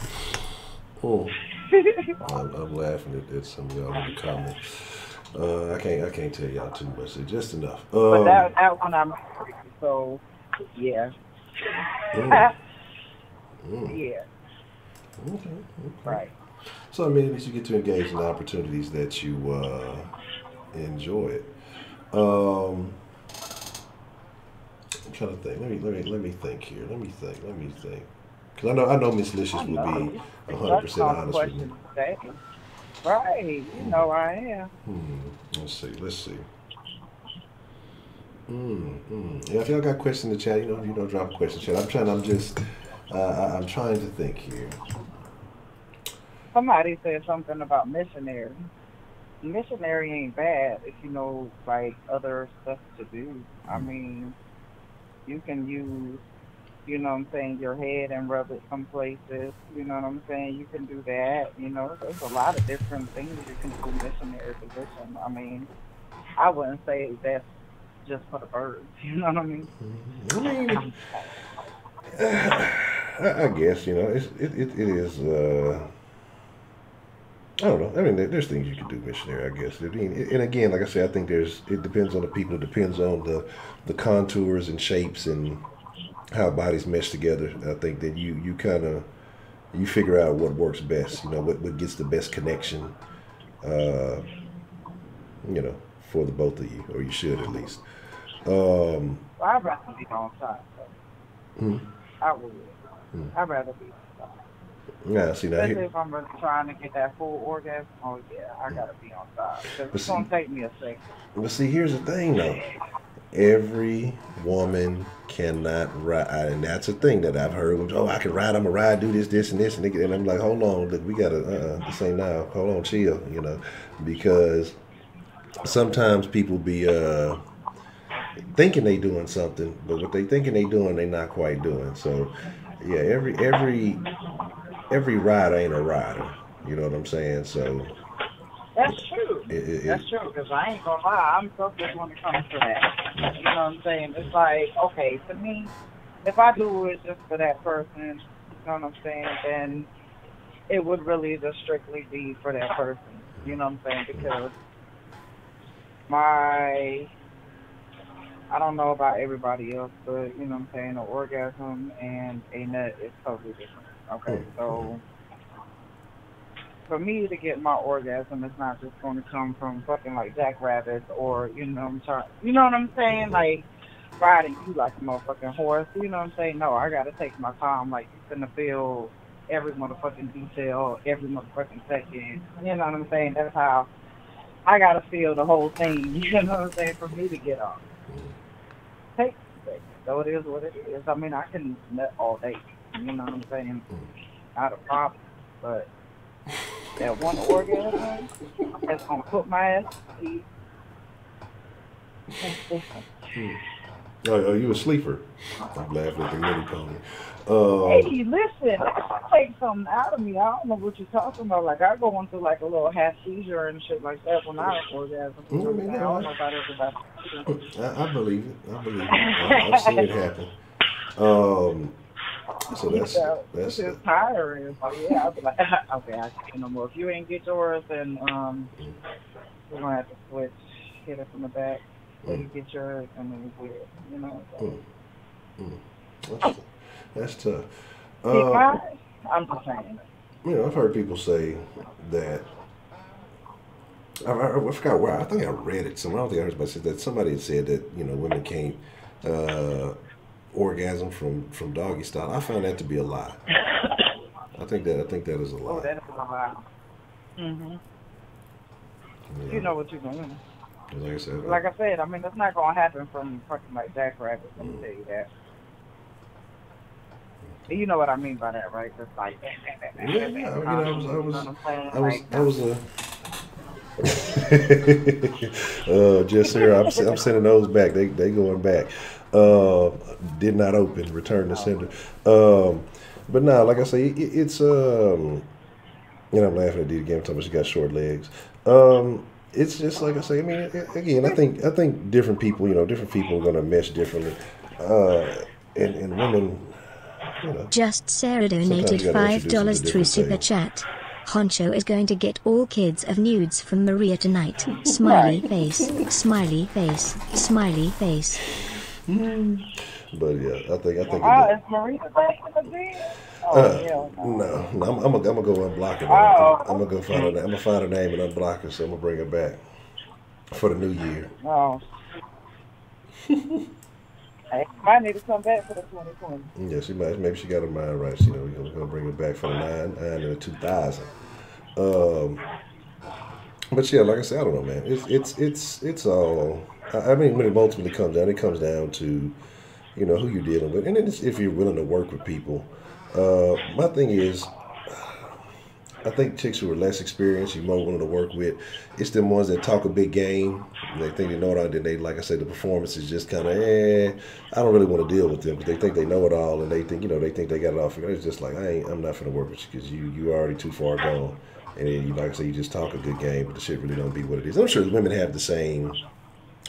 Speaker 1: I'm laughing at some of y'all in the comments. I can't tell y'all too much. Just enough.
Speaker 11: But that one I'm so yeah. Yeah.
Speaker 1: Okay.
Speaker 11: Right.
Speaker 1: So I mean, at least you get to engage in the opportunities that you enjoy. I'm trying to think. Let me think here. Let me think. Because I know Miss Licious will be 100% honest with me.
Speaker 11: Right, you know I am.
Speaker 1: Let's see. Yeah, if y'all got questions in the chat, drop a question in the chat. I'm trying to think here.
Speaker 11: Somebody said something about missionary. Missionary ain't bad if you know like other stuff to do. I mean, you can use, your head and rub it some places. You know what I'm saying? You can do that. There's a lot of different things you can do missionary position. I mean, I wouldn't say that's just for the birds. You know what I mean?
Speaker 1: I guess it is. I don't know. I mean, there's things you can do, missionary. I guess. I mean, and again, like I said, I think it depends on the people. It depends on the contours and shapes and how bodies mesh together. I think that you kind of you figure out what works best. You know, what gets the best connection. Uh, you know, for the both of you, or you should at least.
Speaker 11: I'd rather be on side. I would. I'd rather be on side.
Speaker 1: Yeah, see now.
Speaker 11: Especially if I'm really trying to get that full orgasm. Oh yeah, I gotta be on side. Because it's gonna take me a second.
Speaker 1: But see, here's the thing though. Every woman cannot ride, and that's a thing that I've heard. Oh, I can ride. I'm gonna ride. Do this, and this, and I'm like, hold on, look, we gotta. This ain't now. Hold on, chill. You know, because sometimes people be thinking they doing something, but what they thinking they doing, they not quite doing. So, yeah, every rider ain't a rider. You know what I'm saying? So.
Speaker 11: That's true. That's true, because I ain't gonna lie, I'm selfish when it comes to that. You know what I'm saying? It's like, okay, to me, if I do it just for that person, you know what I'm saying, then it would really just strictly be for that person. You know what I'm saying? Because I don't know about everybody else, but, you know what I'm saying, an orgasm and a nut is totally different. Okay, so for me to get my orgasm, it's not just going to come from fucking like jackrabbits or, you know what I'm saying? Like riding you like a motherfucking horse. You know what I'm saying? No, I got to take my time. Like, you're going to feel every motherfucking detail, every motherfucking second. You know what I'm saying? That's how I got to feel the whole thing. You know what I'm saying? For me to get off. Take it. So it is what it is. I mean, I can nut all day. You know what I'm saying? Not a problem. But that one orgasm that's gonna put my ass to sleep.
Speaker 1: Oh, you a sleeper? I'm laughing at the mini pony.
Speaker 11: Hey, listen, take something out of me. I don't know what you're talking about. Like, I go into like a little half seizure and shit like that when I orgasm. I don't know about everybody.
Speaker 1: I believe it. I've seen it happen. So that's
Speaker 11: just tiring. So yeah, I'll be like, okay, I can't no more. If you ain't get yours, then we're gonna have to switch. Hit it from the back. Let you get yours, and then we get it. You know. So.
Speaker 1: That's tough.
Speaker 11: I'm just saying.
Speaker 1: You know, I've heard people say that. I forgot where. I think I read it somewhere. I don't think I heard somebody say that. Somebody had said that, you know, women can't orgasm from doggy style. I found that to be a lie. I think that is a lie.
Speaker 11: Oh, that is a lie. Yeah. You know what you're doing. Like I said, I mean, it's not gonna happen from fucking like jackrabbits. Let me tell you that. You know what I mean by that, right? Just like
Speaker 1: just here. I'm sending those back. They going back. Did not open. Return to sender. But no, like I say, it's I'm laughing at Dee again. Talking about she got short legs. It's just like I say. I mean, again, I think different people are going to mesh differently, and women. You know,
Speaker 12: Just Sarah donated $5 through Super Chat. Honcho is going to get all kids of nudes from Maria tonight. Smiley face, smiley face, smiley face.
Speaker 1: But yeah, I think.
Speaker 11: Is Maria back in the bed?
Speaker 1: No, I'm gonna go unblock her. I'm gonna go find her. I'm gonna find her name and unblock her. So I'm gonna bring her back for the new year.
Speaker 11: Oh. I might need to come back for the 2020.
Speaker 1: Yeah, she might. Maybe she got her mind right. You know, we're gonna bring her back for the 9 and the 2000. But yeah, like I said, I don't know, man. It's all. I mean, when it ultimately it comes down to, you know, who you're dealing with, and then if you're willing to work with people. My thing is, I think chicks who are less experienced, you're more willing to work with. It's them ones that talk a big game. And they think they know it all. Then they, like I said, the performance is just kind of, I don't really want to deal with them because they think they know it all and they think they got it all figured out. It's just like, I'm not going to work with you because you already too far gone. And then, like I say, you just talk a good game, but the shit really don't be what it is. I'm sure women have the same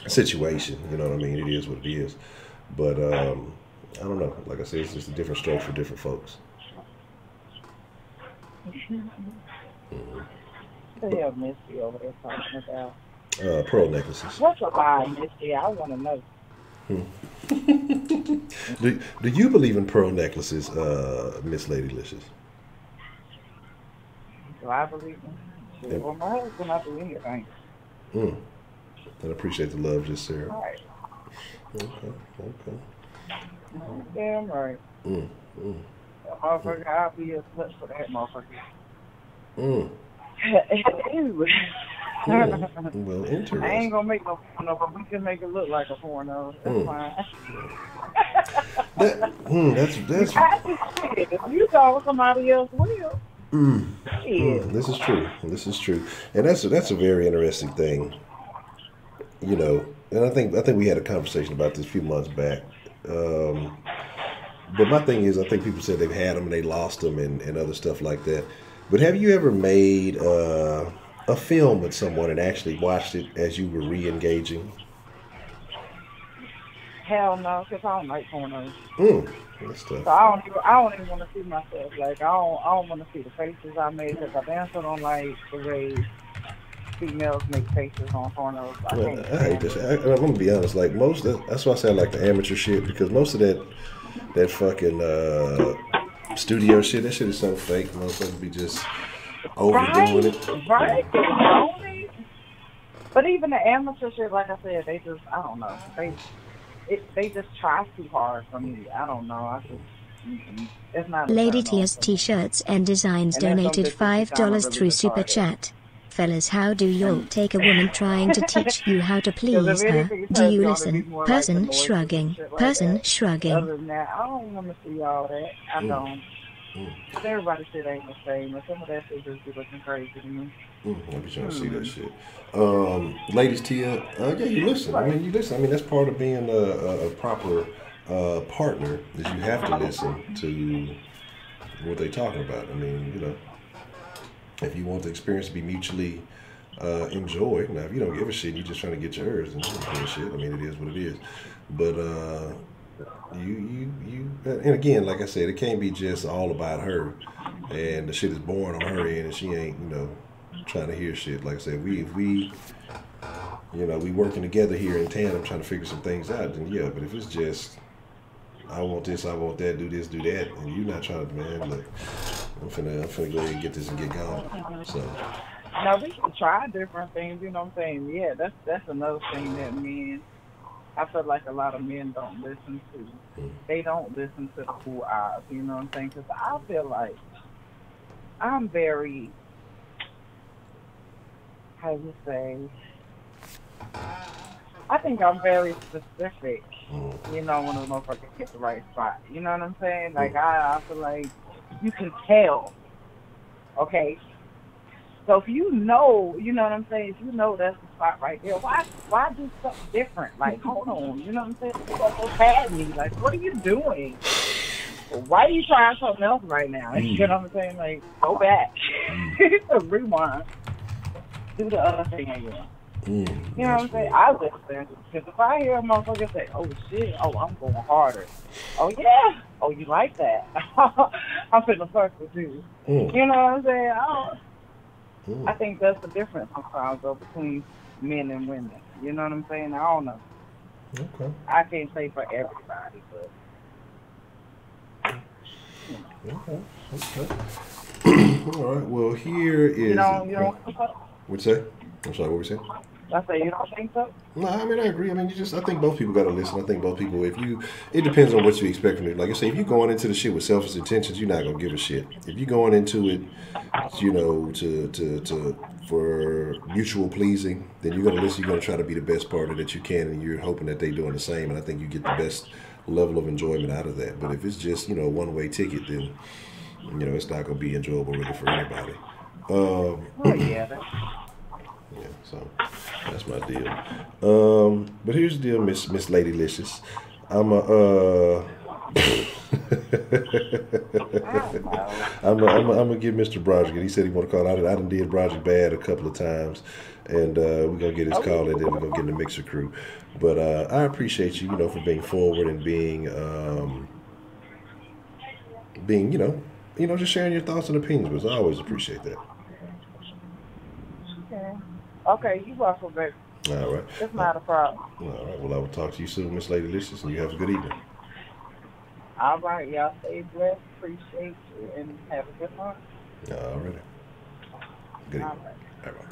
Speaker 1: situation. You know what I mean? It is what it is. But I don't know. Like I said, it's just a different stroke for different folks.
Speaker 11: What the hell Misty over there talking about?
Speaker 1: Pearl necklaces.
Speaker 11: What's a lie, Misty? I want to know.
Speaker 1: do you believe in pearl necklaces, Miss Ladylicious?
Speaker 11: Do I believe in? Sure. Well, my husband, I believe it.
Speaker 1: I appreciate the love, just Sarah.
Speaker 11: Right.
Speaker 1: Okay.
Speaker 11: Damn right. That motherfucker, I'll be a touch for that motherfucker. Anyway.
Speaker 1: Well, interesting.
Speaker 11: I ain't gonna make no porno, but we can make it look like a porno. That's fine.
Speaker 1: That's.
Speaker 11: If you call somebody else, will.
Speaker 1: This is true, and that's a very interesting thing, you know. And I think we had a conversation about this a few months back. But my thing is, I think people said they've had them and they lost them and other stuff like that. But have you ever made a film with someone and actually watched it as you were re-engaging?
Speaker 11: Hell no, because I don't like pornos.
Speaker 1: That's tough.
Speaker 11: So I don't even want to see myself. Like I don't want to see the faces I made because I damn sure don't like the way females make faces on pornos.
Speaker 1: I hate this. I'm gonna be honest. Like that's why I say I like the amateur shit, because most of that fucking studio shit, that shit is so fake. Motherfuckers be just overdoing it.
Speaker 11: Right. But even the amateur shit, like I said, they just, I don't know. They just try too hard for me. I don't know. It's not.
Speaker 12: Lady Tia's T-shirts and designs donated $5 through Super Chat. Fellas, how do you take a woman trying to teach you how to please her? Do you listen? Person shrugging. Person shrugging.
Speaker 11: Other than that, I don't want to see all that. I don't. Everybody shit ain't the same. And some of that shit just be looking crazy to me.
Speaker 1: I'll be trying to see that shit. Ladies, Tia, yeah, you listen. I mean, that's part of being a proper partner, is you have to listen to what they're talking about. I mean, you know, if you want the experience to be mutually enjoyed. Now, if you don't give a shit, you're just trying to get yours, and you don't give a shit. I mean, it is what it is. But and again, like I said, it can't be just all about her, and the shit is born on her end, and she ain't, you know, trying to hear shit. Like I said, if we working together here in tandem trying to figure some things out, then yeah. But if it's just, I want this, I want that, do this, do that, and you're not trying to, man, look, I'm finna go ahead and get this and get going. So
Speaker 11: now we can try different things, you know what I'm saying? Yeah, that's another thing that men, I feel like a lot of men don't listen to. They don't listen to the full eyes, you know what I'm saying? Because I feel like I'm very, how you say, I think I'm very specific, you know, when a motherfucker hits the right spot. You know what I'm saying? Like, I feel like you can tell, okay? So if you know, you know what I'm saying, if you know that's the spot right there, why do something different? Like, hold on, you know what I'm saying? You don't go past me. Like, what are you doing? Why are you trying something else right now? You know what I'm saying? Like, go back. Rewind. Do the other thing again. You know what I'm saying? I listen. Because if I hear a motherfucker say, oh, shit, oh, I'm going harder. Oh, yeah? Oh, you like that? I'm finna fuck with you. You know what I'm saying? I think that's the difference sometimes, though, between men and women. You know what I'm saying? I don't know.
Speaker 1: Okay.
Speaker 11: I can't say for everybody, but...
Speaker 1: Okay. All right. Well, here is...
Speaker 11: You don't think so?
Speaker 1: What'd you say? I'm sorry, what were you saying?
Speaker 11: I say you don't think so?
Speaker 1: No, I mean, I agree. I mean, I think both people got to listen. I think both people, it depends on what you expect from it. Like I say, if you're going into the shit with selfish intentions, you're not going to give a shit. If you're going into it, you know, for mutual pleasing, then you're going to listen. You're going to try to be the best partner that you can, and you're hoping that they're doing the same. And I think you get the best level of enjoyment out of that. But if it's just, you know, a one-way ticket, then, you know, it's not going to be enjoyable really for anybody. Yeah, so that's my deal. But here's the deal, Miss Ladylicious. I'm gonna give Mr. Broderick. He said he want to call. I done did Broderick bad a couple of times, and we're gonna get his call, and then we're gonna get in the mixer crew. But I appreciate you, you know, for being forward and being you know, just sharing your thoughts and opinions. Because I always appreciate that.
Speaker 11: Okay, you're welcome, baby.
Speaker 1: All right.
Speaker 11: It's not a problem.
Speaker 1: All right. Well, I will talk to you soon, Miss Lady Licious, and you have a good evening.
Speaker 11: All right, y'all stay blessed. Appreciate you, and have a good one.
Speaker 1: All right. Good evening.
Speaker 11: All right.
Speaker 1: All right.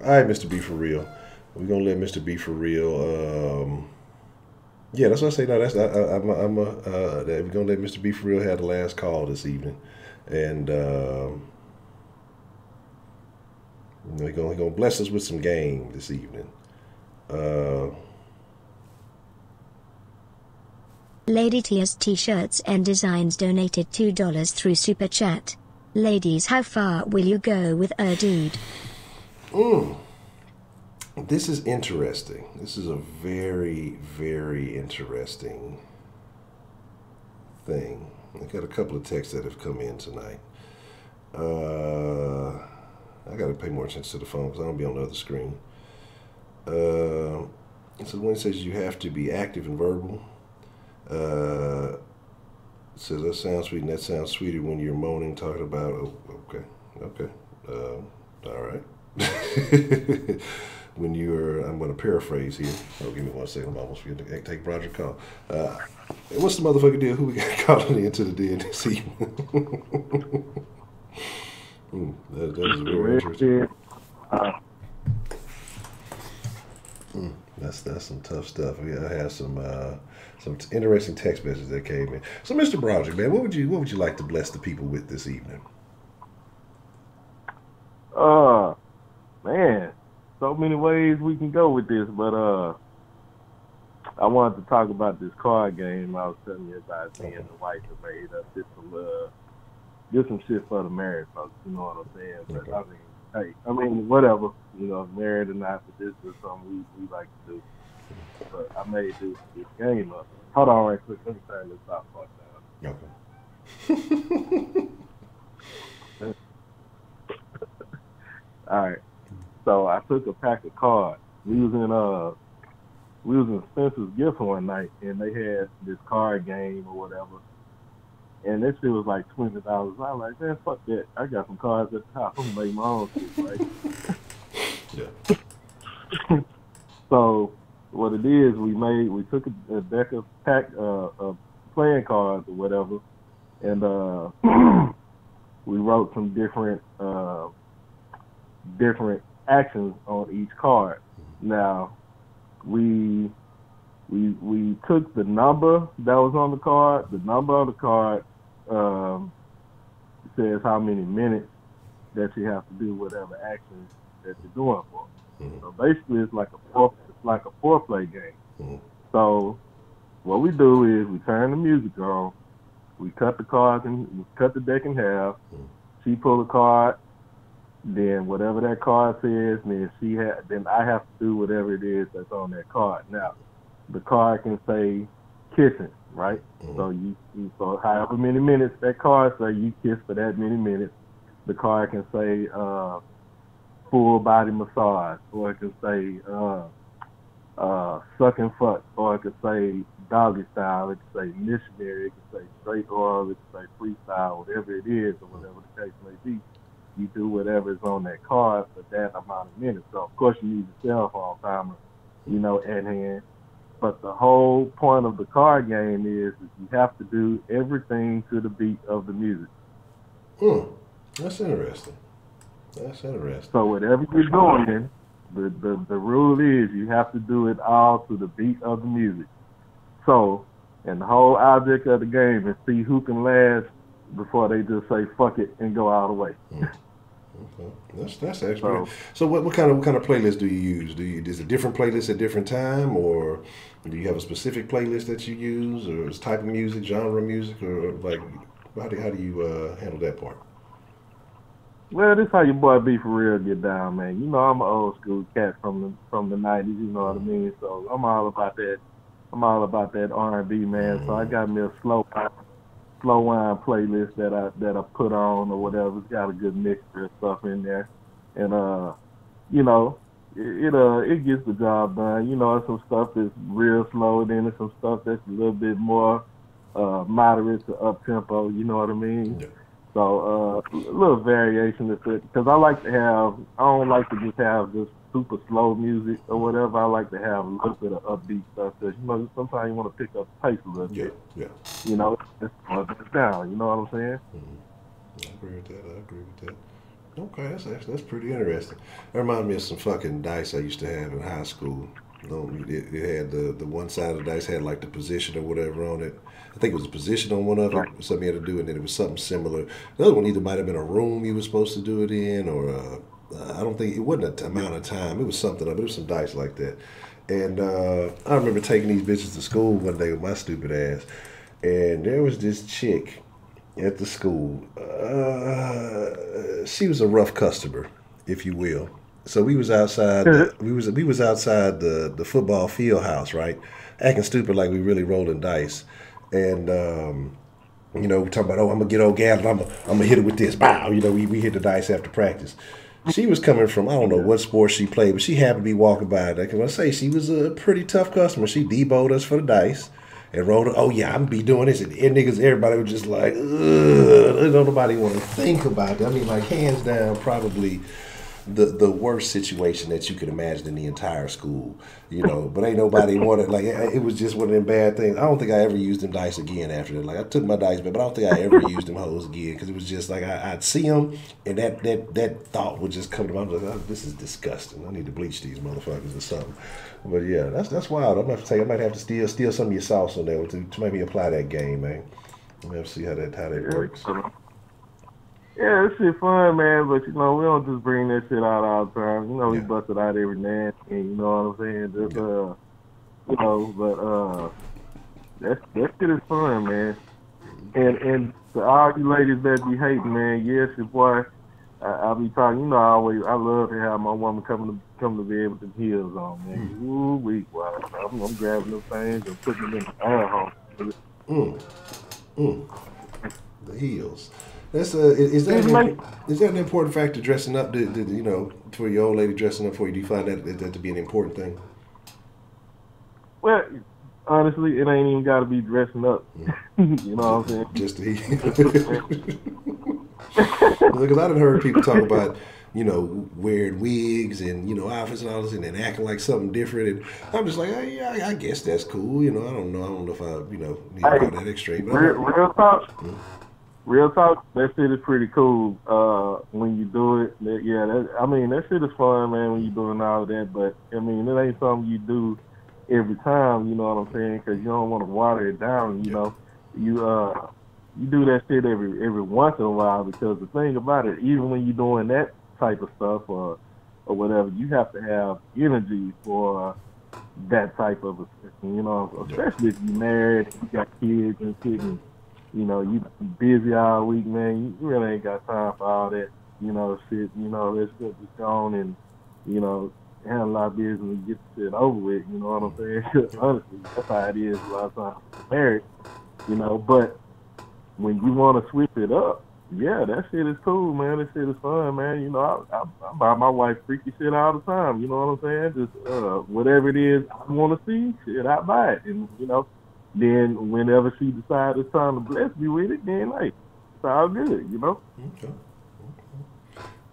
Speaker 1: All right, Mr. B for real. We're gonna let Mr. B for real. Yeah, that's what I say. No, that's we're gonna let Mr. B for real have the last call this evening, and he's gonna bless us with some game this evening.
Speaker 12: Lady Tia's T-shirts and designs donated $2 through Super Chat. Ladies, how far will you go with a dude?
Speaker 1: This is interesting. This is a very, very interesting thing. I got a couple of texts that have come in tonight. I got to pay more attention to the phone because I don't be on the other screen. So when it says you have to be active and verbal, it says that sounds sweet and that sounds sweeter when you're moaning, talking about, okay, all right. When you're, I'm going to paraphrase here. Oh, give me 1 second. I'm almost forgetting to take Roger call. What's the motherfucker deal? Who we got calling into the den this evening? That is very interesting. That's some tough stuff. I had some interesting text messages that came in. So, Mr. Broderick, man, what would you like to bless the people with this evening?
Speaker 13: Man, so many ways we can go with this, but I wanted to talk about this card game I was telling you about. Me and the wife have made up just some shit for the married folks. You know what I'm saying? But I mean, whatever. You know, married or not, but this is something we like to do. But I made this game up. Hold on, right quick. Let me turn this off down.
Speaker 1: Okay.
Speaker 13: All right. So I took a pack of cards. We was in Spencer's gift one night, and they had this card game or whatever. And this shit was like $20. I was like, man, fuck that. I got some cards at the house. I'm gonna make my own shit, right?
Speaker 1: Yeah.
Speaker 13: So what it is, we took a deck of playing cards or whatever, and we wrote some different actions on each card. Now, we took the number that was on the card. The number on the card says how many minutes that you have to do whatever action that you're doing for. Mm-hmm. So basically, it's like a foreplay game. Mm-hmm. So what we do is we turn the music on, we cut the cards and we cut the deck in half. Mm-hmm. She pull a card. Then whatever that card says, then I have to do whatever it is that's on that card. Now, the card can say kissing, right? Mm-hmm. So however many minutes that card say you kiss for that many minutes. The card can say full body massage, or it can say suck and fuck, or it can say doggy style, it can say missionary, it can say straight oral, it can say freestyle, whatever it is, or whatever the case may be. You do whatever is on that card for that amount of minutes. So, of course, you need the cell phone timer, at hand. But the whole point of the card game is that you have to do everything to the beat of the music.
Speaker 1: That's interesting.
Speaker 13: So, whatever you're doing, the rule is you have to do it all to the beat of the music. So, and the whole object of the game is see who can last before they just say fuck it and go all the way.
Speaker 1: Okay. That's actually so what kind of playlist do you use? Is it different playlists at different time, or do you have a specific playlist that you use, or is type of music, genre music, or like how do you handle that part?
Speaker 13: Well, this how your boy B for real get down, man. I'm an old school cat from the 90s, you know what I mean? So I'm all about that R&B, man. So I got me a slow wine playlist that I put on or whatever. It's got a good mixture of stuff in there, and it gets the job done. There's some stuff that's real slow, then there's some stuff that's a little bit more moderate to up tempo. You know what I mean? Yeah. So a little variation is it, because I don't like to just have just super slow music or whatever. I like to have a little bit of upbeat stuff because, you know, sometimes you want to pick up the pace a little bit.
Speaker 1: Yeah.
Speaker 13: You know, it's down. You know what I'm saying?
Speaker 1: I agree with that. Okay, that's pretty interesting. That reminds me of some fucking dice I used to have in high school. It had the one side of the dice had like the position or whatever on it. I think it was a position on one of it, something you had to do, and then it was something similar. The other one either might have been a room you were supposed to do it in, or I don't think it wasn't an amount of time. It was something of it. It was some dice like that. And I remember taking these bitches to school one day with my stupid ass, and there was this chick at the school. She was a rough customer, if you will. So we was outside. We was outside the football field house, right? Acting stupid like we really rolling dice, and you know, we talking about, oh, I'm gonna get old gal, and I'm gonna hit it with this. Bow. You know, we hit the dice after practice. She was coming from, I don't know what sport she played, but she happened to be walking by. I can say she was a pretty tough customer. She deboed us for the dice and rolled it. Oh yeah, I'm gonna be doing this, and niggas, everybody was just like, ugh, nobody want to think about it. I mean, like, hands down, probably the worst situation that you could imagine in the entire school, you know. But ain't nobody wanted, like, it was just one of them bad things. I don't think I ever used them dice again after that. Like, I took my dice back, but I don't think I ever used them hoes again, because it was just like I'd see them, and that thought would just come to mind. Like, oh, this is disgusting. I need to bleach these motherfuckers or something. But yeah, that's wild. I'm gonna have to tell you, I might have to steal some of your sauce on there to maybe apply that game, man. I'm gonna have to see how that works.
Speaker 13: Yeah, this shit fun, man, but, you know, we don't just bring that shit out all the time. You know, we bust it out every now and then, you know what I'm saying? Just, you know, but that shit is fun, man. And to all you ladies that be hating, man, yes, your boy, I be talking, you know, I love to have my woman come to bed with the heels on, man. Ooh, weak, wow. I'm grabbing those things and putting them in the iron hole.
Speaker 1: The heels. That's is that an important factor, dressing up? You know, for your old lady dressing up for you? Do you find that to be an important thing?
Speaker 13: Well, honestly, it ain't even got to be dressing up. You know what I'm saying?
Speaker 1: Just the because I done heard people talk about, you know, wearing wigs and, you know, outfits and all this, and then acting like something different. And I'm just like, oh, yeah, I guess that's cool. You know, I don't know if I, you know, need to go that extreme. But
Speaker 13: real talk. Real talk, that shit is pretty cool when you do it. I mean, that shit is fun, man, when you're doing all of that. But, I mean, it ain't something you do every time, you know what I'm saying? Because you don't want to water it down, you know. You do that shit every once in a while, because the thing about it, even when you're doing that type of stuff or whatever, you have to have energy for that type of a system, you know, especially if you're married, you got kids and shit, and, you know, you busy all week, man. You really ain't got time for all that, you know, shit. You know, let's just go on and, you know, handle our business and get the shit over with, you know what I'm saying? Honestly, that's how it is a lot of times married, you know. But when you want to switch it up, yeah, that shit is cool, man. That shit is fun, man. You know, I buy my wife freaky shit all the time, you know what I'm saying? Just whatever it is I want to see, shit, I buy it. And, you know, then whenever she decides it's time to bless me with it, then, like, it's all good, you know?
Speaker 1: Okay.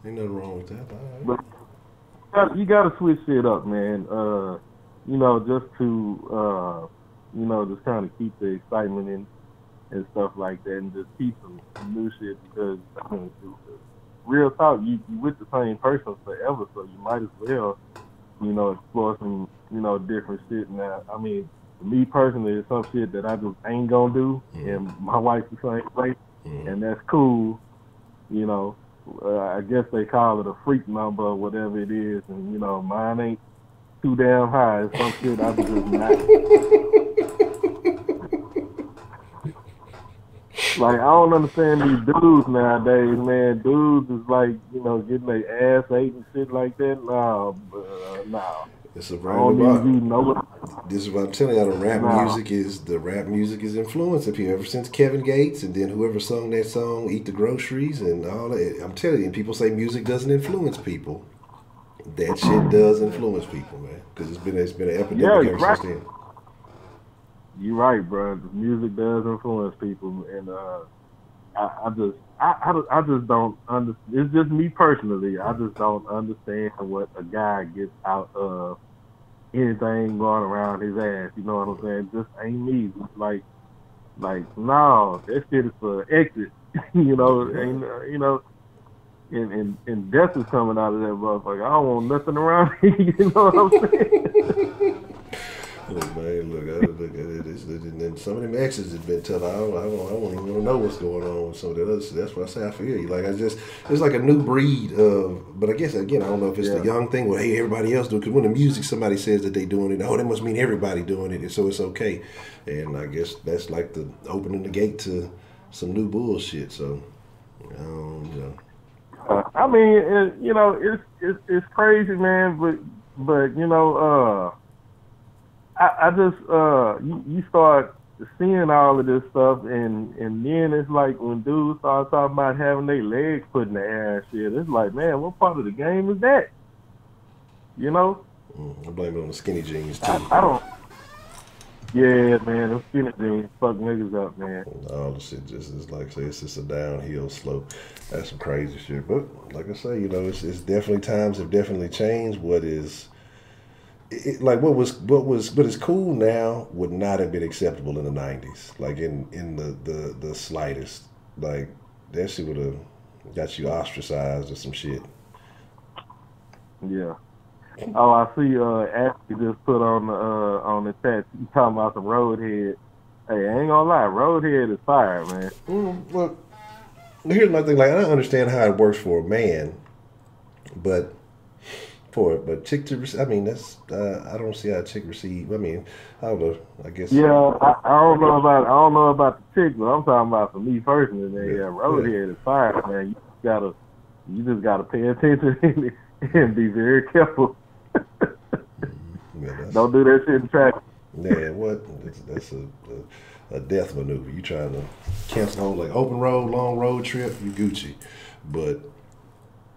Speaker 1: Ain't nothing wrong with that.
Speaker 13: All right. But you got to switch shit up, man. You know, just to, you know, just kind of keep the excitement and stuff like that, and just keep some new shit, because, I mean, real talk, you with the same person forever, so you might as well, you know, explore some, you know, different shit. Now, I mean, me personally, it's some shit that I just ain't gonna do, and my wife's the same way, and that's cool. You know, I guess they call it a freak number or whatever it is, and, you know, mine ain't too damn high. It's some shit I just not. Like, I don't understand these dudes nowadays, man. Dudes is like, you know, getting their ass ate and shit like that. No.
Speaker 1: It's a This is what I'm telling you. The rap music is influencing people ever since Kevin Gates, and then whoever sung that song, "Eat the Groceries" and all that. I'm telling you, and people say music doesn't influence people. That shit does influence people, man, because it's been an epidemic ever since then.
Speaker 13: You're right, bro. The music does influence people, and I just don't understand. It's just me personally. I just don't understand what a guy gets out of anything going around his ass. You know what I'm saying? Just ain't me. Like no, that shit is for exit. You know, and death is coming out of that motherfucker. I don't want nothing around me. You know what I'm saying?
Speaker 1: Look, man, look, some of them exes have been telling, I don't even want to know what's going on with some of the others. That's why I say I feel you. Like, it's like a new breed of, but I guess, again, I don't know if it's the young thing where, hey, everybody else do it. Because when the music, somebody says that they doing it, oh, that must mean everybody doing it, and so it's okay. And I guess that's like the opening the gate to some new bullshit. So,
Speaker 13: I mean, it's crazy, man, but I just you start seeing all of this stuff, and then it's like when dudes start talking about having their legs put in the air and shit, it's like, man, what part of the game is that? You know?
Speaker 1: I blame it on the skinny jeans too.
Speaker 13: I don't. Yeah, man, those skinny jeans fuck niggas up, man.
Speaker 1: All the shit just is like, say, it's just a downhill slope. That's some crazy shit. But like I say, it's definitely, times have definitely changed. What is but it's cool now would not have been acceptable in the 90s, like in the slightest. Like that shit would have got you ostracized or some shit.
Speaker 13: Yeah. Oh, I see. Ashley just put on the chat. You talking about some Roadhead? Hey, I ain't gonna lie, Roadhead is fire, man.
Speaker 1: Well, here's my thing. Like, I don't understand how it works for a man, but chick to receive. I mean, that's I don't see how a chick receive. I mean, I don't know. I guess.
Speaker 13: Yeah, I don't know about the chick, but I'm talking about for me personally. Man, yeah, Roadhead is fire, man. You just gotta pay attention and be very careful. Don't do that shit in traffic.
Speaker 1: Yeah, what? That's a death maneuver. You trying to cancel the whole like open road, long road trip, you Gucci. But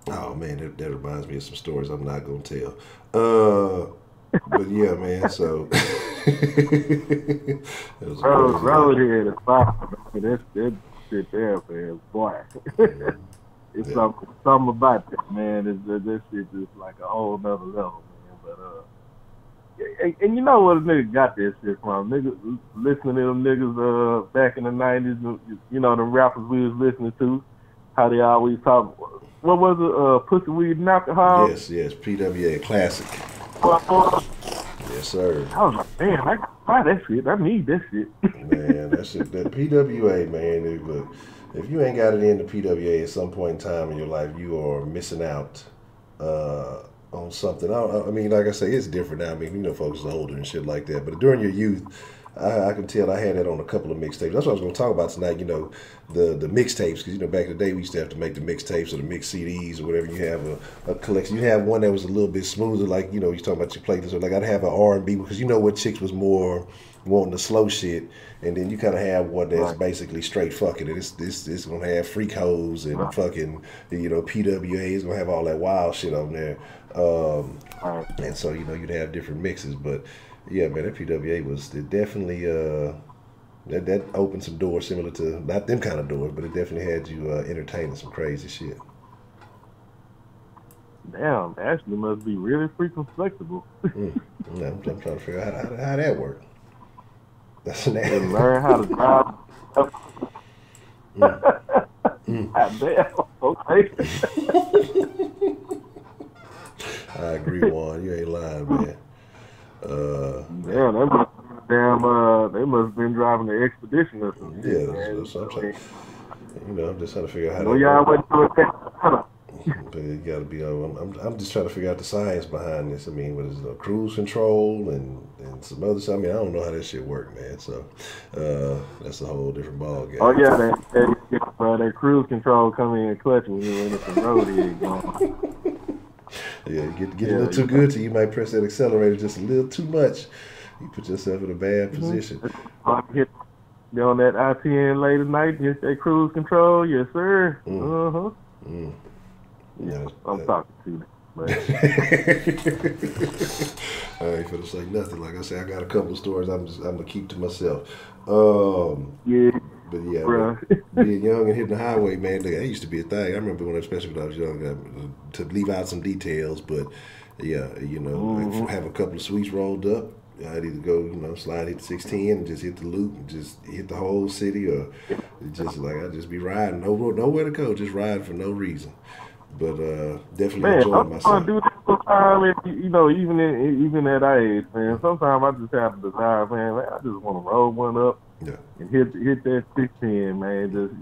Speaker 1: oh man, that reminds me of some stories I'm not gonna tell. But yeah, man. So
Speaker 13: Roadhead is fire. That shit there, man, boy. It's something about that, man. This shit is like a whole nother level, man. But and you know what a nigga got this shit from? Niggas listening to them niggas back in the 90s, you know, them rappers we was listening to, how they always talk. What was it? Pussy, weed, and alcohol?
Speaker 1: Yes, PWA, classic. Yes, sir.
Speaker 13: I was like, man, I can buy that shit. I need that shit.
Speaker 1: Man, that shit, that PWA, man, look, if you ain't got it in the PWA at some point in time in your life, you are missing out on something. I mean, like I say, it's different now. I mean, you know, folks are older and shit like that. But during your youth, I can tell I had that on a couple of mixtapes. That's what I was going to talk about tonight, you know, the mixtapes. Because, you know, back in the day, we used to have to make the mixtapes or the mix CDs or whatever. You have a collection. You have one that was a little bit smoother, like, you know, you're talking about your playlists. Or like, I'd have an R&B because you know what chicks was more wanting the slow shit. And then you kind of have one that's basically straight fucking. And it's going to have freak hoes and fucking, you know, PWA is going to have all that wild shit on there. And so, you know, you'd have different mixes. But, yeah, man, that PWA was definitely, that opened some doors similar to, not them kind of doors, but it definitely had you entertaining some crazy shit.
Speaker 13: Damn, Ashley must be really freaking flexible.
Speaker 1: I'm trying to figure out how that worked. That's an
Speaker 13: and learn how to drive. Damn, okay.
Speaker 1: I agree, Juan. You ain't lying, man.
Speaker 13: Damn, they must have been driving the Expedition or something.
Speaker 1: Yeah, that's what I'm saying. You know, I'm just trying to figure out how.
Speaker 13: No, y'all went through it.
Speaker 1: But it got to be. I'm just trying to figure out the science behind this. I mean, what is it? Cruise control and some other stuff. I mean, I don't know how that shit work, man. So that's a whole different ball game.
Speaker 13: Oh yeah, that cruise control come in clutch when you're in the road here.
Speaker 1: Yeah, get a little too good to you might press that accelerator just a little too much. You put yourself in a bad position.
Speaker 13: Hit on that I-10 late at night, just that cruise control, yes sir. Yeah, I'm talking to you. But.
Speaker 1: I ain't finna say nothing. Like I said, I got a couple of stories I'm gonna keep to myself.
Speaker 13: Yeah,
Speaker 1: But yeah, being young and hitting the highway, man, that used to be a thing. I remember especially when I was young, to leave out some details, but yeah, like have a couple of sweets rolled up. I'd either go, slide hit the 610 and just hit the loop and just hit the whole city, or just like I'd just be riding, nowhere to go, just riding for no reason. But definitely enjoying myself.
Speaker 13: Do that sometimes, even at our age, man. Sometimes I just have the desire, man. I just want to roll one up and hit that 610, man. Just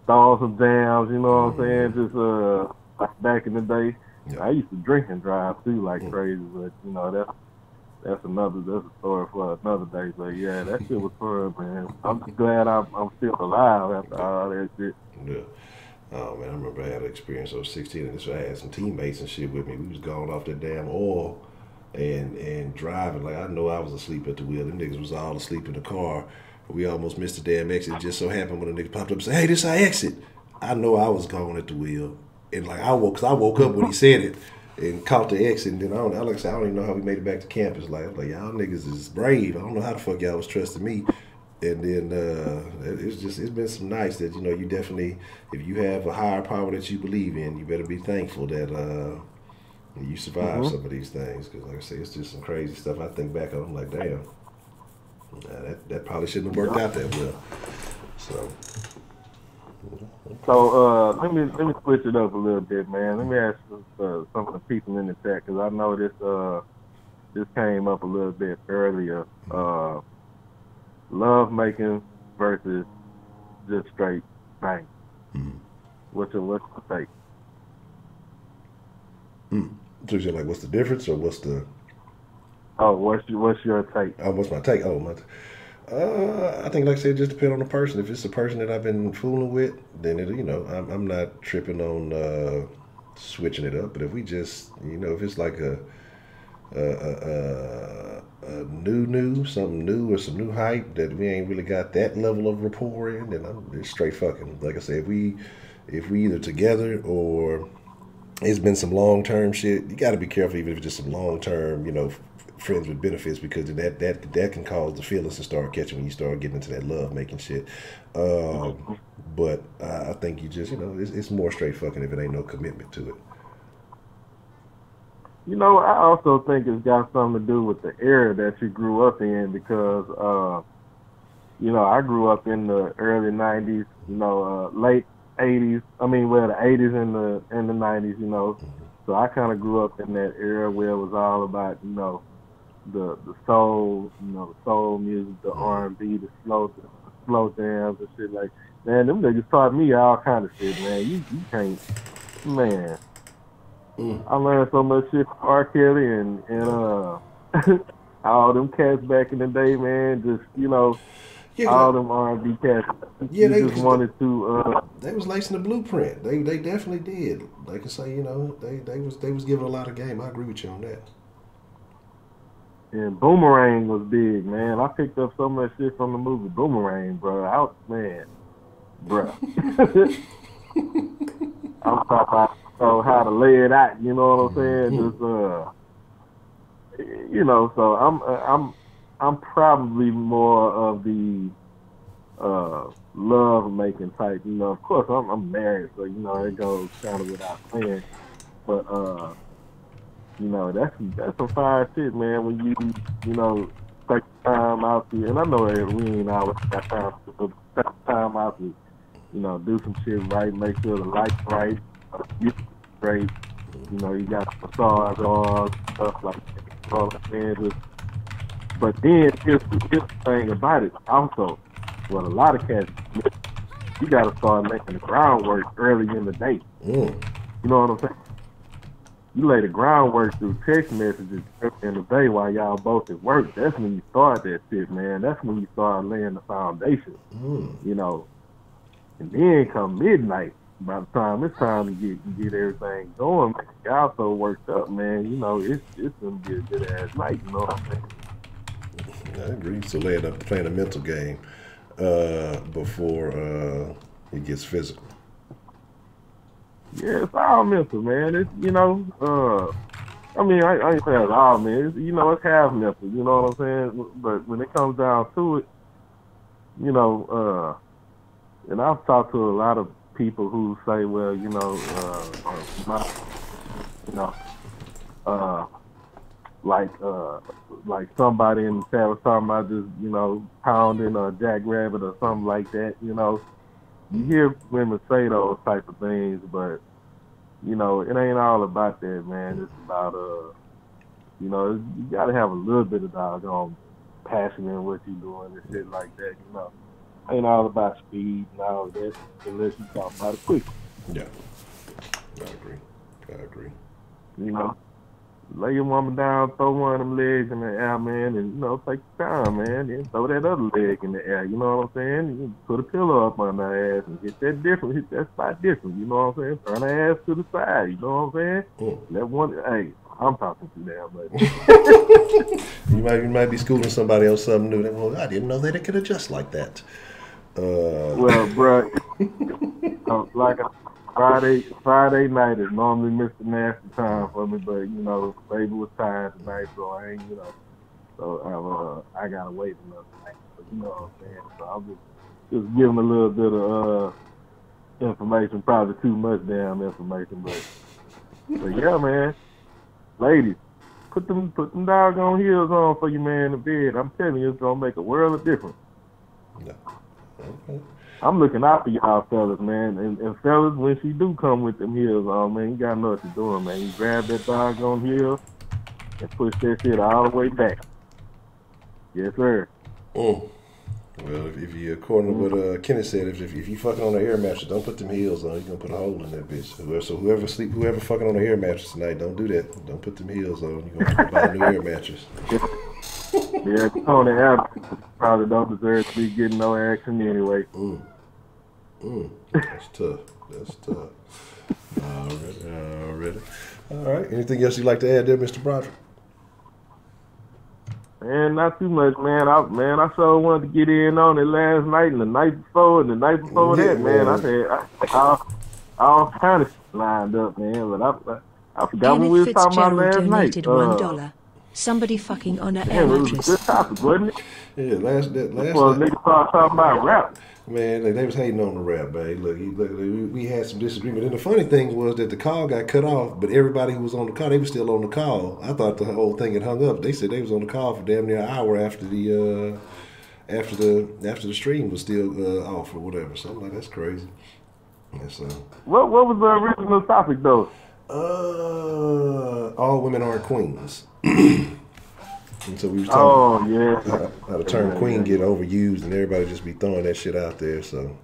Speaker 13: stall some jams, you know what I'm saying? Just like back in the day, I used to drink and drive too like crazy, but that's a story for another day. But yeah, that shit was fun, man. I'm just glad I'm still alive after all that shit.
Speaker 1: Yeah. Oh man, I remember I had an experience. I was 16 and I had some teammates and shit with me. We was going off that damn oil and driving. Like I know I was asleep at the wheel. Them niggas was all asleep in the car. We almost missed the damn exit. It just so happened when the nigga popped up and said, "Hey, this our exit." I know I was going at the wheel, and like I woke up when he said it and caught the exit. And then I don't even know how we made it back to campus. Like y'all niggas is brave. I don't know how the fuck y'all was trusting me. And then it's been some nights that you definitely, if you have a higher power that you believe in, you better be thankful that you survive some of these things. Because like I say, it's just some crazy stuff. I think back on, I'm like, damn, that probably shouldn't have worked out that well.
Speaker 13: So let me switch it up a little bit, man. Let me ask some of the people in the chat, because I know this came up a little bit earlier. Love making versus just straight bang. What's your take?
Speaker 1: So you're like, what's the difference, or what's the?
Speaker 13: Oh, what's your take?
Speaker 1: Oh, what's my take? I think, like I said, it just depends on the person. If it's a person that I've been fooling with, then I'm not tripping on switching it up. But if we just, if it's like a something new or some new hype that we ain't really got that level of rapport in, then it's straight fucking. Like I said, if we either together or it's been some long-term shit, you got to be careful even if it's just some long-term, friends with benefits, because that can cause the feelings to start catching when you start getting into that love-making shit. But I think you just, it's more straight fucking if it ain't no commitment to it.
Speaker 13: I also think it's got something to do with the era that you grew up in, because, I grew up in the early 90s, late 80s. I mean, the 80s and the 90s, So I kind of grew up in that era where it was all about, the soul, the soul music, the R&B, the slow jams and shit. Like, man, them niggas taught me all kind of shit, man. You can't, man. I learned so much shit from R. Kelly and all them cats back in the day, man. Just all them R&B cats.
Speaker 1: Yeah, they
Speaker 13: just wanted to.
Speaker 1: They was lacing the blueprint. They definitely did. Like I say, they was giving a lot of game. I agree with you on that.
Speaker 13: And Boomerang was big, man. I picked up so much shit from the movie Boomerang, bro. Bro. I'm talking about how to lay it out. You know what I'm saying? Just so I'm probably more of the love making type. Of course I'm married, so it goes kind of without saying. But that's some fire shit, man. When you take time out to, and I know that we ain't always got time to take time out to do some shit right, make sure the lights right, music great. You got the stars on, stuff like that. But then here's the thing about it. Also, what a lot of cats, you got to start making the groundwork early in the day. You know what I'm saying? You lay the groundwork through text messages in the day while y'all both at work. That's when you start that shit, man. That's when you start laying the foundation. And then come midnight, by the time it's time to get everything going, man, y'all so worked up, man. It's gonna be a good ass night. You know what I'm saying?
Speaker 1: I agree. So playing a mental game before it gets physical.
Speaker 13: Yeah, it's all mental, man. It's I mean, I ain't saying it's all, man. It's half mental. You know what I'm saying? But when it comes down to it, and I've talked to a lot of people who say, well, you know, like somebody in the chat was talking about just, you know, pounding a jackrabbit or something like that. You know, you hear women say those type of things, but you know, it ain't all about that, man. It's about you know, you gotta have a little bit of doggone passion in what you doing and shit like that. You know, ain't all about speed and all that unless you talk about it quick.
Speaker 1: Yeah, I agree.
Speaker 13: You know, lay your woman down, throw one of them legs in the air, man, and, you know, take your time, man, then throw that other leg in the air, you know what I'm saying? You put a pillow up on her ass and hit that spot different, you know what I'm saying? Turn her ass to the side, you know what I'm saying? That one, hey, I'm talking too damn much.
Speaker 1: you might be schooling somebody else something new. Well, I didn't know that it could adjust like that.
Speaker 13: Well, bro, like Friday night is normally Mr. Nasty time for me, but you know, baby was tired tonight, so I ain't, you know, so I gotta wait another night. But you know what I'm saying? So I'm just giving a little bit of information, probably too much damn information, but yeah, man, ladies, put them doggone heels on for your man in bed. I'm telling you, it's gonna make a world of difference.
Speaker 1: Yeah. Okay.
Speaker 13: I'm looking out for y'all fellas, man. And fellas, when she do come with them heels on, man, you gotta know what you're doing, man. You grab that doggone heel and push that shit all the way back. Yes, sir.
Speaker 1: Well, if you, according to what Kenneth said, if you fucking on an air mattress, don't put them heels on. You're gonna put a hole in that bitch. So whoever fucking on an air mattress tonight, don't do that. Don't put them heels on. You're gonna buy a new air mattress.
Speaker 13: Yeah, on the air probably don't deserve to be getting no action anyway.
Speaker 1: That's tough. Already. All right. Anything else you'd like to add there, Mr. Broderick?
Speaker 13: Man, not too much, man. I sure wanted to get in on it last night and the night before and the night before that, man. I had all kind of shit lined up, man. But I forgot what we were talking about last night.
Speaker 5: $1. Somebody fucking on an air
Speaker 13: it was
Speaker 5: mattress.
Speaker 13: a good topic, wasn't it?
Speaker 1: Yeah, last
Speaker 13: well,
Speaker 1: night.
Speaker 13: Niggas started talking about rap.
Speaker 1: Man, they was hating on the rap, man. Look, we had some disagreement. And the funny thing was that the call got cut off, but everybody who was on the call, they was still on the call. I thought the whole thing had hung up. They said they was on the call for damn near an hour after the stream was still off or whatever. So I'm like, that's crazy. Yeah, so.
Speaker 13: What was the original topic though?
Speaker 1: All women aren't queens. And so we was talking how the term queen get overused and everybody just be throwing that shit out there. So,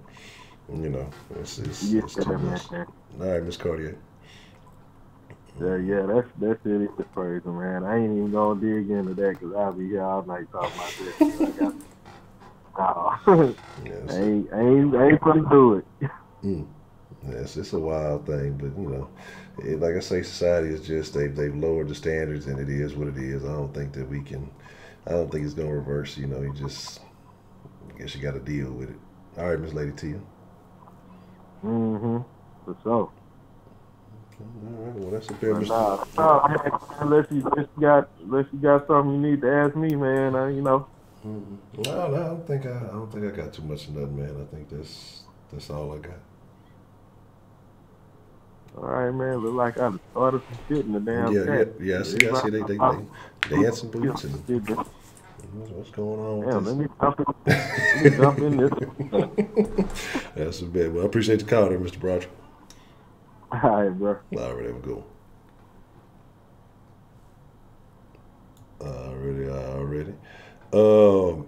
Speaker 1: you know, it's too much. All right, Miss Cartier.
Speaker 13: Yeah, that shit is crazy, man. I ain't even gonna dig into that because I'll be here all night talking about that. I ain't gonna do it.
Speaker 1: Yes, it's a wild thing, but you know, like I say, society is just they've lowered the standards, and it is what it is. I don't think it's gonna reverse. You know, I guess you got to deal with it. All right, Miss Lady Tia.
Speaker 13: For sure.
Speaker 1: All right, well that's a fair.
Speaker 13: Unless you got something you need to ask me, man. You know.
Speaker 1: No, I don't think I got too much of nothing, man. I think that's all I got.
Speaker 13: All right, man. Look like I started some shit in the damn chat.
Speaker 1: Yeah. I see. They had some boots and what's going on?
Speaker 13: Damn, let me jump in this.
Speaker 1: That's a bad. Well, I appreciate the call there, Mr. Broderick.
Speaker 13: All right, bro.
Speaker 1: All right, have a good one. Already.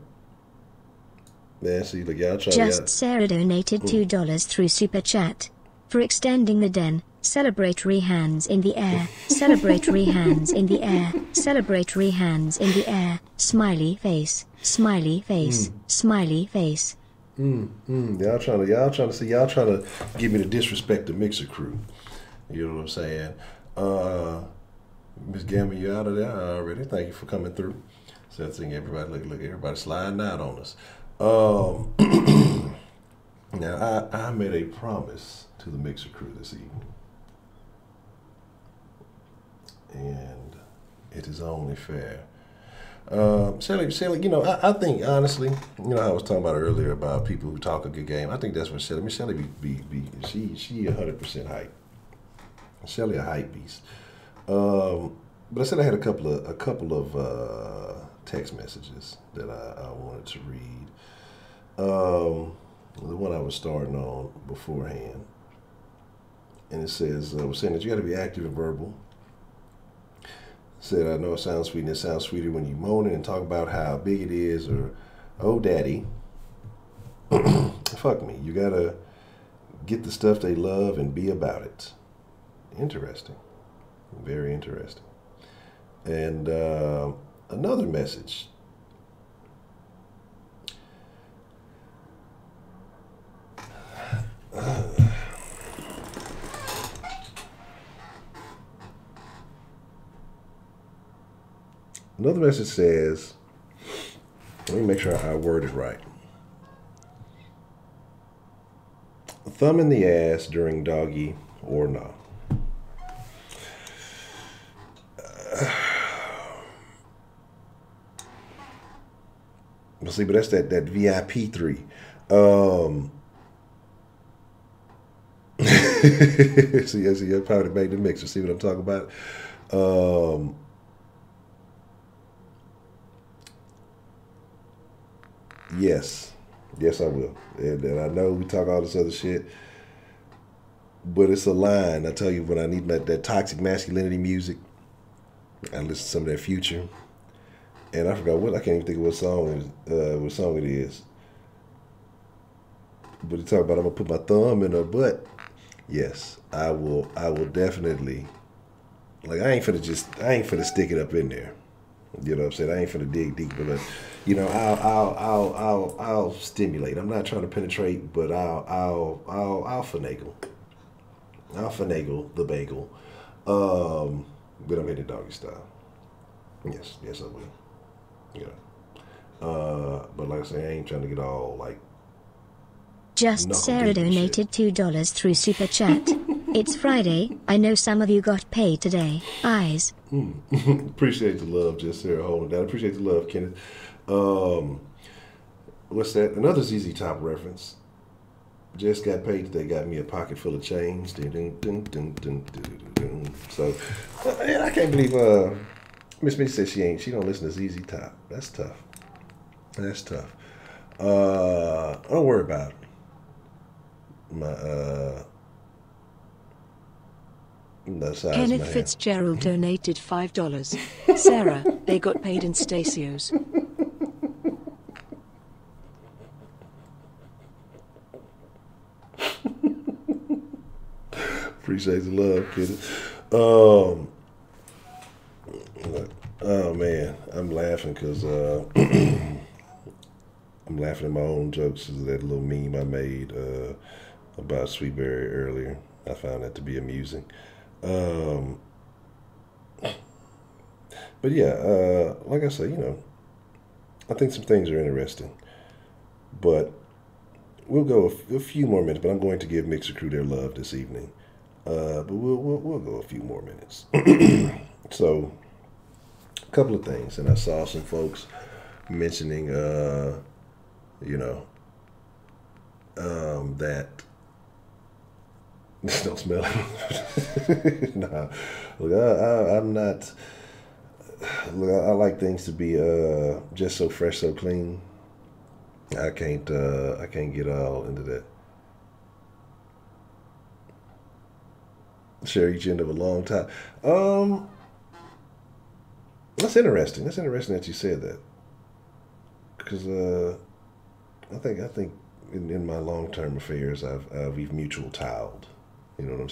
Speaker 1: Man, see, look, y'all try.
Speaker 12: Just Sarah donated $2 through Super Chat. For extending the den, celebratory hands in the air, celebratory hands in the air, celebratory hands in the air, smiley face, smiley face, smiley face.
Speaker 1: Y'all trying to give me the disrespect to Mixer Crew. You know what I'm saying? Miss Gamma, you out of there already. Thank you for coming through. So I think everybody look, everybody sliding out on us. Now I made a promise to the Mixer Crew this evening, and it is only fair Shelly, you know, I think honestly, you know, I was talking about earlier about people who talk a good game. I think that's what Shelly. Shelly she 100% hype. Shelly a hype beast. But I said I had a couple of text messages that I wanted to read. The one I was starting on beforehand, and it says, "We're saying that you got to be active and verbal." Said, "I know it sounds sweet, and it sounds sweeter when you moan it and talk about how big it is, or oh, daddy, fuck me. You gotta get the stuff they love and be about it." Interesting, very interesting. And another message. Another message says, let me make sure I word it right. A thumb in the ass during doggy or no. See, but that's that VIP 3. See, I probably made the mixer. See what I'm talking about? Yes, I will. And I know we talk all this other shit, but it's a line. I tell you, when I need that toxic masculinity music, I listen to some of that Future. And I forgot I can't even think of what song it is. But he talk about, I'm gonna put my thumb in her butt. Yes, I will definitely. Like, I ain't finna stick it up in there. You know what I'm saying? I ain't finna dig deep, but you know, I'll stimulate. I'm not trying to penetrate, but I'll finagle. I'll finagle the bagel. But I'm hitting doggy style. Yes, I will. Yeah. But like I say, I ain't trying to get all like.
Speaker 12: Just Sarah donated $2 through Super Chat. It's Friday. I know some of you got paid today. Eyes.
Speaker 1: Appreciate the love, Just Sarah holding down. Appreciate the love, Kenneth. What's that? Another ZZ Top reference. Just got paid today. Got me a pocket full of change. So, I can't believe Miss Mitch said she don't listen to ZZ Top. That's tough. Don't worry about it.
Speaker 5: Kenneth Fitzgerald donated $5. Sarah, they got paid in Stasios.
Speaker 1: Appreciate the love, Kenneth. Oh man, I'm laughing because I'm laughing at my own jokes. Is that little meme I made about Sweetberry earlier? I found that to be amusing. But yeah, like I say, you know, I think some things are interesting. But we'll go a few more minutes. But I'm going to give Mixer Crew their love this evening. But we'll go a few more minutes. So, a couple of things, and I saw some folks mentioning, you know, that. Don't smell it. Nah, look, I'm not. Look, I like things to be just so fresh, so clean. I can't get all into that. Share each end of a long time. That's interesting. That's interesting that you said that. Because I think in my long-term affairs, we've mutual tiled. You know what I'm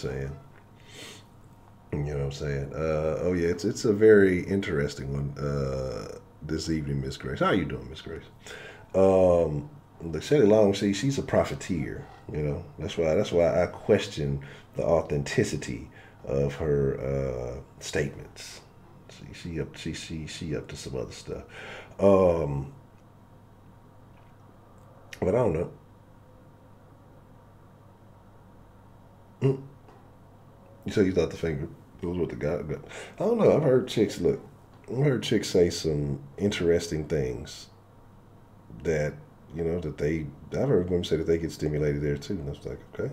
Speaker 1: saying? Oh yeah, it's a very interesting one this evening, Miss Grace. How are you doing, Miss Grace? The Shelley Long, she's a profiteer. You know, that's why I question the authenticity of her statements. She up to some other stuff. But I don't know. So you thought the finger was what the guy got? I don't know. I've heard chicks look. I heard chicks say some interesting things that, you know, that I've heard women say that they get stimulated there too. And I was like, okay,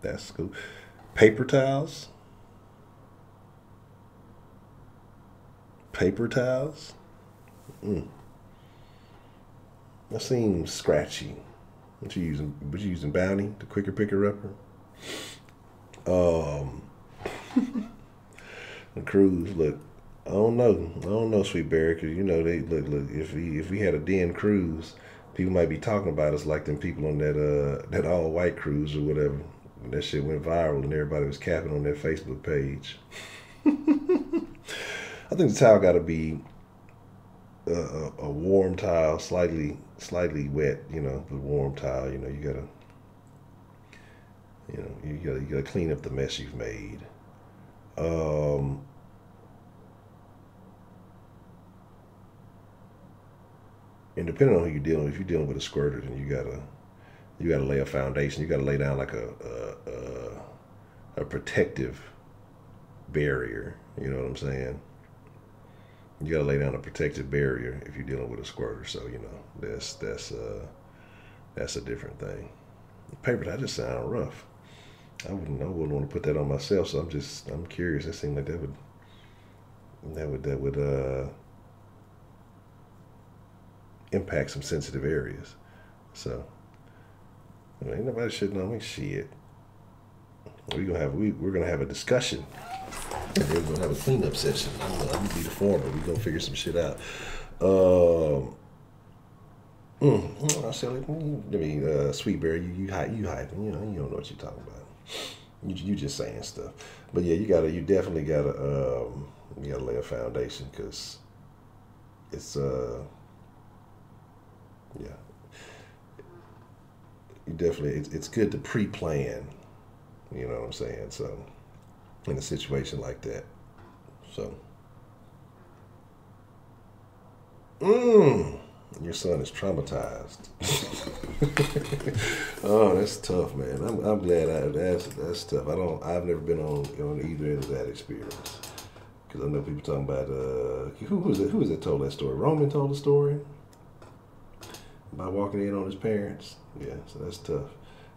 Speaker 1: that's cool. Paper towels? Paper towels? That seems scratchy. What you using Bounty, the quicker picker upper? The cruise, look, I don't know, Sweet Berry, because you know they look. If we had a Den cruise, people might be talking about us like them people on that all white cruise or whatever. And that shit went viral and everybody was capping on their Facebook page. I think the towel got to be a warm towel, slightly wet. You know, the warm towel. You know, you gotta clean up the mess you've made. And depending on who you're dealing with, if you're dealing with a squirter, then you gotta lay a foundation. You gotta lay down like a protective barrier. You know what I'm saying? You gotta lay down a protective barrier if you're dealing with a squirter. So you know that's a different thing. Paper, that just sounds rough. I wouldn't want to put that on myself. So I'm curious. It seemed like that would impact some sensitive areas. So ain't nobody shitting on me. Shit. We're gonna have a discussion. And then we're gonna have a cleanup session. I'm gonna be the former. We're gonna figure some shit out. I said, Sweetberry, you hyping. You don't know what you're talking about. You just saying stuff. But yeah, you definitely gotta lay a foundation, because it's it's good to pre-plan. You know what I'm saying? So in a situation like that. So your son is traumatized. Oh, that's tough, man. I'm glad that's tough. I've never been on either end of that experience, because I know people talking about who was it told that story? Roman told the story about walking in on his parents. Yeah, so that's tough.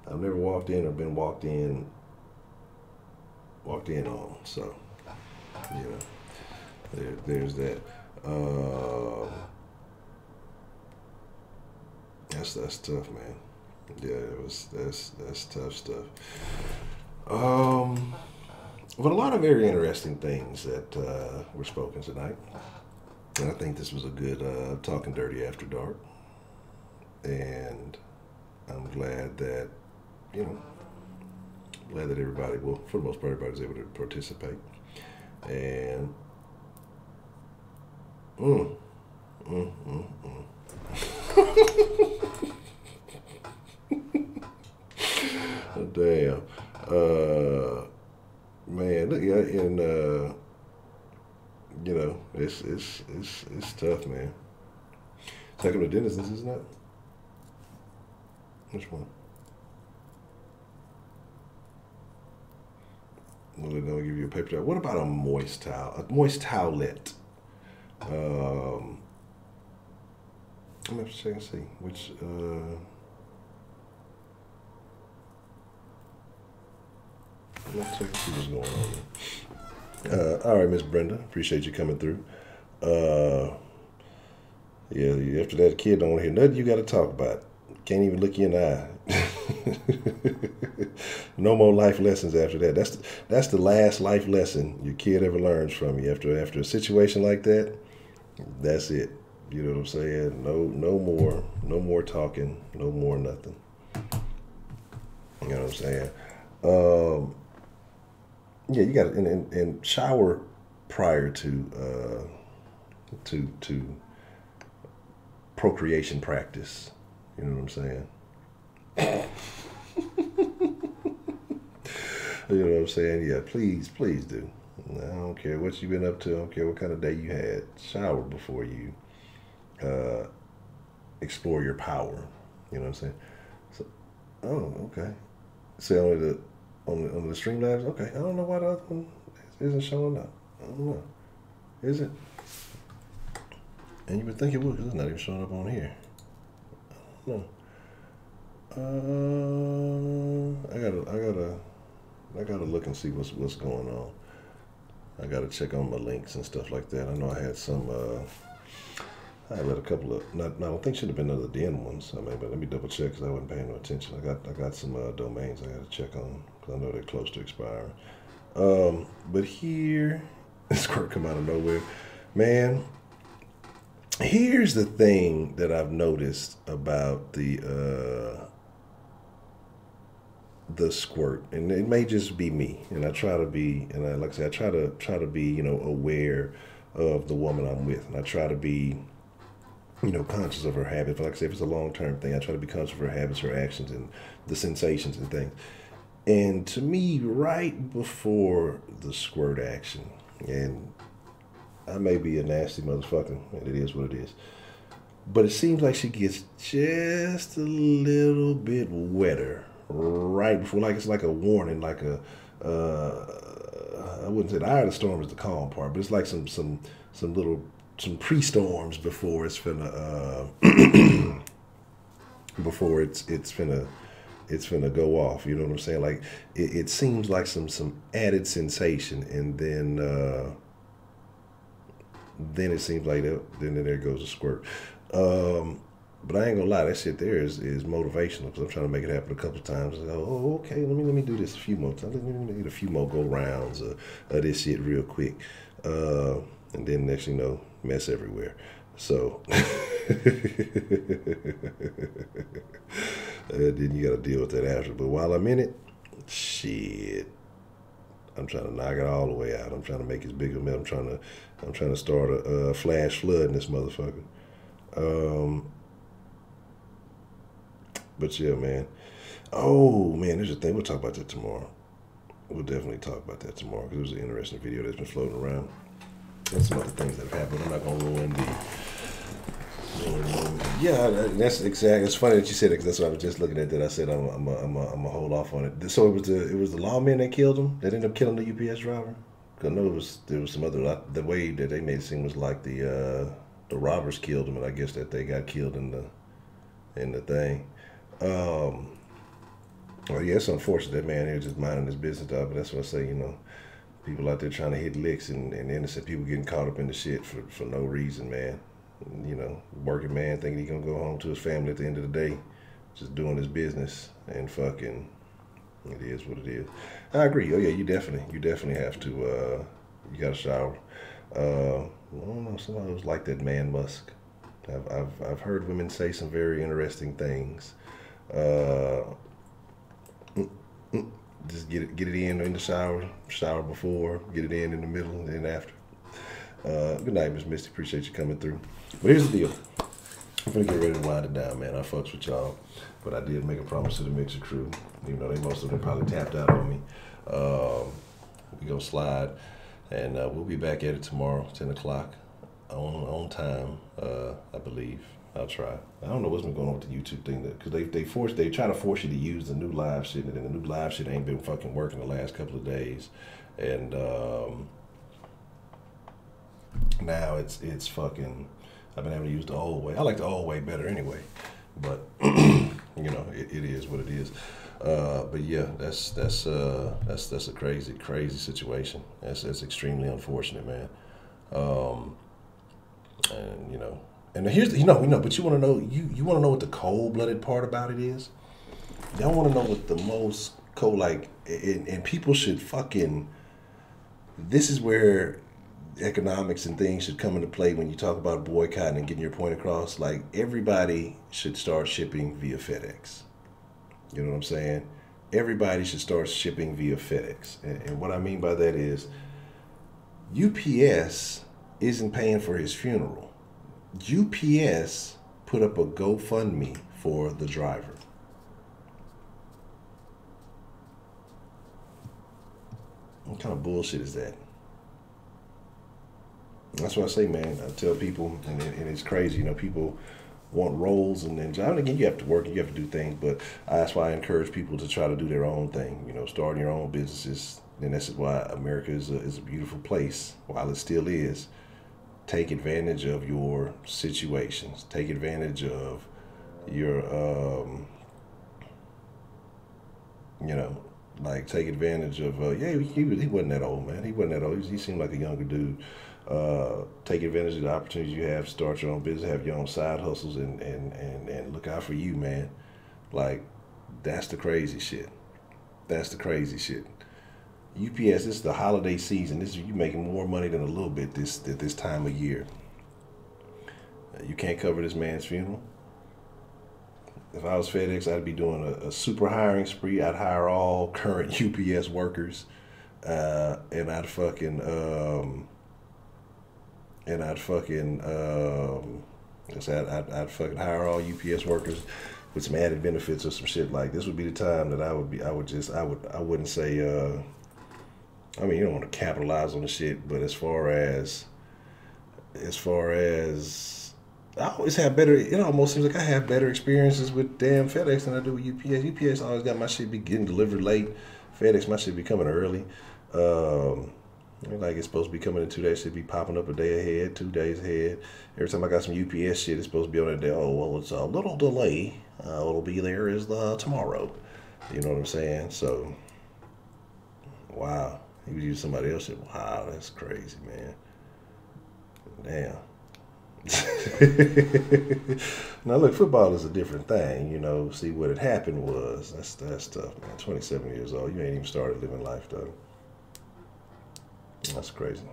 Speaker 1: I've never walked in or been walked in on. So you know, there's that. That's tough, man. Yeah, that's tough stuff. But a lot of very interesting things that were spoken tonight, and I think this was a good talking dirty after dark. And I'm glad that everybody, well, for the most part, everybody's able to participate. And damn. Man, look, yeah, and it's tough, man. Taking the denizens, isn't it? Which one? Well, they'll give you a paper towel. What about a moist towel? A moist towelette. I'm gonna have to check and see which. Let's check and see what's going on here. All right, Miss Brenda, appreciate you coming through. Yeah, after that, kid don't want to hear nothing you got to talk about. Can't even look you in the eye. No more life lessons after that. That's the last life lesson your kid ever learns from you. After a situation like that, that's it. You know what I'm saying? No more talking, no more nothing. You know what I'm saying? Yeah, you got to and shower prior to procreation practice. You know what I'm saying? You know what I'm saying? Yeah, please do. I don't care what you've been up to. I don't care what kind of day you had. Shower before you explore your power. You know what I'm saying? So, oh, okay. So only on the Streamlabs? Okay. I don't know why the other one isn't showing up. I don't know. Is it? And you would think it would, because it's not even showing up on here. I don't know. I gotta look and see what's going on. I gotta check on my links and stuff like that. I know I had some. I read a couple of. I don't think should have been other Den ones. I mean, but let me double check because I wasn't paying no attention. I got some domains I gotta check on because I know they're close to expiring. But here, this quirk come out of nowhere, man. Here's the thing that I've noticed about the squirt, and it may just be me, and I try to be, and like I said, I try to be, aware of the woman I'm with, and I try to be, conscious of her habits. But like I said, if it's a long-term thing, I try to be conscious of her habits, her actions, and the sensations and things. And to me, right before the squirt action, and I may be a nasty motherfucker, and it is what it is, but it seems like she gets just a little bit wetter right before, like it's like a warning, like a I wouldn't say the eye of the storm is the calm part, but it's like some pre-storms before it's finna before it's finna go off. You know what I'm saying? Like it seems like some added sensation, and then it seems like then there goes a squirt. But I ain't gonna lie, that shit there is motivational, because I'm trying to make it happen a couple times. Like, oh, okay, let me do this a few more times. Let me get a few more go rounds of this shit real quick, and then next thing you know, mess everywhere. So then you gotta deal with that after. But while I'm in it, shit, I'm trying to knock it all the way out. I'm trying to make it as big as I'm trying to start a flash flood in this motherfucker. But yeah, man. Oh man, there's a thing. We'll talk about that tomorrow. We'll definitely talk about that tomorrow, because it was an interesting video that's been floating around. And some other things that have happened. I'm not gonna ruin the. Yeah, that's exactly. It's funny that you said it, because that's what I was just looking at. That I said I'm gonna hold off on it. So it was the lawman that killed him. That ended up killing the UPS driver. Cause I know there was some other. The way that they made it seem was like the robbers killed him, and I guess that they got killed in the thing. Well, yeah, it's unfortunate that man here just minding his business, dog. But that's what I say. People out there trying to hit licks, and innocent people getting caught up in the shit for no reason, man. Working man thinking he gonna go home to his family at the end of the day, just doing his business, and fucking, it is what it is. I agree. Oh yeah, you definitely have to. You got to shower. I don't know. Somebody was like that man Musk. I've heard women say some very interesting things. Just get it in the shower before, get it in the middle, and then after. Good night, Miss Misty. Appreciate you coming through. But here's the deal. I'm gonna get ready to wind it down, man. I fucks with y'all, but I did make a promise to the Mixer crew. Even though most of them probably tapped out on me. We gonna slide, and we'll be back at it tomorrow, 10 o'clock on time. I believe. I'll try. I don't know what's been going on with the YouTube thing, because they try to force you to use the new live shit, and then the new live shit ain't been fucking working the last couple of days, and now it's fucking. I've been having to use the old way. I like the old way better anyway, but it is what it is. But yeah, that's a crazy situation. That's extremely unfortunate, man. And and here's but you want to know you want to know what the cold-blooded part about it is. Y'all want to know what the most cold, like, and people should fucking. This is where economics and things should come into play when you talk about boycotting and getting your point across. Like, everybody should start shipping via FedEx. You know what I'm saying? Everybody should start shipping via FedEx. And what I mean by that is UPS isn't paying for his funeral. UPS put up a GoFundMe for the driver. What kind of bullshit is that? That's what I say, man. I tell people, and it's crazy, people want roles and then jobs. Again, you have to work and you have to do things, but that's why I encourage people to try to do their own thing. Starting your own businesses, And this is why America is a beautiful place, while it still is. Take advantage of your situations. Take advantage of your, you know, like take advantage of, yeah, he wasn't that old, man. He wasn't that old. He seemed like a younger dude. Take advantage of the opportunities you have to start your own business, have your own side hustles, and look out for you, man. Like, that's the crazy shit. That's the crazy shit. UPS, this is the holiday season. You making more money than a little bit this time of year. You can't cover this man's funeral. If I was FedEx, I'd be doing a super hiring spree. I'd hire all current UPS workers, and I'd fucking I'd fucking hire all UPS workers with some added benefits or some shit. Like, this would be the time that I wouldn't say, I mean, you don't want to capitalize on the shit, but as far as I always have better, it almost seems like I have better experiences with damn FedEx than I do with UPS. UPS always got my shit be getting delivered late. FedEx, my shit be coming early. Like, it's supposed to be coming in 2 days, it be popping up a day ahead, 2 days ahead. Every time I got some UPS shit, it's supposed to be on that day. Oh, well, it's a little delay. It'll be there is tomorrow. You know what I'm saying? So, wow. You would use somebody else. Wow, that's crazy, man. Damn. Now look, football is a different thing, you know. See, what had happened was that's tough, man. 27 years old, you ain't even started living life, though. That's crazy.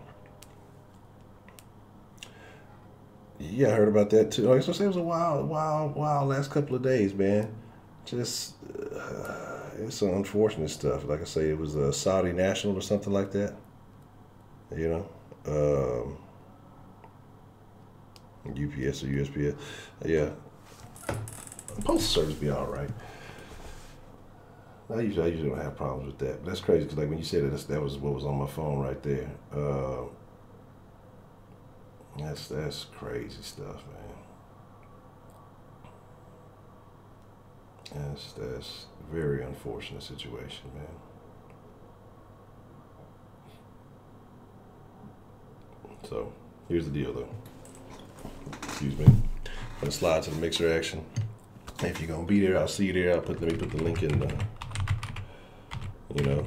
Speaker 1: Yeah, I heard about that too. Like, so it was a wild last couple of days, man. Just it's some unfortunate stuff. Like I say, it was a Saudi national or something like that. You know, UPS or USPS. Yeah, postal service be all right. I usually don't have problems with that. But that's crazy because, like, when you said that was what was on my phone right there. That's crazy stuff, man. That's a very unfortunate situation, man. So here's the deal, though. Excuse me. I'm gonna slide to the mixer action. If you're gonna be there, I'll see you there. Let me put the link in. You know,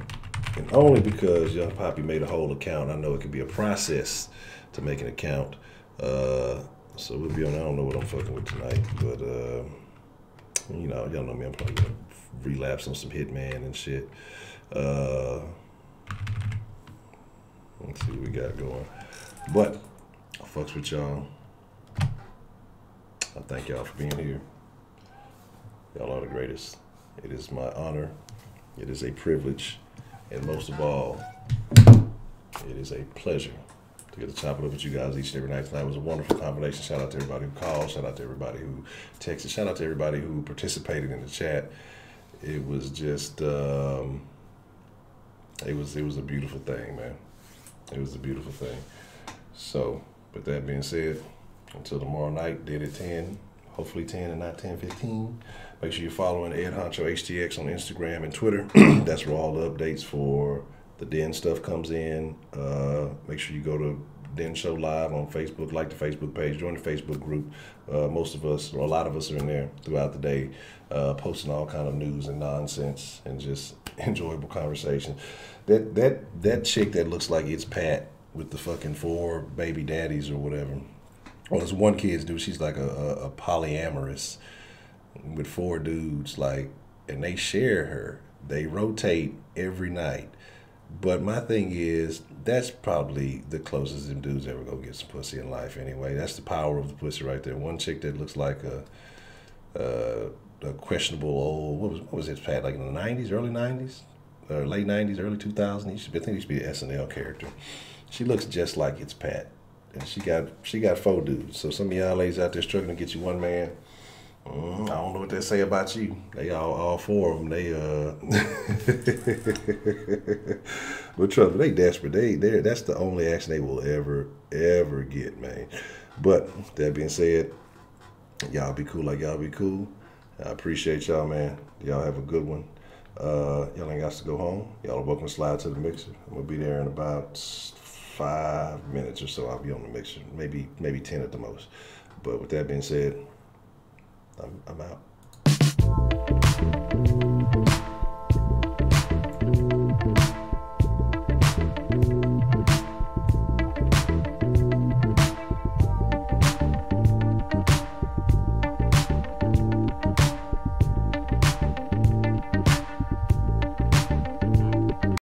Speaker 1: and only because Young Poppy made a whole account, I know it can be a process to make an account. So we'll be on. I don't know what I'm fucking with tonight, but you know, y'all know me. I'm probably gonna relapse on some Hitman and shit. Let's see what we got going. But I fucks with y'all. I thank y'all for being here. Y'all are the greatest. It is my honor. It is a privilege. And most of all, it is a pleasure to get to chop it up with you guys each and every night. Tonight was a wonderful combination. Shout out to everybody who called. Shout out to everybody who texted. Shout out to everybody who participated in the chat. It was just, it was a beautiful thing, man. It was a beautiful thing. So, with that being said, until tomorrow night, dead at 10, hopefully 10 and not 10:15. Make sure you're following Ed Honcho HTX on Instagram and Twitter. That's where all the updates for the Den stuff comes in. Make sure you go to Den Show Live on Facebook, like the Facebook page, join the Facebook group. Most of us, or a lot of us, are in there throughout the day, posting all kind of news and nonsense and just enjoyable conversation. That chick that looks like it's Pat with the fucking 4 baby daddies or whatever. Well, there's one kid's dude. She's like a polyamorous with 4 dudes, like, and they share her. They rotate every night. But my thing is, that's probably the closest them dudes ever gonna get some pussy in life anyway. That's the power of the pussy right there. One chick that looks like a questionable old, what was his Pat, like in the 90s, early 90s? Or late 90s, early 2000s. I think he used to be an SNL character. She looks just like it's Pat. And she got 4 dudes. So some of y'all ladies out there struggling to get you one man, I don't know what they say about you. They all 4 of them. They but trust me, they desperate. That's the only action they will ever get, man. But that being said, y'all be cool like y'all be cool. I appreciate y'all, man. Y'all have a good one. Y'all ain't got to go home. Y'all are welcome to slide to the mixer. I'm gonna be there in about 5 minutes or so. I'll be on the mixer, maybe 10 at the most. But with that being said, I'm out.